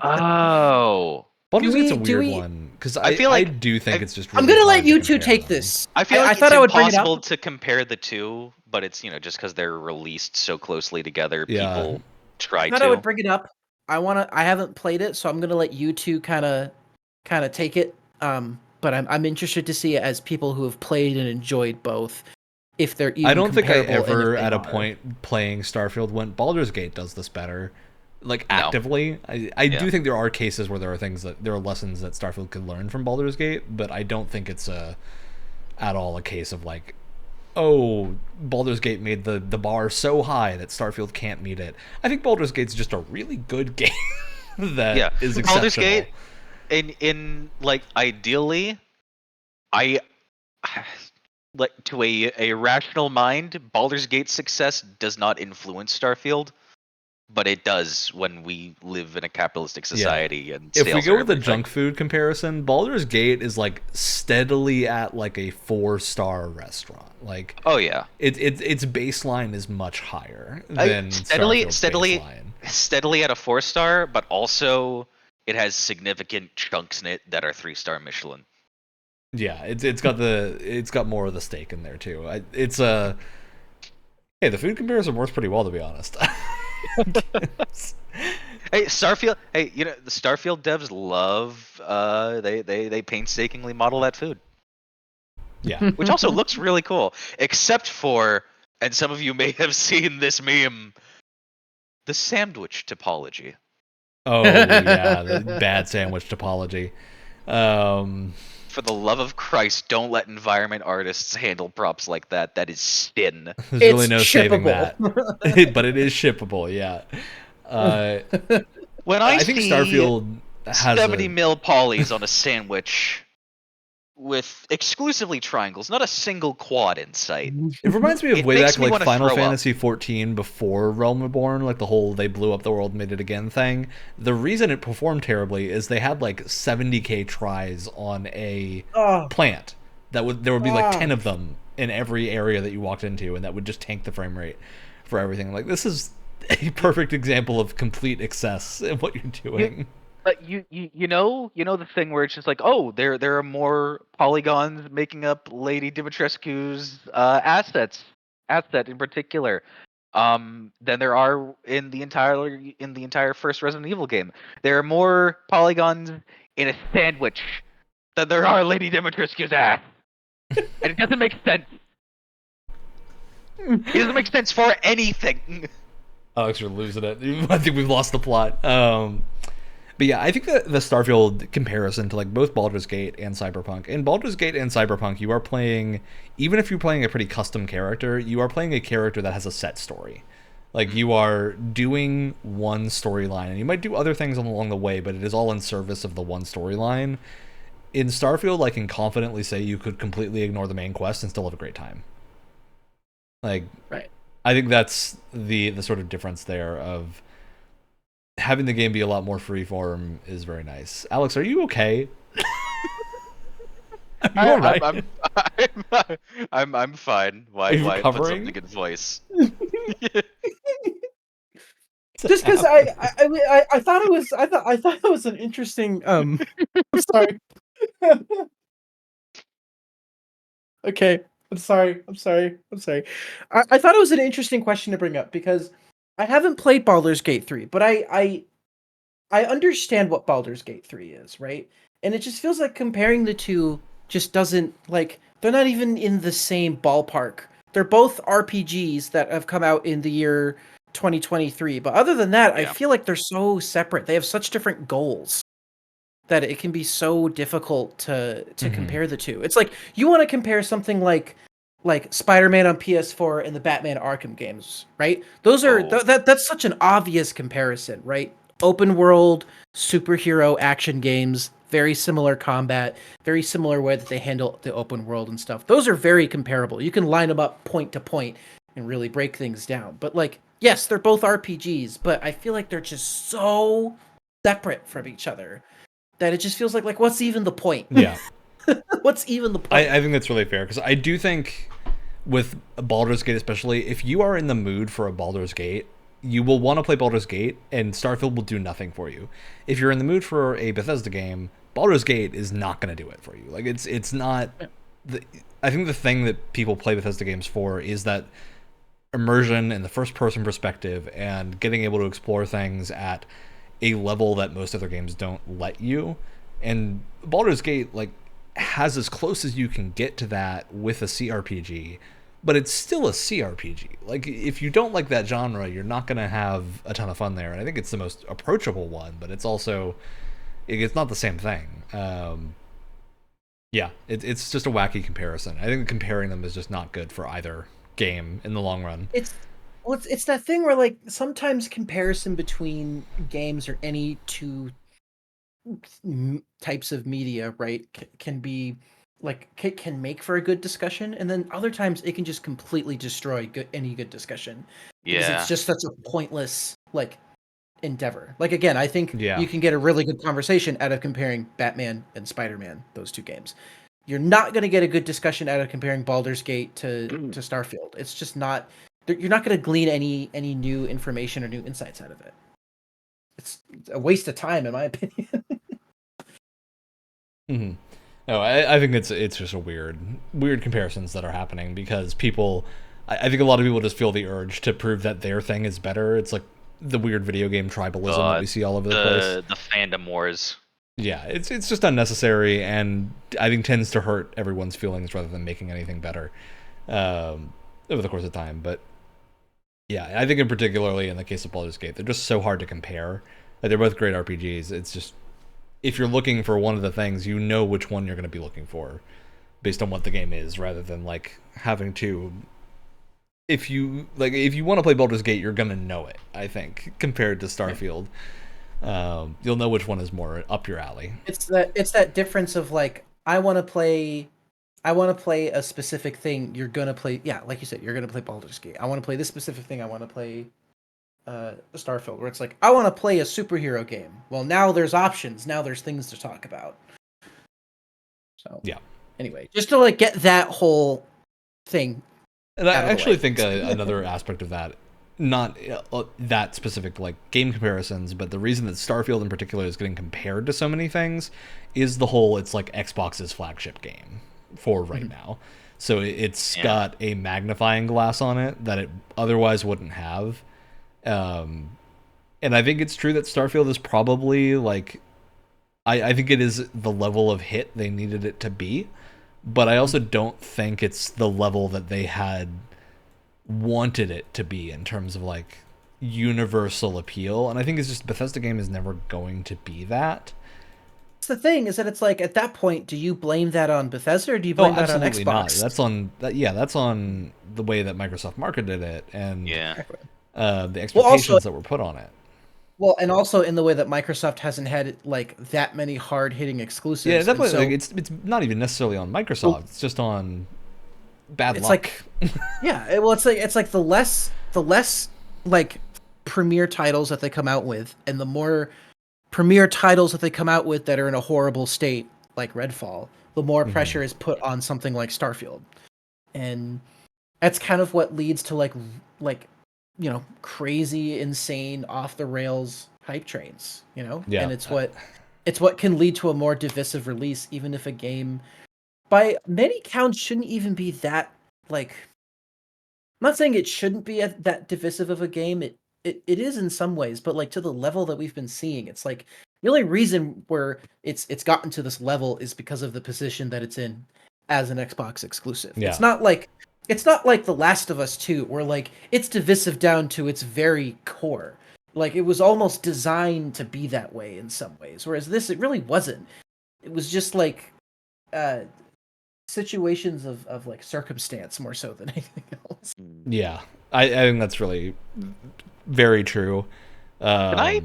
Speaker 4: Oh,
Speaker 1: Baldur's Gate's a weird one, because I do think it's just really
Speaker 2: I'm gonna let
Speaker 1: hard
Speaker 2: you
Speaker 1: to
Speaker 2: two
Speaker 1: compare
Speaker 2: take
Speaker 1: them.
Speaker 2: this.
Speaker 4: I feel like
Speaker 2: I thought
Speaker 4: it's
Speaker 2: I would bring it
Speaker 4: impossible
Speaker 2: up.
Speaker 4: to compare the two, but it's just because they're released so closely together,
Speaker 1: Yeah.
Speaker 4: people try
Speaker 2: I thought
Speaker 4: to.
Speaker 2: I would bring it up. I haven't played it, so I'm gonna let you two kind of take it. But I'm interested to see it as people who have played and enjoyed both, if they're even
Speaker 1: I don't think I
Speaker 2: comparable, and
Speaker 1: ever
Speaker 2: if they
Speaker 1: at a
Speaker 2: are.
Speaker 1: point playing Starfield went, Baldur's Gate does this better, like actively. I
Speaker 4: Yeah.
Speaker 1: do think there are cases where there are lessons that Starfield could learn from Baldur's Gate, but I don't think it's at all a case of like, oh, Baldur's Gate made the bar so high that Starfield can't meet it. I think Baldur's Gate's just a really good game that is exceptional.
Speaker 4: Baldur's Gate, in like, ideally, I like, to a rational mind, Baldur's Gate's success does not influence Starfield, but it does when we live in a capitalistic society and
Speaker 1: if we
Speaker 4: sales
Speaker 1: go
Speaker 4: are
Speaker 1: with the
Speaker 4: everything.
Speaker 1: junk food comparison, Baldur's Gate is like steadily at like a 4-star restaurant. Like,
Speaker 4: Oh yeah,
Speaker 1: its baseline is much higher than Starfield's baseline.
Speaker 4: steadily at a 4-star, but also it has significant chunks in it that are 3-star Michelin.
Speaker 1: Yeah, it's got more of the steak in there too. Hey, the food comparison works pretty well, to be honest.
Speaker 4: Hey, Starfield. Hey, the Starfield devs love. They painstakingly model that food,
Speaker 1: Yeah.
Speaker 4: which also looks really cool. Except for, and some of you may have seen this meme, the sandwich topology.
Speaker 1: Oh yeah, the bad sandwich topology.
Speaker 4: For the love of Christ, don't let environment artists handle props like that. That is sin.
Speaker 1: There's really no
Speaker 2: It's
Speaker 1: saving
Speaker 2: shippable.
Speaker 1: that. But it is shippable, yeah.
Speaker 4: When I
Speaker 1: think
Speaker 4: see
Speaker 1: Starfield has
Speaker 4: 70 mil polys on a sandwich with exclusively triangles, not a single quad in sight.
Speaker 1: It reminds me of
Speaker 4: It
Speaker 1: way
Speaker 4: makes
Speaker 1: back
Speaker 4: me
Speaker 1: like
Speaker 4: wanna
Speaker 1: Final
Speaker 4: throw up.
Speaker 1: Fantasy 14 before Realm Reborn, like the whole they blew up the world, made it again thing. The reason it performed terribly is they had like 70k tries on a
Speaker 2: Oh,
Speaker 1: plant there would be like 10
Speaker 2: Ah.
Speaker 1: of them in every area that you walked into, and that would just tank the frame rate for everything. Like, this is a perfect example of complete excess in what you're doing.
Speaker 4: But you know the thing where it's just like, oh, there are more polygons making up Lady Dimitrescu's asset in particular, than there are in the entire first Resident Evil game. There are more polygons in a sandwich than there are Lady Dimitrescu's ass, and it doesn't make sense. It doesn't make sense for anything.
Speaker 1: Alex, you're losing it. I think we've lost the plot. But yeah, I think that the Starfield comparison to like both Baldur's Gate and Cyberpunk. In Baldur's Gate and Cyberpunk, you are playing, even if you're playing a pretty custom character, you are playing a character that has a set story. Like, you are doing one storyline, and you might do other things along the way, but it is all in service of the one storyline. In Starfield, I can confidently say you could completely ignore the main quest and still have a great time. Like,
Speaker 2: Right.
Speaker 1: I think that's the sort of difference there of having the game be a lot more freeform is very nice. Alex, are you okay? Are you all right?
Speaker 4: I'm fine.
Speaker 1: Are you
Speaker 4: Why put
Speaker 1: recovering?
Speaker 4: something in voice?
Speaker 2: Just because I thought it was an interesting I'm sorry. Okay, I'm sorry. I thought it was an interesting question to bring up because I haven't played Baldur's Gate 3, but I understand what Baldur's Gate 3 is, right? And it just feels like comparing the two just doesn't, like, they're not even in the same ballpark. They're both RPGs that have come out in the year 2023, but other than that, I
Speaker 4: Yeah.
Speaker 2: feel like they're so separate. They have such different goals that it can be so difficult to compare the two. It's like you want to compare something like Spider-Man on PS4 and the Batman Arkham games, right? Those are
Speaker 4: Oh.
Speaker 2: that's such an obvious comparison, right? Open world superhero action games, very similar combat, very similar way that they handle the open world and stuff. Those are very comparable. You can line them up point to point and really break things down. But like, yes, they're both RPGs, but I feel like they're just so separate from each other that it just feels like what's even the point?
Speaker 1: Yeah.
Speaker 2: What's even the point?
Speaker 1: I think that's really fair, because I do think with Baldur's Gate especially, if you are in the mood for a Baldur's Gate, you will want to play Baldur's Gate, and Starfield will do nothing for you. If you're in the mood for a Bethesda game, Baldur's Gate is not going to do it for you. Like, it's not... I think the thing that people play Bethesda games for is that immersion in the first-person perspective and getting able to explore things at a level that most other games don't let you. And Baldur's Gate, like, has as close as you can get to that with a CRPG, but it's still a CRPG. Like, if you don't like that genre, you're not going to have a ton of fun there. And I think it's the most approachable one, but it's also, it's not the same thing. Yeah, it's just a wacky comparison. I think comparing them is just not good for either game in the long run.
Speaker 2: It's that thing where, like, sometimes comparison between games or any two types of media, right, can be like can make for a good discussion, and then other times it can just completely destroy any good discussion because
Speaker 4: Yeah.
Speaker 2: it's just such a pointless, like, endeavor. Like, again, I think
Speaker 1: Yeah.
Speaker 2: you can get a really good conversation out of comparing Batman and Spider-Man, those two games. You're not going to get a good discussion out of comparing Baldur's Gate to Starfield. It's just not. You're not going to glean any new information or new insights out of it. It's a waste of time, in my opinion.
Speaker 1: Mm-hmm. No, I think it's just a weird comparisons that are happening because people, I think a lot of people just feel the urge to prove that their thing is better. It's like the weird video game tribalism that we see all over the place.
Speaker 4: The fandom wars.
Speaker 1: Yeah, it's just unnecessary, and I think tends to hurt everyone's feelings rather than making anything better over the course of time. But yeah, I think in particularly in the case of Baldur's Gate, they're just so hard to compare. Like, they're both great RPGs. It's just, if you're looking for one of the things, you know which one you're going to be looking for based on what the game is, rather than like having to. If you want to play Baldur's Gate, you're going to know it, I think, compared to Starfield. You'll know which one is more up your alley.
Speaker 2: It's that difference of like I want to play a specific thing. You're gonna play, yeah, like you said, you're gonna play Baldur's Gate. I want to play this specific thing. I want to play Starfield, where it's like I want to play a superhero game. Well, now there's options. Now there's things to talk about. So
Speaker 1: Yeah.
Speaker 2: Anyway, just to like get that whole thing.
Speaker 1: And I actually think another aspect of that, not that specific like game comparisons, but the reason that Starfield in particular is getting compared to so many things is the whole it's like Xbox's flagship game for right now. So it's got a magnifying glass on it that it otherwise wouldn't have. And I think it's true that Starfield is probably like, I think it is the level of hit they needed it to be, but I also don't think it's the level that they had wanted it to be in terms of like universal appeal. And I think it's just Bethesda game is never going to be that.
Speaker 2: It's the thing is that it's like at that point, do you blame that on Bethesda or do you blame that on Xbox?
Speaker 1: Not. That's on that. Yeah, that's on the way that Microsoft marketed it and the expectations that were put on it.
Speaker 2: Well, and also in the way that Microsoft hasn't had like that many hard-hitting exclusives.
Speaker 1: Yeah, definitely. So, like, it's not even necessarily on Microsoft. Well, it's just on bad luck.
Speaker 2: Like, yeah. Well, it's like the less like premier titles that they come out with, and the more premier titles that they come out with that are in a horrible state, like Redfall, the more pressure is put on something like Starfield, and that's kind of what leads to like you know, crazy, insane, off the rails hype trains, you know?
Speaker 1: Yeah.
Speaker 2: And it's what can lead to a more divisive release, even if a game by many counts shouldn't even be that like, I'm not saying it shouldn't be that divisive of a game. It is in some ways, but like to the level that we've been seeing, it's like the only reason where it's gotten to this level is because of the position that it's in as an Xbox exclusive.
Speaker 1: Yeah.
Speaker 2: It's not like The Last of Us 2, where like it's divisive down to its very core. Like it was almost designed to be that way in some ways, whereas this, it really wasn't. It was just like situations of like circumstance more so than anything else.
Speaker 1: Yeah, I think that's really very true.
Speaker 4: Can I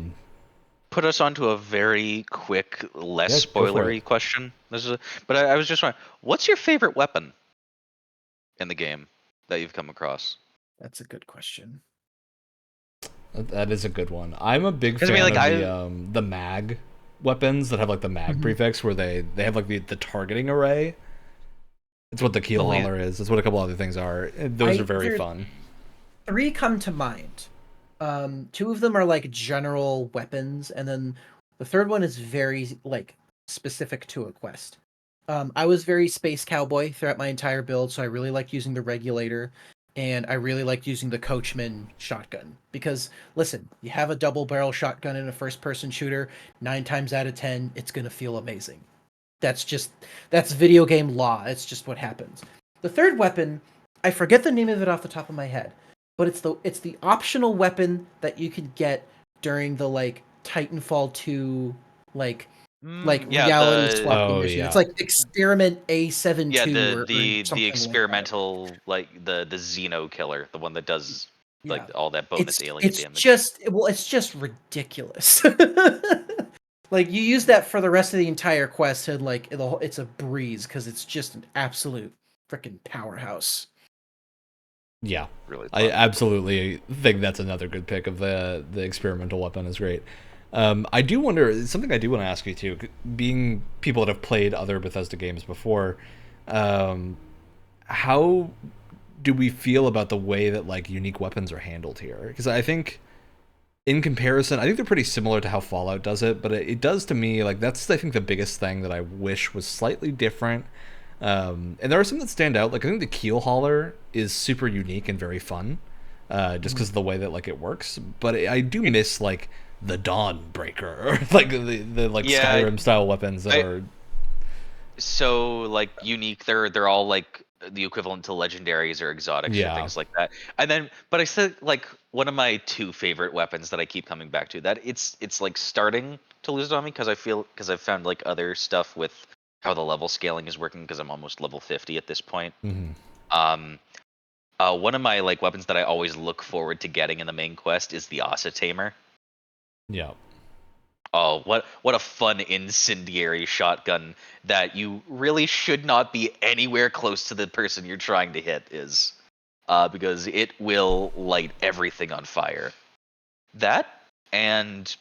Speaker 4: put us onto a very quick, less spoilery question? But I was just wondering, what's your favorite weapon in the game that you've come across?
Speaker 2: That's a good question.
Speaker 1: That is a good one. I'm a big fan of the mag weapons that have like the mag prefix, where they have like the targeting array. It's what the keel hauler is. It's what a couple other things are. Those are very fun.
Speaker 2: 3 come to mind. 2 of them are like general weapons, and then the third one is very like specific to a quest. I was very space cowboy throughout my entire build, so I really liked using the regulator, and I really liked using the coachman shotgun. Because, listen, you have a double barrel shotgun in a first-person shooter, 9 times out of 10, it's going to feel amazing. That's video game law. It's just what happens. The third weapon, I forget the name of it off the top of my head, but it's the optional weapon that you could get during the, like, Titanfall 2, reality swapping mission. It's like Experiment A72 or
Speaker 4: the experimental like the Xeno killer, the one that does like all that bonus alien damage.
Speaker 2: It's just ridiculous. Like you use that for the rest of the entire quest, and like it's a breeze because it's just an absolute freaking powerhouse.
Speaker 1: Yeah,
Speaker 4: really.
Speaker 1: I absolutely think that's another good pick of the experimental weapon is great. I do wonder, something I do want to ask you too, being people that have played other Bethesda games before, how do we feel about the way that like unique weapons are handled here? Because I think in comparison, I think they're pretty similar to how Fallout does it, but it does to me, like that's I think the biggest thing that I wish was slightly different. And there are some that stand out. Like I think the keel hauler is super unique and very fun, just because of the way that like it works. But I do miss like the Dawnbreaker, or like the like Skyrim style weapons that are
Speaker 4: so like unique. They're all like the equivalent to legendaries or exotics or things like that. And then, but I said like one of my 2 favorite weapons that I keep coming back to, that it's like starting to lose it on me because I've found like other stuff with how the level scaling is working because I'm almost level 50 at this point. One of my like weapons that I always look forward to getting in the main quest is the Ossa Tamer.
Speaker 1: Yeah.
Speaker 4: Oh, what a fun incendiary shotgun that you really should not be anywhere close to the person you're trying to hit is, because it will light everything on fire. That and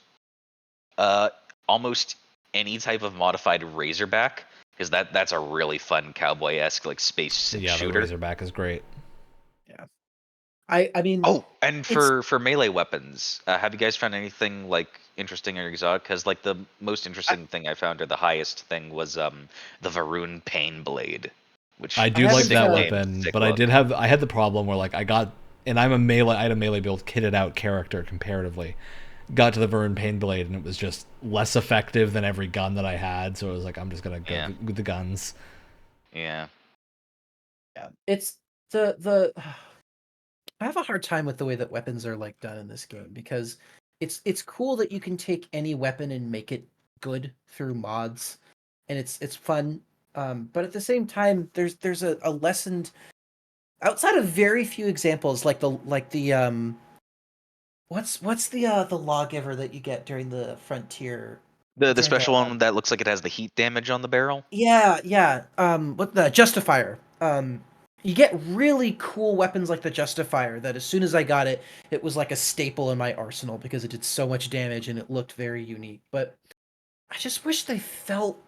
Speaker 4: uh, almost any type of modified Razorback, because that's a really fun cowboy-esque like space
Speaker 1: Yeah, the
Speaker 4: shooter.
Speaker 1: Razorback is great.
Speaker 2: Yeah. I mean,
Speaker 4: Oh, and
Speaker 2: it's
Speaker 4: for melee weapons, have you guys found anything like interesting or exotic? Because like the most interesting thing I found, or the highest thing, was the Varun Pain Blade, which
Speaker 1: I
Speaker 2: I
Speaker 1: do like
Speaker 2: haven't
Speaker 1: that
Speaker 2: uh,
Speaker 4: name,
Speaker 1: weapon,
Speaker 4: sick
Speaker 1: but
Speaker 4: look.
Speaker 1: I had the problem where like and I had a melee build kitted out character comparatively. Got to the Vern Pain Blade and it was just less effective than every gun that I had, so I was like, I'm just gonna go
Speaker 4: Yeah.
Speaker 1: with the guns.
Speaker 4: Yeah.
Speaker 2: yeah, it's the I have a hard time with the way that weapons are like done in this game because it's cool that you can take any weapon and make it good through mods, and it's fun. But at the same time, there's a lessened outside of very few examples like the what's the lawgiver that you get during the frontier
Speaker 4: The
Speaker 2: during the
Speaker 4: special one that looks like it has the heat damage on the barrel.
Speaker 2: yeah what the justifier you get really cool weapons like the justifier that as soon as I got it, it was like a staple in my arsenal because it did so much damage and it looked very unique. But I just wish they felt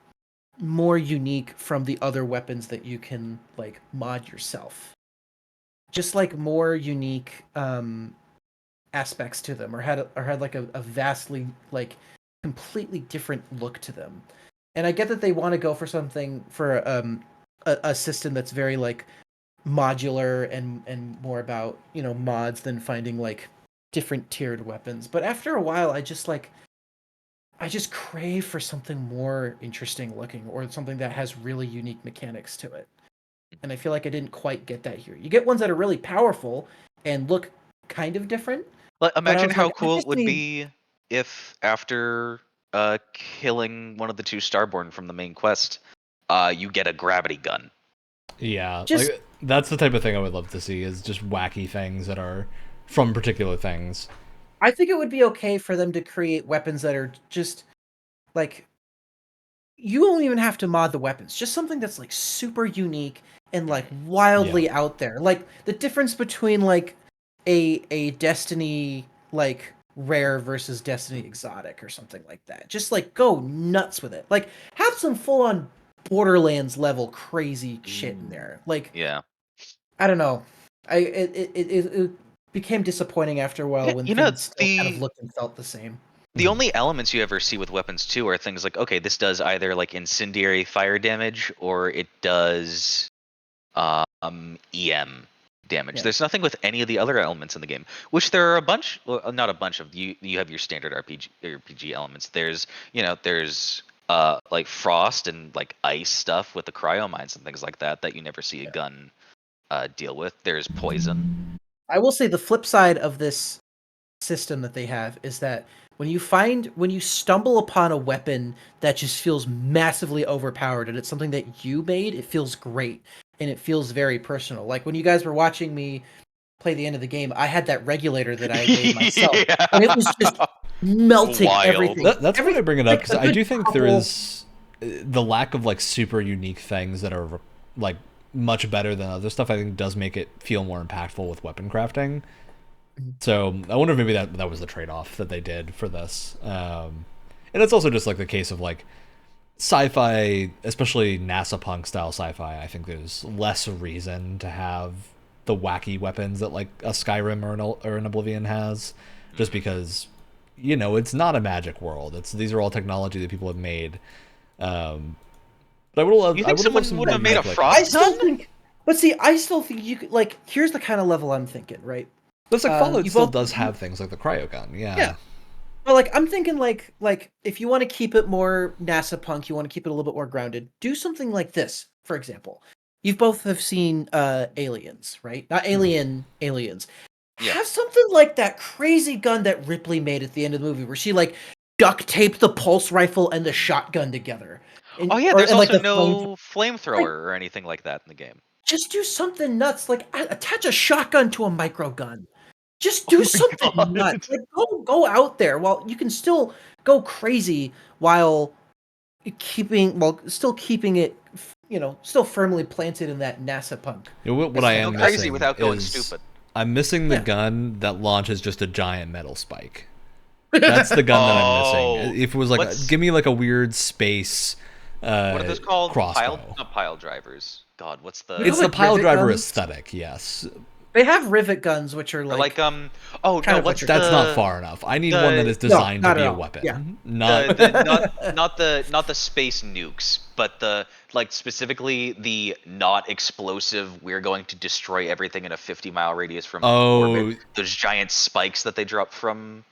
Speaker 2: more unique from the other weapons that you can like mod yourself. Just like more unique aspects to them, or had like a vastly like completely different look to them. And I get that they want to go for something for a system that's very like modular and more about mods than finding like different tiered weapons. But after a while, I just crave for something more interesting looking or something that has really unique mechanics to it. And I feel like I didn't quite get that here. You get ones that are really powerful and look kind of different,
Speaker 4: Like,
Speaker 2: but I
Speaker 4: imagine
Speaker 2: was
Speaker 4: how
Speaker 2: like, I
Speaker 4: cool it
Speaker 2: just
Speaker 4: would
Speaker 2: need
Speaker 4: be if after killing one of the two Starborn from the main quest, you get a gravity gun.
Speaker 1: Yeah,
Speaker 2: just
Speaker 1: like that's the type of thing I would love to see is just wacky things that are from particular things.
Speaker 2: I think it would be okay for them to create weapons that are just like you don't even have to mod the weapons. Just something that's like super unique and like wildly
Speaker 1: Yeah.
Speaker 2: out there. Like the difference between like a Destiny like rare versus Destiny exotic or something like that. Just like go nuts with it. Like have some full on Borderlands level crazy shit in there. Like
Speaker 4: Yeah.
Speaker 2: I don't know. It became disappointing after a while
Speaker 4: Yeah,
Speaker 2: when
Speaker 4: you know,
Speaker 2: things still kind of looked and felt the same.
Speaker 4: the only elements you ever see with weapons too are things like, okay, this does either like incendiary fire damage or it does EM damage.
Speaker 2: Yeah.
Speaker 4: There's nothing with any of the other elements in the game, which there are a bunch, well, not a bunch of. You have your standard RPG elements. There's like frost and like ice stuff with the cryo mines and things like that you never see a gun deal with. There's poison.
Speaker 2: I will say the flip side of this system that they have is that when you stumble upon a weapon that just feels massively overpowered and it's something that you made, it feels great and it feels very personal. Like when you guys were watching me play the end of the game, I had that regulator that I had made myself, and it was just melting
Speaker 4: Wild.
Speaker 2: everything.
Speaker 1: That's why I bring it up
Speaker 2: Like
Speaker 1: because
Speaker 2: a
Speaker 1: I
Speaker 2: good
Speaker 1: do think there
Speaker 2: couple.
Speaker 1: is the lack of like super unique things that are like much better than other stuff. I think does make it feel more impactful with weapon crafting. So I wonder if maybe that was the trade off that they did for this. And it's also just like the case of like sci-fi, especially NASA punk style sci-fi. I think there's less reason to have the wacky weapons that like a Skyrim or an Oblivion has, just because it's not a magic world. These are all technology that people have made. But
Speaker 4: You
Speaker 1: I
Speaker 4: think
Speaker 1: would have loved
Speaker 4: someone
Speaker 1: some
Speaker 4: would have made a
Speaker 1: like
Speaker 2: I
Speaker 4: frost
Speaker 2: still
Speaker 4: gun?
Speaker 2: think, but see, I still think you could like. Here's the kind of level I'm thinking, right?
Speaker 1: Looks like Fallout
Speaker 2: You
Speaker 1: still
Speaker 2: both,
Speaker 1: does have things like the cryogun.
Speaker 2: yeah. Well, like I'm thinking, like if you want to keep it more NASA punk, you want to keep it a little bit more grounded. Do something like this, for example. You both have seen Aliens, right? Not Aliens.
Speaker 4: Yeah.
Speaker 2: Have something like that crazy gun that Ripley made at the end of the movie, where she like duct taped the pulse rifle and the shotgun together,
Speaker 4: Oh yeah, there's
Speaker 2: and like
Speaker 4: also
Speaker 2: the flame.
Speaker 4: no flamethrower
Speaker 2: Like,
Speaker 4: or anything like that in the game.
Speaker 2: just do something nuts, like attach a shotgun to a micro gun. Just
Speaker 4: Oh
Speaker 2: do
Speaker 4: my
Speaker 2: something nuts.
Speaker 4: god.
Speaker 2: Like go out there while you can still go crazy while still keeping it, still firmly planted in that NASA punk.
Speaker 1: What I am
Speaker 4: Go crazy
Speaker 1: missing
Speaker 4: without going
Speaker 1: is
Speaker 4: stupid.
Speaker 1: I'm missing the gun that launches just a giant metal spike. That's the gun that I'm missing. If it was like, give me like a weird space.
Speaker 4: What are those called?
Speaker 1: Crossbow.
Speaker 4: Not pile drivers. God, what's the?
Speaker 1: It's the
Speaker 2: like
Speaker 1: pile
Speaker 2: rivet
Speaker 1: driver
Speaker 2: guns?
Speaker 1: aesthetic. Yes.
Speaker 2: They have rivet guns, which are
Speaker 4: Or
Speaker 2: like,
Speaker 4: oh
Speaker 2: kind
Speaker 4: no,
Speaker 2: of
Speaker 4: what's
Speaker 2: what
Speaker 4: the?
Speaker 1: That's not far enough. I need one that is designed to
Speaker 2: not
Speaker 1: be
Speaker 2: at
Speaker 1: a
Speaker 2: all.
Speaker 1: weapon.
Speaker 2: Yeah.
Speaker 1: Not
Speaker 4: not the space nukes, but the specifically the not explosive. We're going to destroy everything in a 50-mile radius from orbit. Those giant spikes that they drop from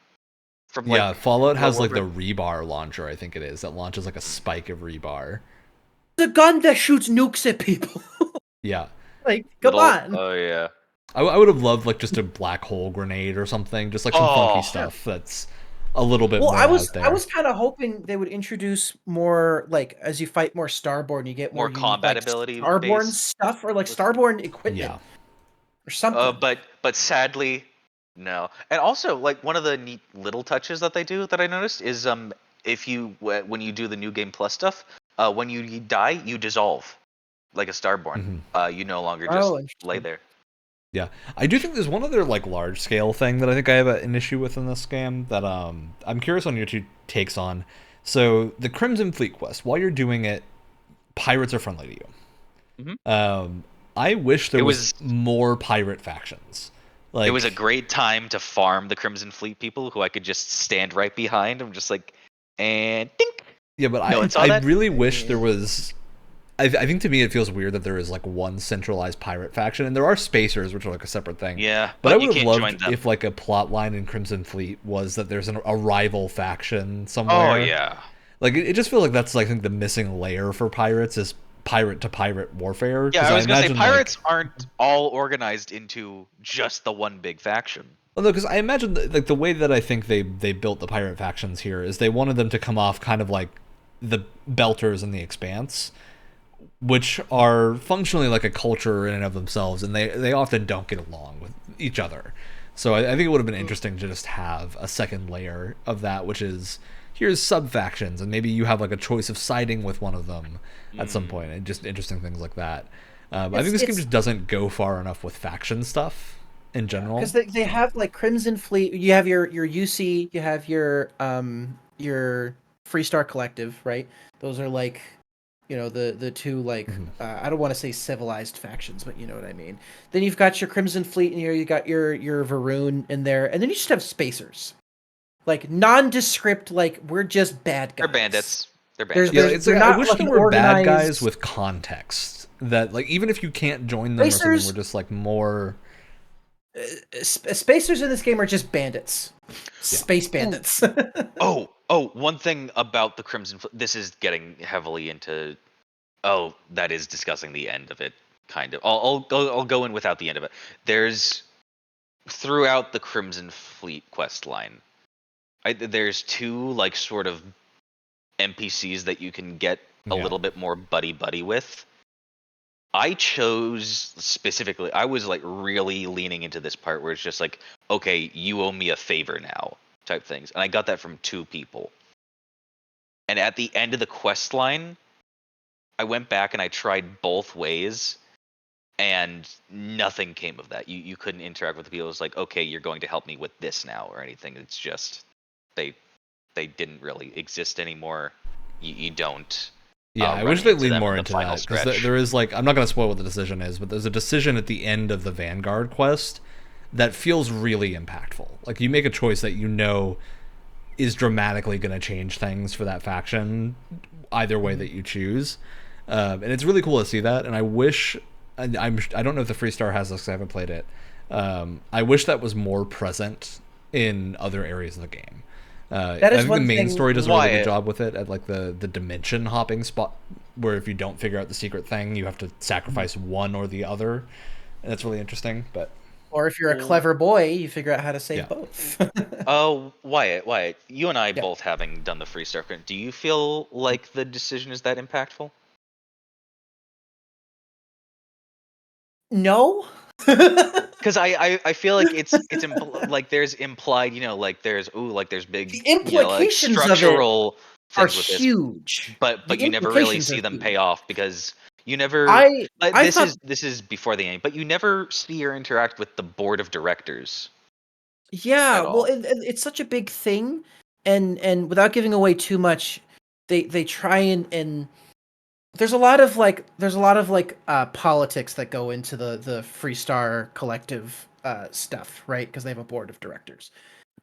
Speaker 1: yeah, Fallout has
Speaker 4: low
Speaker 1: like the
Speaker 4: orbit.
Speaker 1: rebar launcher, I think it is, that launches like a spike of rebar.
Speaker 2: the gun that shoots nukes at people.
Speaker 1: Yeah.
Speaker 2: Like, come on.
Speaker 4: Oh yeah.
Speaker 1: I would have loved like just a black hole grenade or something, just like some funky stuff that's a little bit more
Speaker 2: I was
Speaker 1: out there.
Speaker 2: I was kind of hoping they would introduce more, like, as you fight more Starborn, you get more unique,
Speaker 4: combat
Speaker 2: like,
Speaker 4: ability
Speaker 2: Starborn
Speaker 4: based.
Speaker 2: stuff, or like Starborn equipment,
Speaker 1: Yeah.
Speaker 2: or something.
Speaker 4: But sadly, no. And also, like, one of the neat little touches that they do that I noticed is if you when you do the new game plus stuff, when you die, you dissolve like a Starborn. You no longer just lay
Speaker 2: Interesting.
Speaker 4: there.
Speaker 1: Yeah, I do think there's one other like large scale thing that I think I have an issue with in this game that I'm curious on your two takes on. So the Crimson Fleet quest, while you're doing it, pirates are friendly to you. I wish there was more pirate factions. Like,
Speaker 4: It was a great time to farm the Crimson Fleet people who I could just stand right behind. I'm just like, and dink.
Speaker 1: Yeah, but
Speaker 4: No one saw
Speaker 1: I
Speaker 4: that?
Speaker 1: really wish there was. I think to me it feels weird that there is like one centralized pirate faction, and there are spacers, which are like a separate thing.
Speaker 4: Yeah,
Speaker 1: but I
Speaker 4: you
Speaker 1: would have
Speaker 4: can't join
Speaker 1: loved
Speaker 4: them.
Speaker 1: if like a plot line in Crimson Fleet was that there's a rival faction somewhere.
Speaker 4: Oh yeah.
Speaker 1: Like it just feels like that's like I think the missing layer for pirates is pirate to pirate warfare.
Speaker 4: Yeah, I was gonna say
Speaker 1: imagine,
Speaker 4: pirates aren't all organized into just the one big faction.
Speaker 1: Well, no, because I imagine like the way that I think they built the pirate factions here is they wanted them to come off kind of like the Belters in the Expanse, which are functionally like a culture in and of themselves, and they often don't get along with each other. So I think it would have been interesting to just have a second layer of that, which is here's sub factions, and maybe you have like a choice of siding with one of them at some point, and just interesting things like that. I think this game just doesn't go far enough with faction stuff in general.
Speaker 2: Because they have like Crimson Fleet. You have your UC. You have your Freestar Collective, right? Those are like, the two, like, I don't want to say civilized factions, but you know what I mean. Then you've got your Crimson Fleet, and you got your Varun in there, and then you just have spacers, like nondescript, like we're just bad guys.
Speaker 4: They're bandits. They're bandits.
Speaker 1: Yeah, it's like, I wish
Speaker 2: like
Speaker 1: there
Speaker 2: an
Speaker 1: were bad
Speaker 2: organized-
Speaker 1: guys with context. That like even if you can't join them or something,
Speaker 2: Racers-
Speaker 1: we're just like more.
Speaker 2: Spacers in this game are just bandits, space bandits.
Speaker 4: Oh, one thing about the Crimson Fleet. This is getting heavily into. Oh, that is discussing the end of it. Kind of. I'll go in without the end of it. There's throughout the Crimson Fleet quest line. There's two like sort of NPCs that you can get a little bit more buddy with. I chose specifically, I was like really leaning into this part where it's just like, okay, you owe me a favor now type things. And I got that from two people. And at the end of the quest line, I went back and I tried both ways and nothing came of that. You couldn't interact with the people. It was like, okay, you're going to help me with this now or anything. It's just, they didn't really exist anymore. You don't.
Speaker 1: Yeah, I wish they leaned more into that, because there is like, I'm not going to spoil what the decision is, but there's a decision at the end of the Vanguard quest that feels really impactful. Like you make a choice that is dramatically going to change things for that faction, either way that you choose, and it's really cool to see that. And I wish, I don't know if the Freestar has this, 'cause I haven't played it. I wish that was more present in other areas of the game. I think the main story does a really good job with it at like the dimension hopping spot, where if you don't figure out the secret thing, you have to sacrifice one or the other, and that's really interesting. But
Speaker 2: or if you're a clever boy, you figure out how to save both.
Speaker 4: Oh, Wyatt, you and I both having done the Freestar, do you feel like the decision is that impactful?
Speaker 2: No.
Speaker 4: Because I feel like it's like there's implied, like there's big,
Speaker 2: The implications of it
Speaker 4: structural
Speaker 2: are
Speaker 4: things with this,
Speaker 2: huge.
Speaker 4: but
Speaker 2: The
Speaker 4: you never really
Speaker 2: implications are
Speaker 4: see them
Speaker 2: huge.
Speaker 4: pay off because you never.
Speaker 2: I thought
Speaker 4: This is before the game, but you never see or interact with the board of directors
Speaker 2: yeah,
Speaker 4: at
Speaker 2: well,
Speaker 4: all.
Speaker 2: it's such a big thing, and without giving away too much, they try and there's a lot of politics that go into the Freestar Collective stuff, right? Because they have a board of directors,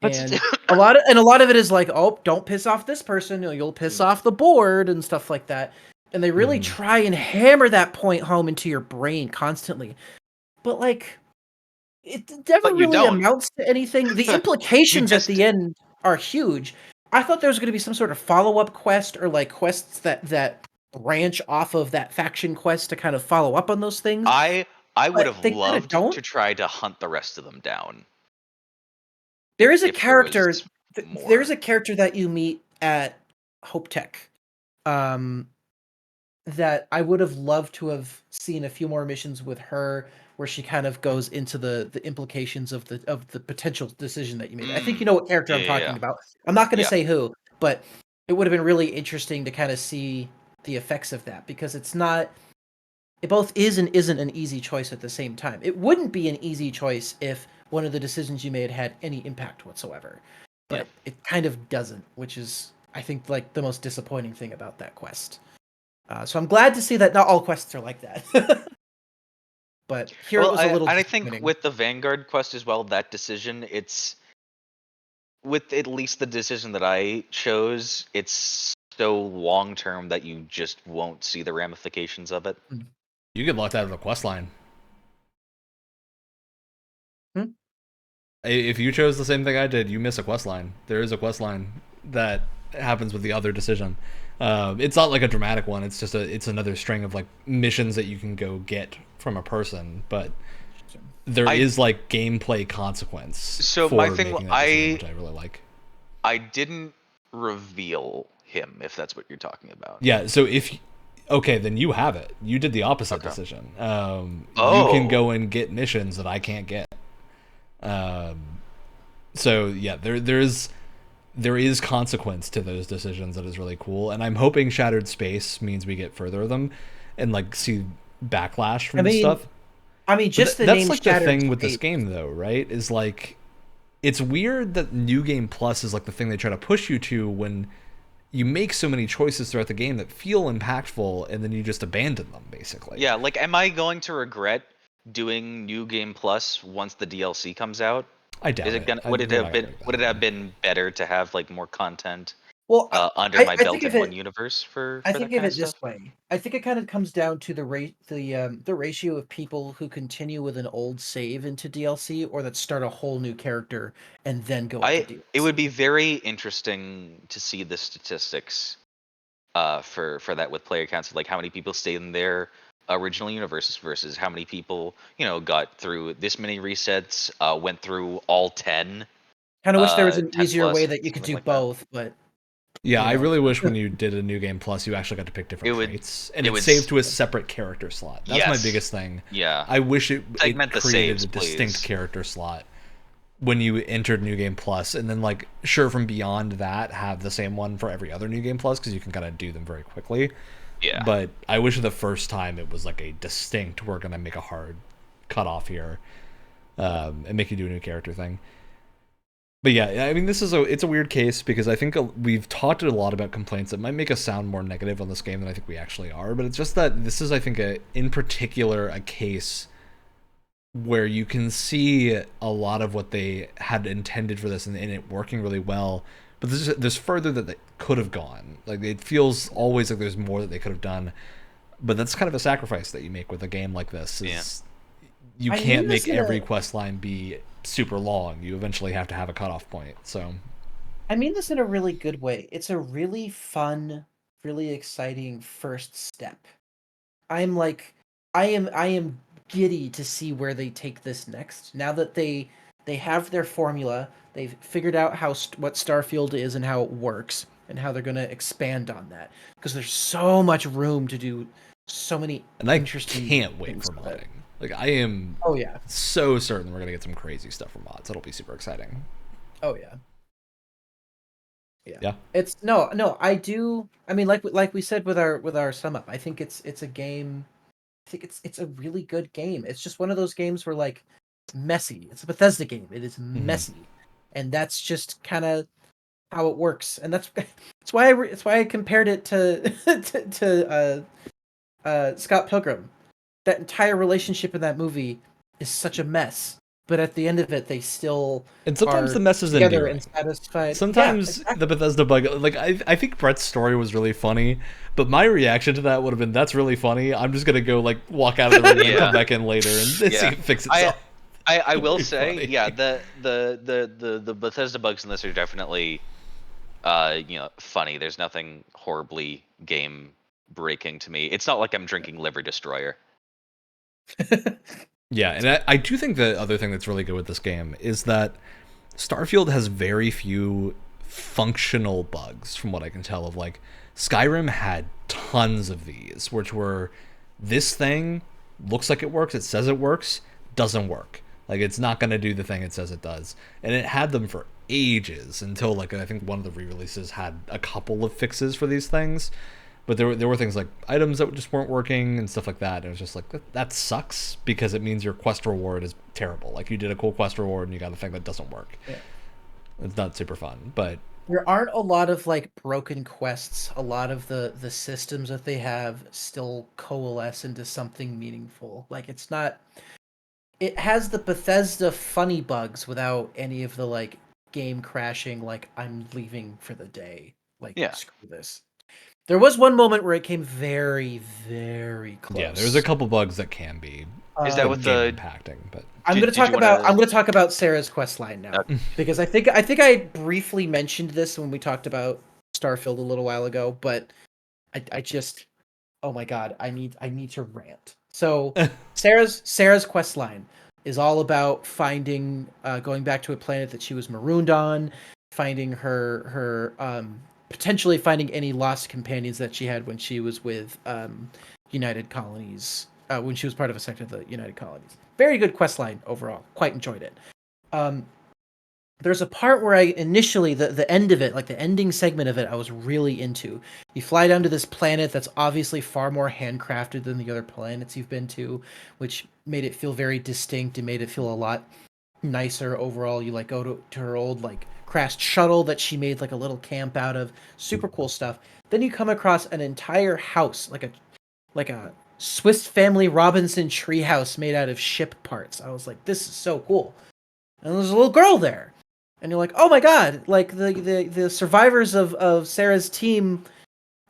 Speaker 4: But
Speaker 2: and a lot of it is like, oh, don't piss off this person, you'll piss off the board and stuff like that, and they really try and hammer that point home into your brain constantly, but like. It never
Speaker 4: But you
Speaker 2: really
Speaker 4: don't.
Speaker 2: amounts to anything. The
Speaker 4: You
Speaker 2: implications at
Speaker 4: just
Speaker 2: the end are huge. I thought there was going to be some sort of follow-up quest or like quests that branch off of that faction quest to kind of follow up on those things,
Speaker 4: I would
Speaker 2: but
Speaker 4: have
Speaker 2: they kind of
Speaker 4: loved
Speaker 2: don't.
Speaker 4: to try to hunt the rest of them down
Speaker 2: There is a
Speaker 4: if there
Speaker 2: character.
Speaker 4: was
Speaker 2: There's
Speaker 4: more.
Speaker 2: a character that you meet at Hope Tech, um, that I would have loved to have seen a few more missions with her, where she kind of goes into the implications of the potential decision that you made. I think you know what character
Speaker 4: Yeah,
Speaker 2: I'm
Speaker 4: yeah,
Speaker 2: talking
Speaker 4: yeah.
Speaker 2: about. I'm not going to
Speaker 4: Yeah.
Speaker 2: say who, but it would have been really interesting to kind of see the effects of that, because it's not. It both is and isn't an easy choice at the same time. It wouldn't be an easy choice if one of the decisions you made had any impact whatsoever,
Speaker 4: Yeah.
Speaker 2: but it kind of doesn't, which is, I think, like the most disappointing thing about that quest. So I'm glad to see that not all quests are like that. But here it
Speaker 4: Well,
Speaker 2: was a little
Speaker 4: I think
Speaker 2: disappointing.
Speaker 4: with the Vanguard quest as well, that decision, it's with at least the decision that I chose, it's so long term that you just won't see the ramifications of it.
Speaker 1: You get locked out of the quest line. If you chose the same thing I did, you miss a quest line. There is a quest line that happens with the other decision. It's not like a dramatic one. It's just it's another string of like missions that you can go get from a person, but there is like gameplay consequence
Speaker 4: So
Speaker 1: for
Speaker 4: my thing,
Speaker 1: making that decision, which I really like.
Speaker 4: I didn't reveal him, if that's what you're talking about.
Speaker 1: Yeah. So okay, then you have it. You did the opposite decision. You can go and get missions that I can't get. So yeah, there is consequence to those decisions that is really cool, and I'm hoping Shattered Space means we get further of them and like see backlash from this stuff.
Speaker 2: I mean, just the
Speaker 1: that's
Speaker 2: name
Speaker 1: like the
Speaker 2: Shattered
Speaker 1: thing with this
Speaker 2: Space.
Speaker 1: game, though, right? Is like it's weird that New Game Plus is like the thing they try to push you to when you make so many choices throughout the game that feel impactful, and then you just abandon them, basically.
Speaker 4: Yeah, like, am I going to regret doing New Game Plus once the DLC comes out?
Speaker 1: I doubt
Speaker 4: Is it gonna? Would it have been better to have like more content
Speaker 2: Well,
Speaker 4: under my
Speaker 2: I
Speaker 4: belt
Speaker 2: think
Speaker 4: in
Speaker 2: of
Speaker 4: one
Speaker 2: it.
Speaker 4: universe for
Speaker 2: I
Speaker 4: that
Speaker 2: think of
Speaker 4: kind of
Speaker 2: it this
Speaker 4: stuff?
Speaker 2: way. I think it kind of comes down to the ratio of people who continue with an old save into DLC, or that start a whole new character and then go into DLC.
Speaker 4: It would be very interesting to see the statistics for that with player counts, like how many people stayed in their original universes versus how many people got through this many resets, went through all 10
Speaker 2: Kind of wish there was an
Speaker 4: 10
Speaker 2: easier way
Speaker 4: plus,
Speaker 2: that you could
Speaker 4: something
Speaker 2: do
Speaker 4: like that.
Speaker 2: both, but
Speaker 1: Yeah,
Speaker 2: you
Speaker 1: I
Speaker 2: know.
Speaker 1: really wish when you did a New Game Plus, you actually got to pick different traits, and it saved to a separate character slot. That's my biggest thing.
Speaker 4: Yeah.
Speaker 1: I wish it
Speaker 4: Segment the
Speaker 1: created
Speaker 4: saves,
Speaker 1: a distinct
Speaker 4: please.
Speaker 1: character slot when you entered New Game Plus, and then like sure from beyond that have the same one for every other New Game Plus, because you can kind of do them very quickly.
Speaker 4: Yeah.
Speaker 1: But I wish the first time it was like a distinct, we're gonna make a hard cutoff here, and make you do a new character thing. But yeah, I mean, it's a weird case, because I think we've talked a lot about complaints that might make us sound more negative on this game than I think we actually are. But it's just that this is, I think, in particular a case where you can see a lot of what they had intended for this, and it working really well. But there's further that they could have gone. Like, it feels always like there's more that they could have done. But that's kind of a sacrifice that you make with a game like this. You can't make every quest line be super long. You eventually have to have a cutoff point. So
Speaker 2: I mean this in a really good way. It's a really fun, really exciting first step. I am giddy to see where they take this next. Now that they have their formula, they've figured out what Starfield is and how it works, and how they're going to expand on that, because there's so much room to do so many
Speaker 1: and I
Speaker 2: interesting
Speaker 1: can't wait
Speaker 2: things
Speaker 1: for
Speaker 2: with it.
Speaker 1: modding. Like, I am
Speaker 2: Oh yeah.
Speaker 1: so certain we're gonna get some crazy stuff from mods. It'll be super exciting.
Speaker 2: Oh yeah.
Speaker 1: Yeah.
Speaker 2: It's no. I do. I mean, like we said with our sum up, I think it's a game. I think it's a really good game. It's just one of those games where like it's messy. It's a Bethesda game. It is messy, and that's just kind of how it works. And that's why I compared it to Scott Pilgrim. That entire relationship in that movie is such a mess. But at the end of it, they still
Speaker 1: And sometimes
Speaker 2: are
Speaker 1: the mess is
Speaker 2: together
Speaker 1: endearing.
Speaker 2: and satisfied.
Speaker 1: Sometimes
Speaker 2: Yeah, exactly.
Speaker 1: the Bethesda bug, like I think Brett's story was really funny, but my reaction to that would have been, "That's really funny. I'm just gonna go like walk out of the room and come back in later and see it fix itself."
Speaker 4: I will
Speaker 1: Very
Speaker 4: say,
Speaker 1: funny.
Speaker 4: yeah, the Bethesda bugs in this are definitely funny. There's nothing horribly game breaking to me. It's not like I'm drinking Liver Destroyer.
Speaker 1: Yeah, and I do think the other thing that's really good with this game is that Starfield has very few functional bugs, from what I can tell. Of like, Skyrim had tons of these, which were, this thing looks like it works, it says it works, doesn't work. Like, it's not going to do the thing it says it does. And it had them for ages, until like I think one of the re-releases had a couple of fixes for these things. But there were things like items that just weren't working and stuff like that. And it was just like, that sucks, because it means your quest reward is terrible. Like, you did a cool quest reward and you got a thing that doesn't work.
Speaker 2: Yeah.
Speaker 1: It's not super fun, but
Speaker 2: There aren't a lot of like broken quests. A lot of the systems that they have still coalesce into something meaningful. Like, it's not. It has the Bethesda funny bugs without any of the like game crashing. Like, I'm leaving for the day. Like,
Speaker 4: Yeah.
Speaker 2: screw this. There was one moment where it came very, very close.
Speaker 1: yeah, there's a couple bugs that can be
Speaker 4: Is that with the?
Speaker 1: impacting. But
Speaker 2: I'm
Speaker 4: Did-
Speaker 2: going to
Speaker 4: did
Speaker 2: talk
Speaker 4: you
Speaker 2: about
Speaker 4: wanna-
Speaker 2: I'm going to talk about Sarah's quest line now, because I think I briefly mentioned this when we talked about Starfield a little while ago, but I just, oh my god, I need to rant. So Sarah's quest line is all about finding going back to a planet that she was marooned on, finding her potentially finding any lost companions that she had when she was with United Colonies, when she was part of a sector of the United Colonies. Very good quest line overall. Quite enjoyed it. There's a part where I initially, the end of it, like the ending segment of it, I was really into. You fly down to this planet that's obviously far more handcrafted than the other planets you've been to, which made it feel very distinct and made it feel a lot nicer overall. You like go to her old like crashed shuttle that she made like a little camp out of. Super cool stuff. Then you come across an entire house, like a Swiss Family Robinson treehouse made out of ship parts. I was like, this is so cool. And there's a little girl there. And you're like, oh my god, like the survivors of Sarah's team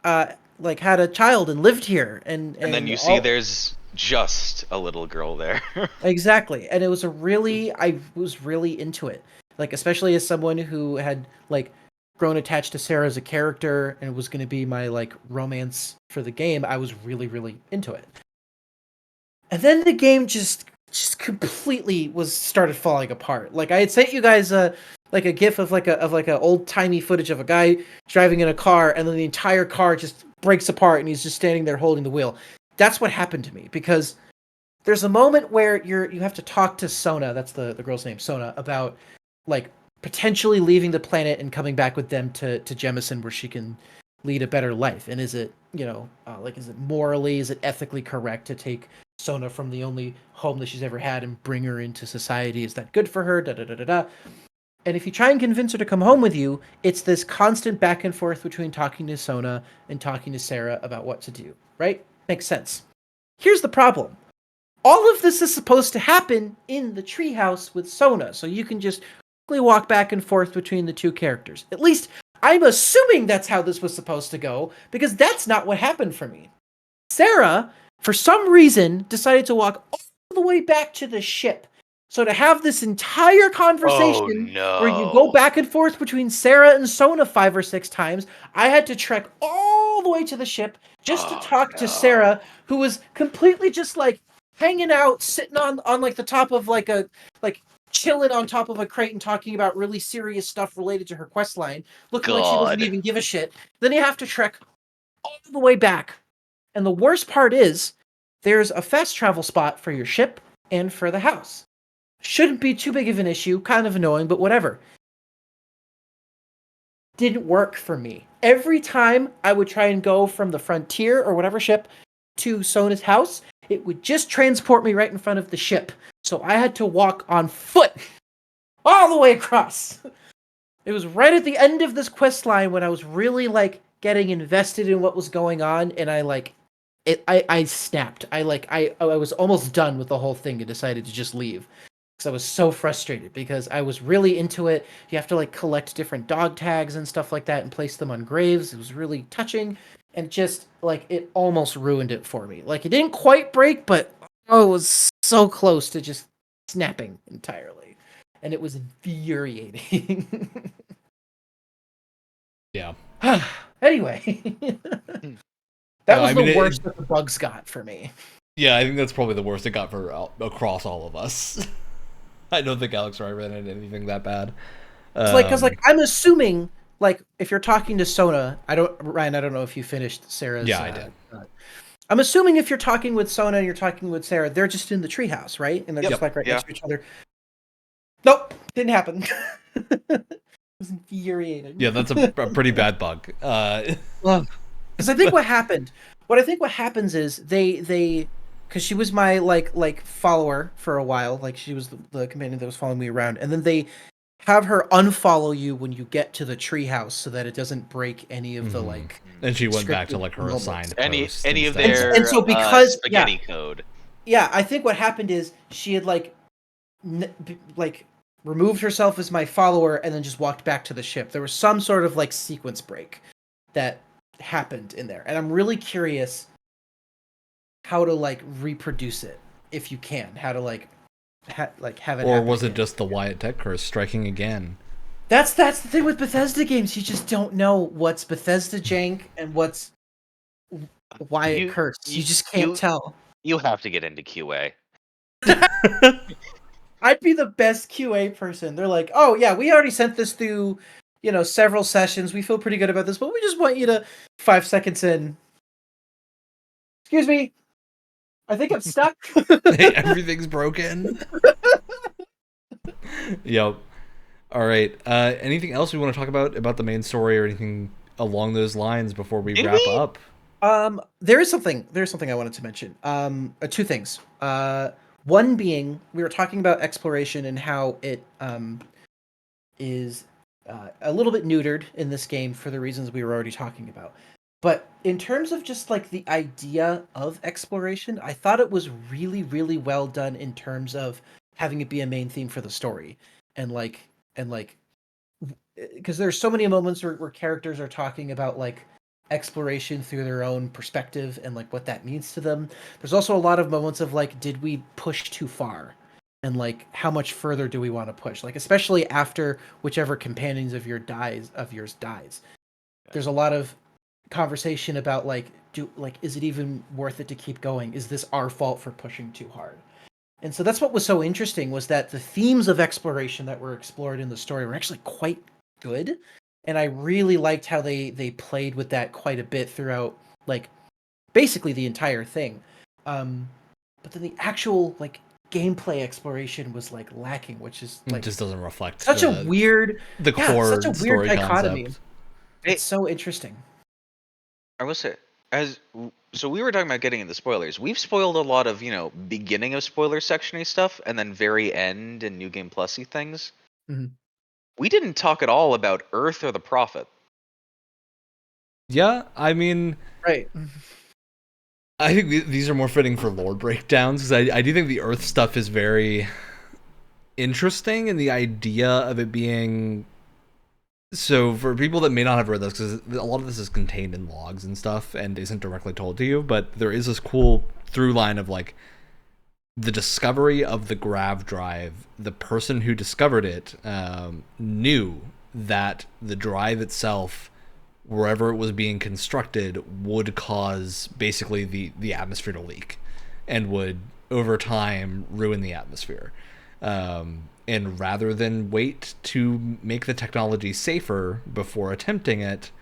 Speaker 2: like had a child and lived here. And
Speaker 4: And then you see there's just a little girl there.
Speaker 2: Exactly. And I was really into it. Like, especially as someone who had like grown attached to Sarah as a character and was going to be my like romance for the game, I was really, really into it. And then the game just completely started falling apart. Like, I had sent you guys a gif of like a old timey footage of a guy driving in a car, and then the entire car just breaks apart and he's just standing there holding the wheel. That's what happened to me, because there's a moment where you have to talk to Sona, that's the girl's name, Sona, about like potentially leaving the planet and coming back with them to Jemison, where she can lead a better life. And is it, is it morally, is it ethically correct to take Sona from the only home that she's ever had and bring her into society? Is that good for her? Da da da da da. And if you try and convince her to come home with you, it's this constant back and forth between talking to Sona and talking to Sarah about what to do, right? Makes sense. Here's the problem. All of this is supposed to happen in the treehouse with Sona, so you can just quickly walk back and forth between the two characters. At least, I'm assuming that's how this was supposed to go, because that's not what happened for me. Sarah, for some reason, decided to walk all the way back to the ship. So to have this entire conversation where you go back and forth between Sarah and Sona 5 or 6 times, I had to trek all the way to the ship just to talk to Sarah, who was completely just like hanging out, sitting on like the top of like chilling on top of a crate and talking about really serious stuff related to her quest line, looking like she doesn't even give a shit. Then you have to trek all the way back. And the worst part is, there's a fast travel spot for your ship and for the house. Shouldn't be too big of an issue, kind of annoying, but whatever. Didn't work for me. Every time I would try and go from the Frontier or whatever ship to Sona's house, it would just transport me right in front of the ship. So I had to walk on foot all the way across. It was right at the end of this quest line when I was really like getting invested in what was going on, and I snapped. I was almost done with the whole thing and decided to just leave. Because I was so frustrated because I was really into it. You have to like collect different dog tags and stuff like that and place them on graves. It was really touching, and just like it almost ruined it for me. Like it didn't quite break, but it was so close to just snapping entirely. And it was infuriating.
Speaker 1: Yeah.
Speaker 2: Anyway. That was the worst that the bugs got for me.
Speaker 1: Yeah, I think that's probably the worst it got for across all of us. I don't think Alex or I ran into anything that bad.
Speaker 2: It's like, because like I'm assuming, like if you're talking to Sona, Ryan, I don't know if you finished Sarah's.
Speaker 1: Yeah, I did.
Speaker 2: I'm assuming if you're talking with Sona and you're talking with Sarah, they're just in the treehouse, right? And they're just like right next to each other. Nope, didn't happen. It was infuriating.
Speaker 1: Yeah, that's a pretty bad bug.
Speaker 2: Because I think what happens is they because she was my like follower for a while, like she was the companion that was following me around, and then they have her unfollow you when you get to the treehouse so that it doesn't break any of the like.
Speaker 1: And she went back to like her assigned post
Speaker 4: any of their
Speaker 2: and so because
Speaker 4: spaghetti code.
Speaker 2: Yeah, I think what happened is she had like removed herself as my follower and then just walked back to the ship. There was some sort of like sequence break that happened in there, and I'm really curious how to like reproduce it if you can. How to have it.
Speaker 1: Or was it just the Wyatt Tech curse striking again?
Speaker 2: That's the thing with Bethesda games. You just don't know what's Bethesda jank and what's Wyatt curse. You just can't tell.
Speaker 4: You have to get into QA.
Speaker 2: I'd be the best QA person. They're like, oh yeah, we already sent this through, several sessions. We feel pretty good about this, but we just want you to 5 seconds in. Excuse me. I think I'm stuck.
Speaker 1: Hey, everything's broken. Yep. All right. Anything else we want to talk about the main story or anything along those lines before we wrap up?
Speaker 2: There's something I wanted to mention. Two things. One being, we were talking about exploration and how it is a little bit neutered in this game for the reasons we were already talking about. But in terms of just like the idea of exploration, I thought it was really, really well done in terms of having it be a main theme for the story. And because there's so many moments where characters are talking about like exploration through their own perspective and like what that means to them. There's also a lot of moments of like, did we push too far? And like, how much further do we want to push? Like, especially after whichever companions of yours dies. There's a lot of conversation about like, is it even worth it to keep going? Is this our fault for pushing too hard? And so that's what was so interesting, was that the themes of exploration that were explored in the story were actually quite good. And I really liked how they played with that quite a bit throughout, like, basically the entire thing. But then the actual, like, gameplay exploration was, like, lacking, which is, like...
Speaker 1: It just doesn't reflect
Speaker 2: such a weird...
Speaker 1: The core
Speaker 2: such a
Speaker 1: story
Speaker 2: weird dichotomy.
Speaker 1: concept.
Speaker 2: It's so interesting.
Speaker 4: I will say, so we were talking about getting into spoilers. We've spoiled a lot of, beginning of spoiler section-y stuff, and then very end and New Game Plus-y things.
Speaker 2: Mm-hmm.
Speaker 4: We didn't talk at all about Earth or the Prophet.
Speaker 1: Yeah, I mean...
Speaker 2: Right.
Speaker 1: I think these are more fitting for lore breakdowns, because I do think the Earth stuff is very interesting, and the idea of it being... So, for people that may not have read this, because a lot of this is contained in logs and stuff, and isn't directly told to you, but there is this cool through line of, like, the discovery of the grav drive. The person who discovered it knew that the drive itself, wherever it was being constructed, would cause basically the atmosphere to leak and would over time ruin the atmosphere. And rather than wait to make the technology safer before attempting it,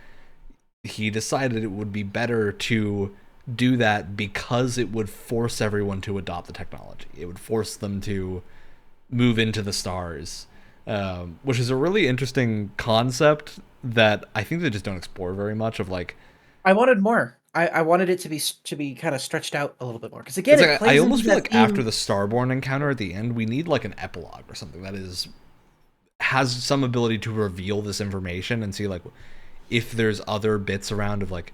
Speaker 1: he decided it would be better to do that because it would force everyone to adopt the technology. It would force them to move into the stars, which is a really interesting concept that I think they just don't explore very much. Of like,
Speaker 2: I wanted more. I wanted it to be kind of stretched out a little bit more because again,
Speaker 1: it's
Speaker 2: it
Speaker 1: like,
Speaker 2: plays
Speaker 1: I
Speaker 2: into
Speaker 1: almost feel
Speaker 2: that
Speaker 1: like
Speaker 2: theme.
Speaker 1: after the Starborn encounter at the end, we need like an epilogue or something that has some ability to reveal this information and see like if there's other bits around of like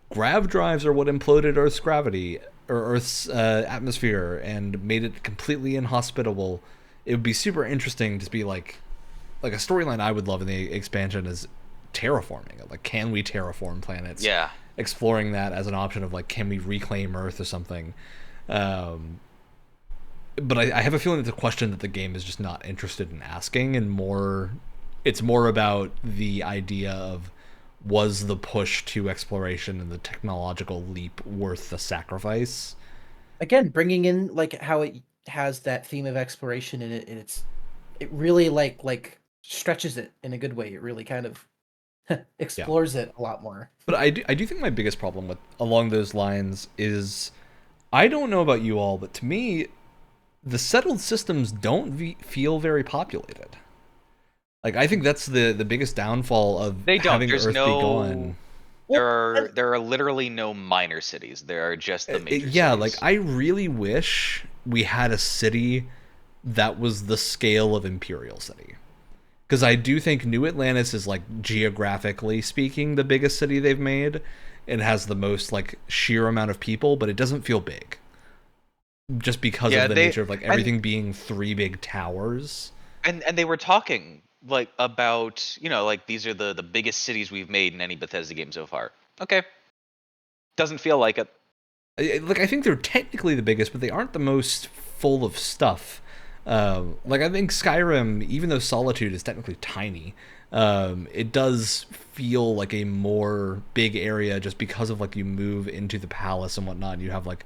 Speaker 1: grav drives are what imploded Earth's gravity or Earth's atmosphere and made it completely inhospitable. It would be super interesting to be like a storyline I would love in the expansion is terraforming. Like, can we terraform planets?
Speaker 4: Yeah.
Speaker 1: Exploring that as an option of like, can we reclaim Earth or something? But I have a feeling it's a question that the game is just not interested in asking, and it's more about the idea of, was the push to exploration and the technological leap worth the sacrifice?
Speaker 2: Again, bringing in like how it has that theme of exploration in it, and it really like stretches it in a good way. It really kind of explores it a lot more.
Speaker 1: But I do think my biggest problem with along those lines is, I don't know about you all, but to me, the settled systems don't feel very populated. Like, I think that's the biggest downfall of
Speaker 4: They don't.
Speaker 1: having
Speaker 4: There's
Speaker 1: Earth be gone.
Speaker 4: There are literally no minor cities. There are just the major
Speaker 1: Yeah,
Speaker 4: cities.
Speaker 1: like, I really wish we had a city that was the scale of Imperial City. Because I do think New Atlantis is, like, geographically speaking, the biggest city they've made, and has the most, like, sheer amount of people, but it doesn't feel big. Just because of the nature of, like, everything being 3 big towers.
Speaker 4: And they were talking, like, about, like, these are the biggest cities we've made in any Bethesda game so far. Okay. Doesn't feel like it.
Speaker 1: Like, I think they're technically the biggest, but they aren't the most full of stuff. Like, I think Skyrim, even though Solitude is technically tiny, it does feel like a more big area just because of, like, you move into the palace and whatnot, and you have, like,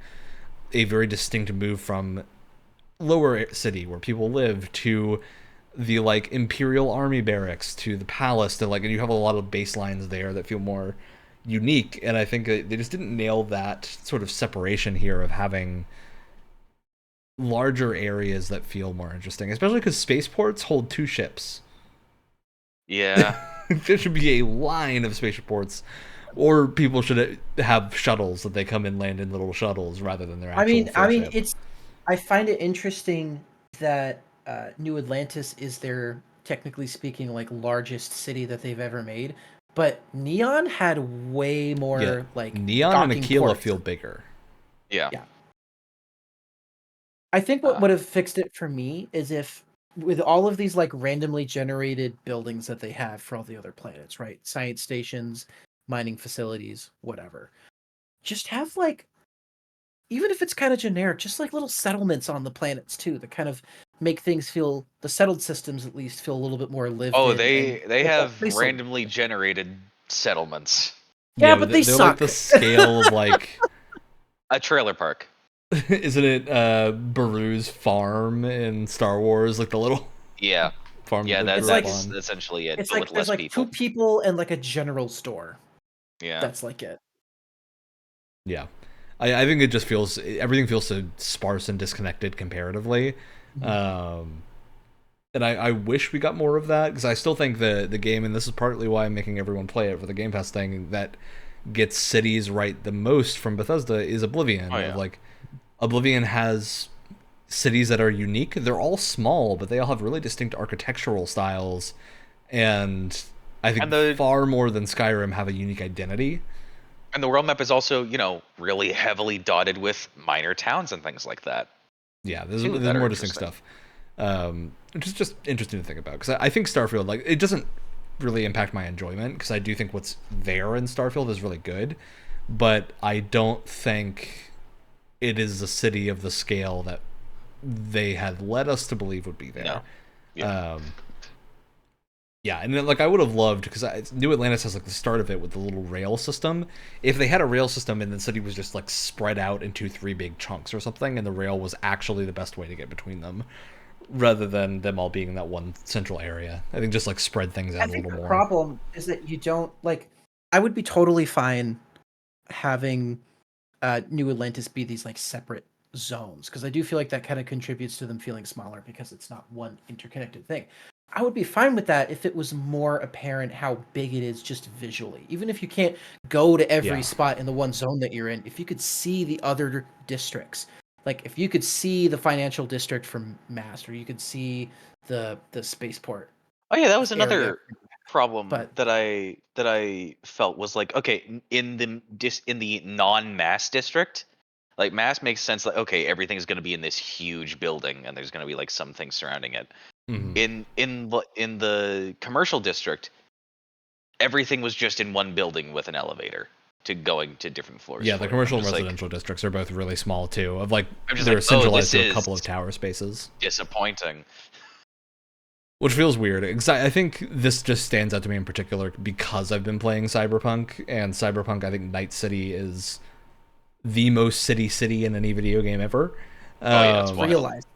Speaker 1: a very distinct move from lower city where people live to the, like, Imperial Army barracks to the palace, to, like, and you have a lot of baselines there that feel more unique, and I think they just didn't nail that sort of separation here of having larger areas that feel more interesting, especially because spaceports hold 2 ships.
Speaker 4: Yeah.
Speaker 1: There should be a line of spaceports, or people should have shuttles that they come and land in little shuttles rather than their actual ship.
Speaker 2: I find it interesting that New Atlantis is their, technically speaking, like, largest city that they've ever made, but Neon had way more like
Speaker 1: Neon and Aquila feel bigger.
Speaker 4: Yeah.
Speaker 2: I think what would have fixed it for me is if, with all of these like randomly generated buildings that they have for all the other planets, right? Science stations, mining facilities, whatever. Just have, like, even if it's kind of generic, just like little settlements on the planets too, that kind of make things feel, the settled systems at least feel a little bit more lived in.
Speaker 4: They have randomly generated settlements.
Speaker 2: Yeah, but they're
Speaker 1: suck.
Speaker 2: Like
Speaker 1: the scale of, like,
Speaker 4: a trailer park.
Speaker 1: Isn't it Baru's farm in Star Wars, like the little farm?
Speaker 4: Yeah, that's essentially it.
Speaker 2: It's
Speaker 4: but
Speaker 2: like
Speaker 4: with
Speaker 2: there's
Speaker 4: less
Speaker 2: like
Speaker 4: people.
Speaker 2: 2 people and like a general store.
Speaker 4: Yeah,
Speaker 2: that's like it.
Speaker 1: Yeah, I think it just feels, everything feels so sparse and disconnected comparatively. And I wish we got more of that, because I still think the game, and this is partly why I'm making everyone play it for the Game Pass thing, that gets cities right the most from Bethesda is Oblivion. Like, Oblivion has cities that are unique. They're all small, but they all have really distinct architectural styles, and I think far more than Skyrim have a unique identity.
Speaker 4: And the world map is also, really heavily dotted with minor towns and things like that.
Speaker 1: Yeah, there's more distinct stuff, which is just interesting to think about, because I think Starfield, like, it doesn't really impact my enjoyment, because I do think what's there in Starfield is really good, but I don't think it is a city of the scale that they had led us to believe would be there.
Speaker 4: No. Yeah.
Speaker 1: Yeah, and then, like, I would have loved, because New Atlantis has, like, the start of it with the little rail system. If they had a rail system and the city was just, like, spread out into 3 big chunks or something, and the rail was actually the best way to get between them, rather than them all being in that one central area. I think just, like, spread things out a little more.
Speaker 2: The problem is that you don't, like, I would be totally fine having New Atlantis be these like separate zones, because I do feel like that kind of contributes to them feeling smaller because it's not one interconnected thing. I would be fine with that if it was more apparent how big it is just visually. Even if you can't go to every spot in the one zone that you're in, if you could see the other districts, like if you could see the financial district from Mast, or you could see the spaceport.
Speaker 4: Oh yeah, that was
Speaker 2: area.
Speaker 4: another problem
Speaker 2: But
Speaker 4: that I felt was like, okay, in the non-mass district, like mass makes sense. Like, okay, everything's going to be in this huge building, and there's going to be like some things surrounding it.
Speaker 1: Mhm.
Speaker 4: In the commercial district, everything was just in one building with an elevator to going to different floors.
Speaker 1: Yeah,
Speaker 4: for
Speaker 1: the
Speaker 4: it.
Speaker 1: commercial
Speaker 4: I'm
Speaker 1: and
Speaker 4: just like,
Speaker 1: residential districts are both really small too. Of like
Speaker 4: I'm just
Speaker 1: they're
Speaker 4: like, oh,
Speaker 1: centralized
Speaker 4: this
Speaker 1: to a
Speaker 4: is
Speaker 1: couple of tower spaces,
Speaker 4: disappointing.
Speaker 1: which feels weird. I think this just stands out to me in particular because I've been playing Cyberpunk, and Cyberpunk, I think Night City is the most city in any video game ever.
Speaker 4: Oh yeah, it's wild.
Speaker 2: realized.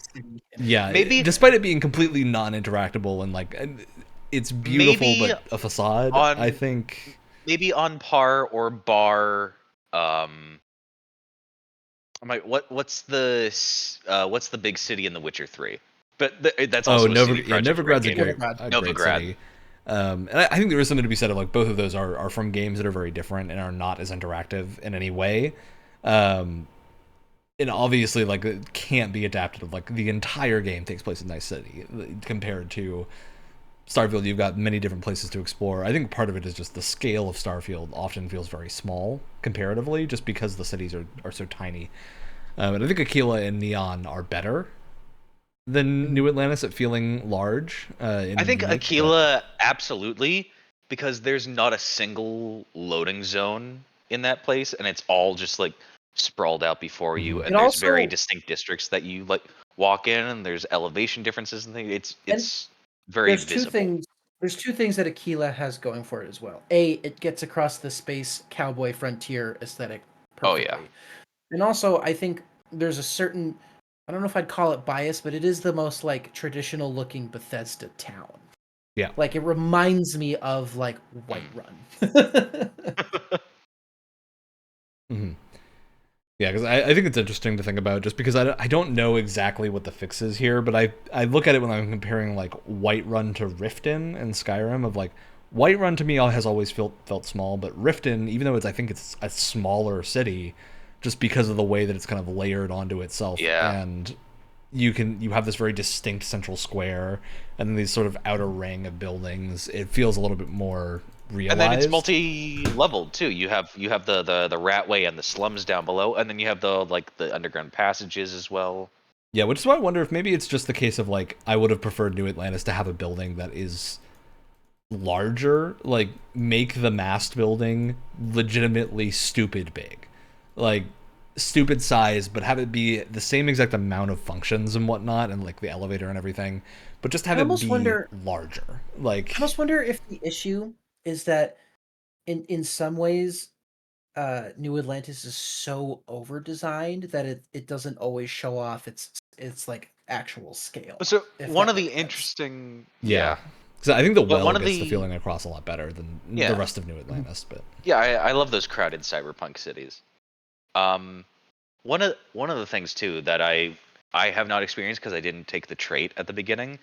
Speaker 1: Yeah,
Speaker 4: Maybe-
Speaker 1: despite it being completely non-interactable and like it's beautiful
Speaker 4: Maybe
Speaker 1: but a facade,
Speaker 4: on-
Speaker 1: I think
Speaker 4: Maybe on par or bar. I'm like, what's the big city in The Witcher 3? But that's also a CD Projekt Red
Speaker 1: Novigrad's a
Speaker 4: game.
Speaker 1: great
Speaker 4: Novigrad.
Speaker 1: city. And I think there is something to be said of like both of those are from games that are very different and are not as interactive in any way. And obviously, like, it can't be adapted. Like, the entire game takes place in Night City compared to Starfield. You've got many different places to explore. I think part of it is just the scale of Starfield often feels very small comparatively, just because the cities are so tiny. And I think Aquila and Neon are better than New Atlantis at feeling large.
Speaker 4: I think Aquila absolutely, because there's not a single loading zone in that place, and it's all just like sprawled out before you, and
Speaker 2: It
Speaker 4: there's very
Speaker 2: also-
Speaker 4: distinct districts that you like walk in, and there's elevation differences and things. It's very visible.
Speaker 2: There's two things that Aquila has going for it as well. A, it gets across the space cowboy frontier aesthetic
Speaker 4: Oh,
Speaker 2: perfectly.
Speaker 4: yeah.
Speaker 2: And also, I think there's a certain, I don't know if I'd call it bias, but it is the most like traditional looking Bethesda town.
Speaker 1: Yeah.
Speaker 2: Like it reminds me of like Whiterun.
Speaker 1: Mm-hmm. Yeah, because I think it's interesting to think about, just because I don't know exactly what the fix is here, but I look at it when I'm comparing like Whiterun to Riften and Skyrim, of like Whiterun to me has always felt small, but Riften, even though I think it's a smaller city, just because of the way that it's kind of layered onto itself,
Speaker 4: Yeah.
Speaker 1: and you have this very distinct central square, and then these sort of outer ring of buildings. It feels a little bit more realized.
Speaker 4: And then it's multi-leveled too. You have the Ratway and the slums down below, and then you have the underground passages as well.
Speaker 1: Yeah, which is why I wonder if maybe it's just the case of like I would have preferred New Atlantis to have a building that is larger, like make the mast building legitimately stupid big, like stupid size, but have it be the same exact amount of functions and whatnot, and like the elevator and everything, but just have it be larger. Like,
Speaker 2: I almost wonder if the issue is that in some ways New Atlantis is so over designed that it doesn't always show off its like actual scale.
Speaker 4: So
Speaker 2: if
Speaker 4: one
Speaker 2: that
Speaker 4: of the
Speaker 2: makes sense.
Speaker 4: interesting,
Speaker 1: yeah. So I think the
Speaker 4: But
Speaker 1: well
Speaker 4: one of
Speaker 1: gets the
Speaker 4: the-
Speaker 1: feeling across a lot better than
Speaker 4: Yeah.
Speaker 1: the rest of New Atlantis, but
Speaker 4: yeah, I love those crowded cyberpunk cities. One of the things too that I have not experienced because I didn't take the trait at the beginning,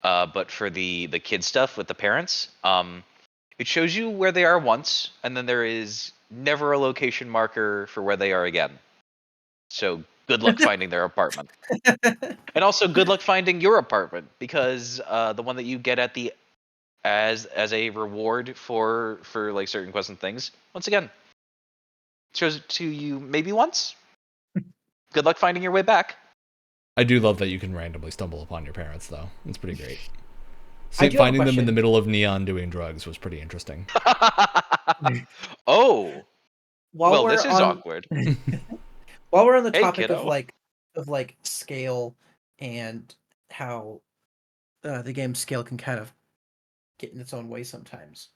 Speaker 4: but for the kid stuff with the parents, it shows you where they are once, and then there is never a location marker for where they are again. So good luck finding their apartment, and also good luck finding your apartment, because the one that you get at the as a reward for like certain quests and things, once again, shows it to you maybe once. Good luck finding your way back.
Speaker 1: I do love that you can randomly stumble upon your parents, though. It's pretty great.
Speaker 2: I do have a
Speaker 1: Finding them in
Speaker 2: question.
Speaker 1: the middle of Neon doing drugs was pretty interesting.
Speaker 4: Oh,
Speaker 2: While
Speaker 4: well,
Speaker 2: we're
Speaker 4: this is
Speaker 2: on,
Speaker 4: awkward.
Speaker 2: While we're on the
Speaker 4: Hey,
Speaker 2: topic of
Speaker 4: kiddo.
Speaker 2: like scale and how the game's scale can kind of get in its own way sometimes.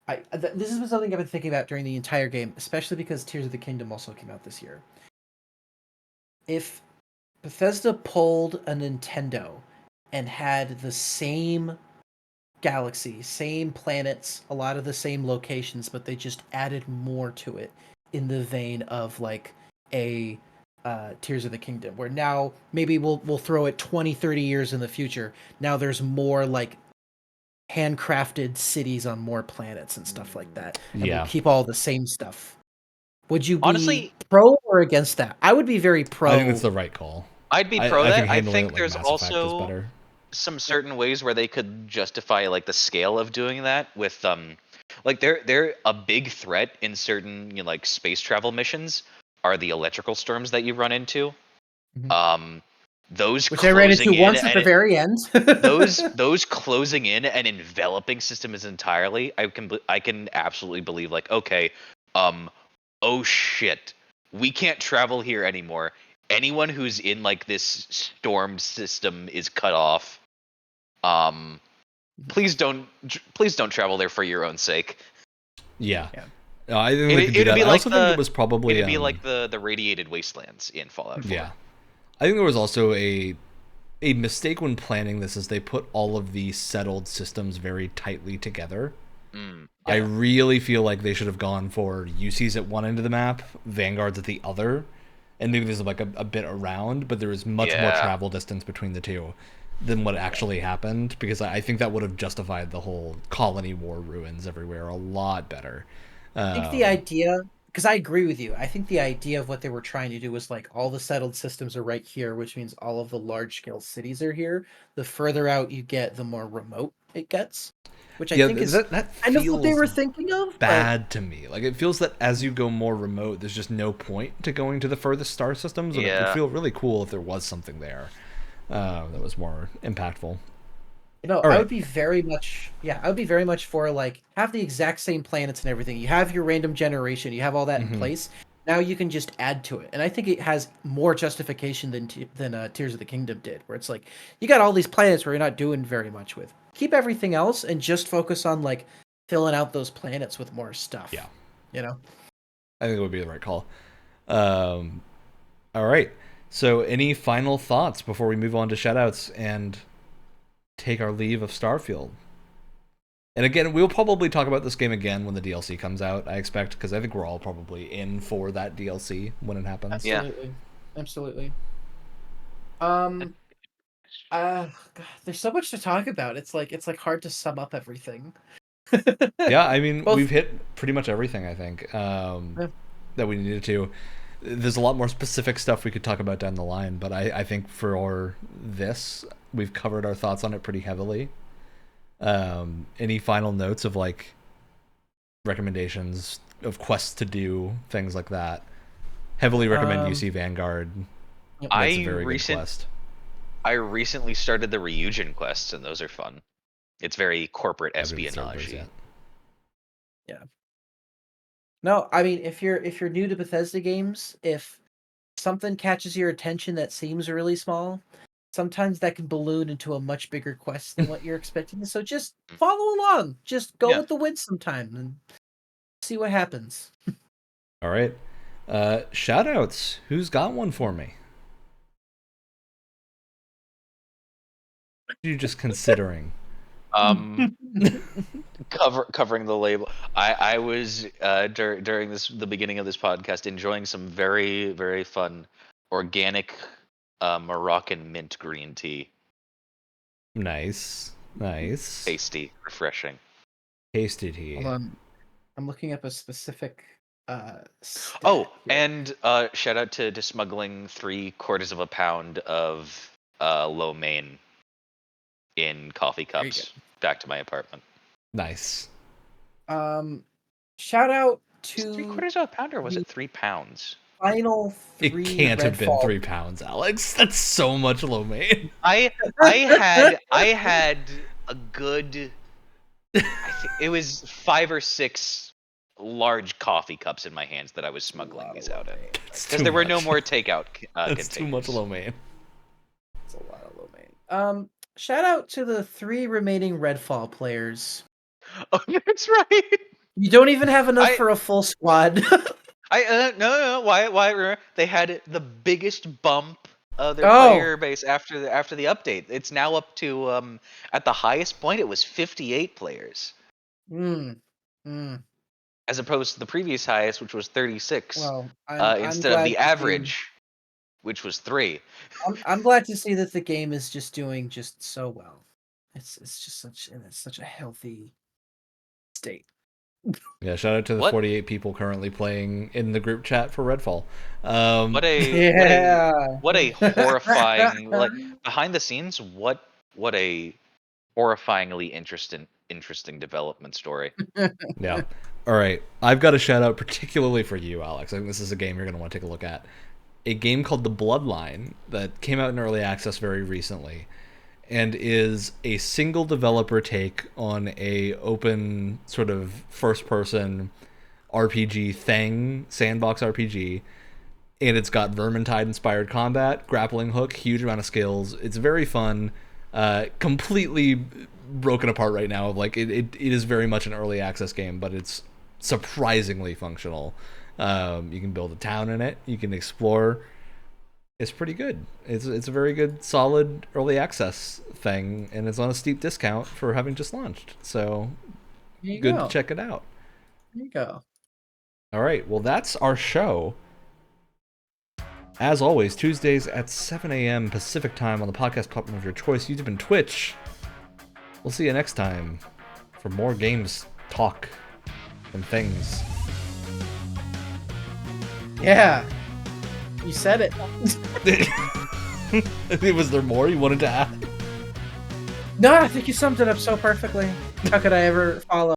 Speaker 2: This has been something I've been thinking about during the entire game, especially because Tears of the Kingdom also came out this year. If Bethesda pulled a Nintendo and had the same galaxy, same planets, a lot of the same locations, but they just added more to it, in the vein of like a Tears of the Kingdom, where now maybe we'll throw it 20, 30 years in the future. Now there's more like handcrafted cities on more planets and stuff like that, and we'll keep all the same stuff. Would you be
Speaker 4: Honestly,
Speaker 2: pro or against that? I would be very pro.
Speaker 1: I think it's the right call.
Speaker 4: I'd be pro that. I
Speaker 1: handling
Speaker 4: think
Speaker 1: it like
Speaker 4: there's
Speaker 1: Mass Effect is
Speaker 4: also
Speaker 1: better.
Speaker 4: some certain ways where they could justify like the scale of doing that with like they're a big threat in certain like space travel missions are the electrical storms that you run into. Those
Speaker 2: which I ran into
Speaker 4: closing in
Speaker 2: once at the
Speaker 4: and
Speaker 2: very end.
Speaker 4: those closing in and enveloping systems entirely, I can absolutely believe like, okay, oh shit, we can't travel here anymore. Anyone who's in like this storm system is cut off. Please don't travel there for your own sake.
Speaker 1: Yeah. No, I think they could do that. I also think it was probably
Speaker 4: it'd be like the radiated wastelands in Fallout 4.
Speaker 1: Yeah. I think there was also a mistake when planning this is they put all of the settled systems very tightly together. I really feel like they should have gone for UC's at one end of the map, Vanguard's at the other, and maybe there's like a bit around, but there was much more travel distance between the two than what actually happened, because I think that would have justified the whole colony war ruins everywhere a lot better.
Speaker 2: I think the idea, because I agree with you, I think the idea of what they were trying to do was like all the settled systems are right here, which means all of the large scale cities are here. The further out you get, the more remote it gets, which I think is
Speaker 1: that
Speaker 2: kind of what they were thinking of.
Speaker 1: Bad to me. Like, it feels that as you go more remote, there's just no point to going to the furthest star systems, and it would feel really cool if there was something there that was more impactful.
Speaker 2: I would be very much for like have the exact same planets and everything. You have your random generation, you have all that in place. Now you can just add to it, and I think it has more justification than Tears of the Kingdom did, where it's like you got all these planets where you're not doing very much with. Keep everything else and just focus on like filling out those planets with more stuff.
Speaker 1: Yeah,
Speaker 2: I
Speaker 1: think it would be the right call. All right. So, any final thoughts before we move on to shoutouts and take our leave of Starfield? And again, we'll probably talk about this game again when the DLC comes out, I expect, because I think we're all probably in for that DLC when it happens.
Speaker 2: Absolutely. God, there's so much to talk about. It's like hard to sum up everything.
Speaker 1: Yeah, I mean, we've hit pretty much everything, I think, that we needed to. There's a lot more specific stuff we could talk about down the line, but I think for this, we've covered our thoughts on it pretty heavily. Any final notes of like recommendations of quests to do, things like that? Heavily recommend UC Vanguard. That's a very good quest.
Speaker 4: I recently started the Ryujin quests, and those are fun. It's very corporate espionage.
Speaker 2: Yeah. No, I mean if you're new to Bethesda games, if something catches your attention that seems really small, sometimes that can balloon into a much bigger quest than what you're expecting. So just follow along. Just go with the wind sometime and see what happens.
Speaker 1: All right. Shoutouts. Who's got one for me? What are you just considering?
Speaker 4: Covering the label. I was during the beginning of this podcast enjoying some very, very fun organic Moroccan mint green tea.
Speaker 1: Nice.
Speaker 4: Tasty, refreshing.
Speaker 1: Tasty tea.
Speaker 2: Hold on. I'm looking up a specific
Speaker 4: and shout out to smuggling 3/4 of a pound of lo mein in coffee cups back to my apartment.
Speaker 1: Nice.
Speaker 2: Shout out to
Speaker 4: 3/4 of a pound, or was it 3 pounds?
Speaker 2: Final 3
Speaker 1: It can't have been 3 pounds, Alex. That's so much lo mein.
Speaker 4: I had a good, I think it was 5 or 6 large coffee cups in my hands that I was smuggling these out in, because there were no more takeout
Speaker 1: That's
Speaker 4: containers.
Speaker 1: too much lo mein.
Speaker 2: That's a lot of lo mein. Shout out to the 3 remaining Redfall players.
Speaker 4: Oh, that's right.
Speaker 2: You don't even have enough for a full squad.
Speaker 4: No. Why? Remember, they had the biggest bump of their player base after the update. It's now up to at the highest point it was 58 players. as opposed to the previous highest, which was 36.
Speaker 2: Well, I'm
Speaker 4: instead of
Speaker 2: glad
Speaker 4: the
Speaker 2: to see-
Speaker 4: average, which was 3.
Speaker 2: I'm glad to see that the game is just doing just so well. It's just such a healthy state.
Speaker 1: Yeah, shout out to the
Speaker 4: What?
Speaker 1: 48 people currently playing in the group chat for Redfall.
Speaker 4: What a
Speaker 2: Yeah.
Speaker 4: what a horrifying, like, behind the scenes, what a horrifyingly interesting development story.
Speaker 1: Yeah. All right. I've got a shout out particularly for you, Alex. I think this is a game you're going to want to take a look at. A game called The Bloodline that came out in early access very recently and is a single developer take on a open sort of first person RPG thing, sandbox RPG. And it's got Vermintide inspired combat, grappling hook, huge amount of skills. It's very fun. Completely broken apart right now. Like it is very much an early access game, but it's surprisingly functional. You can build a town in it. You can explore. It's pretty good. It's a very good, solid early access thing, and it's on a steep discount for having just launched. So
Speaker 2: There you
Speaker 1: good
Speaker 2: go.
Speaker 1: to check it out.
Speaker 2: There you go.
Speaker 1: All right. Well, that's our show. As always, Tuesdays at 7 a.m. Pacific time on the podcast platform of your choice, YouTube and Twitch. We'll see you next time for more games talk and things.
Speaker 2: Yeah. You said it.
Speaker 1: Was there more you wanted to add?
Speaker 2: No, I think you summed it up so perfectly. How could I ever follow?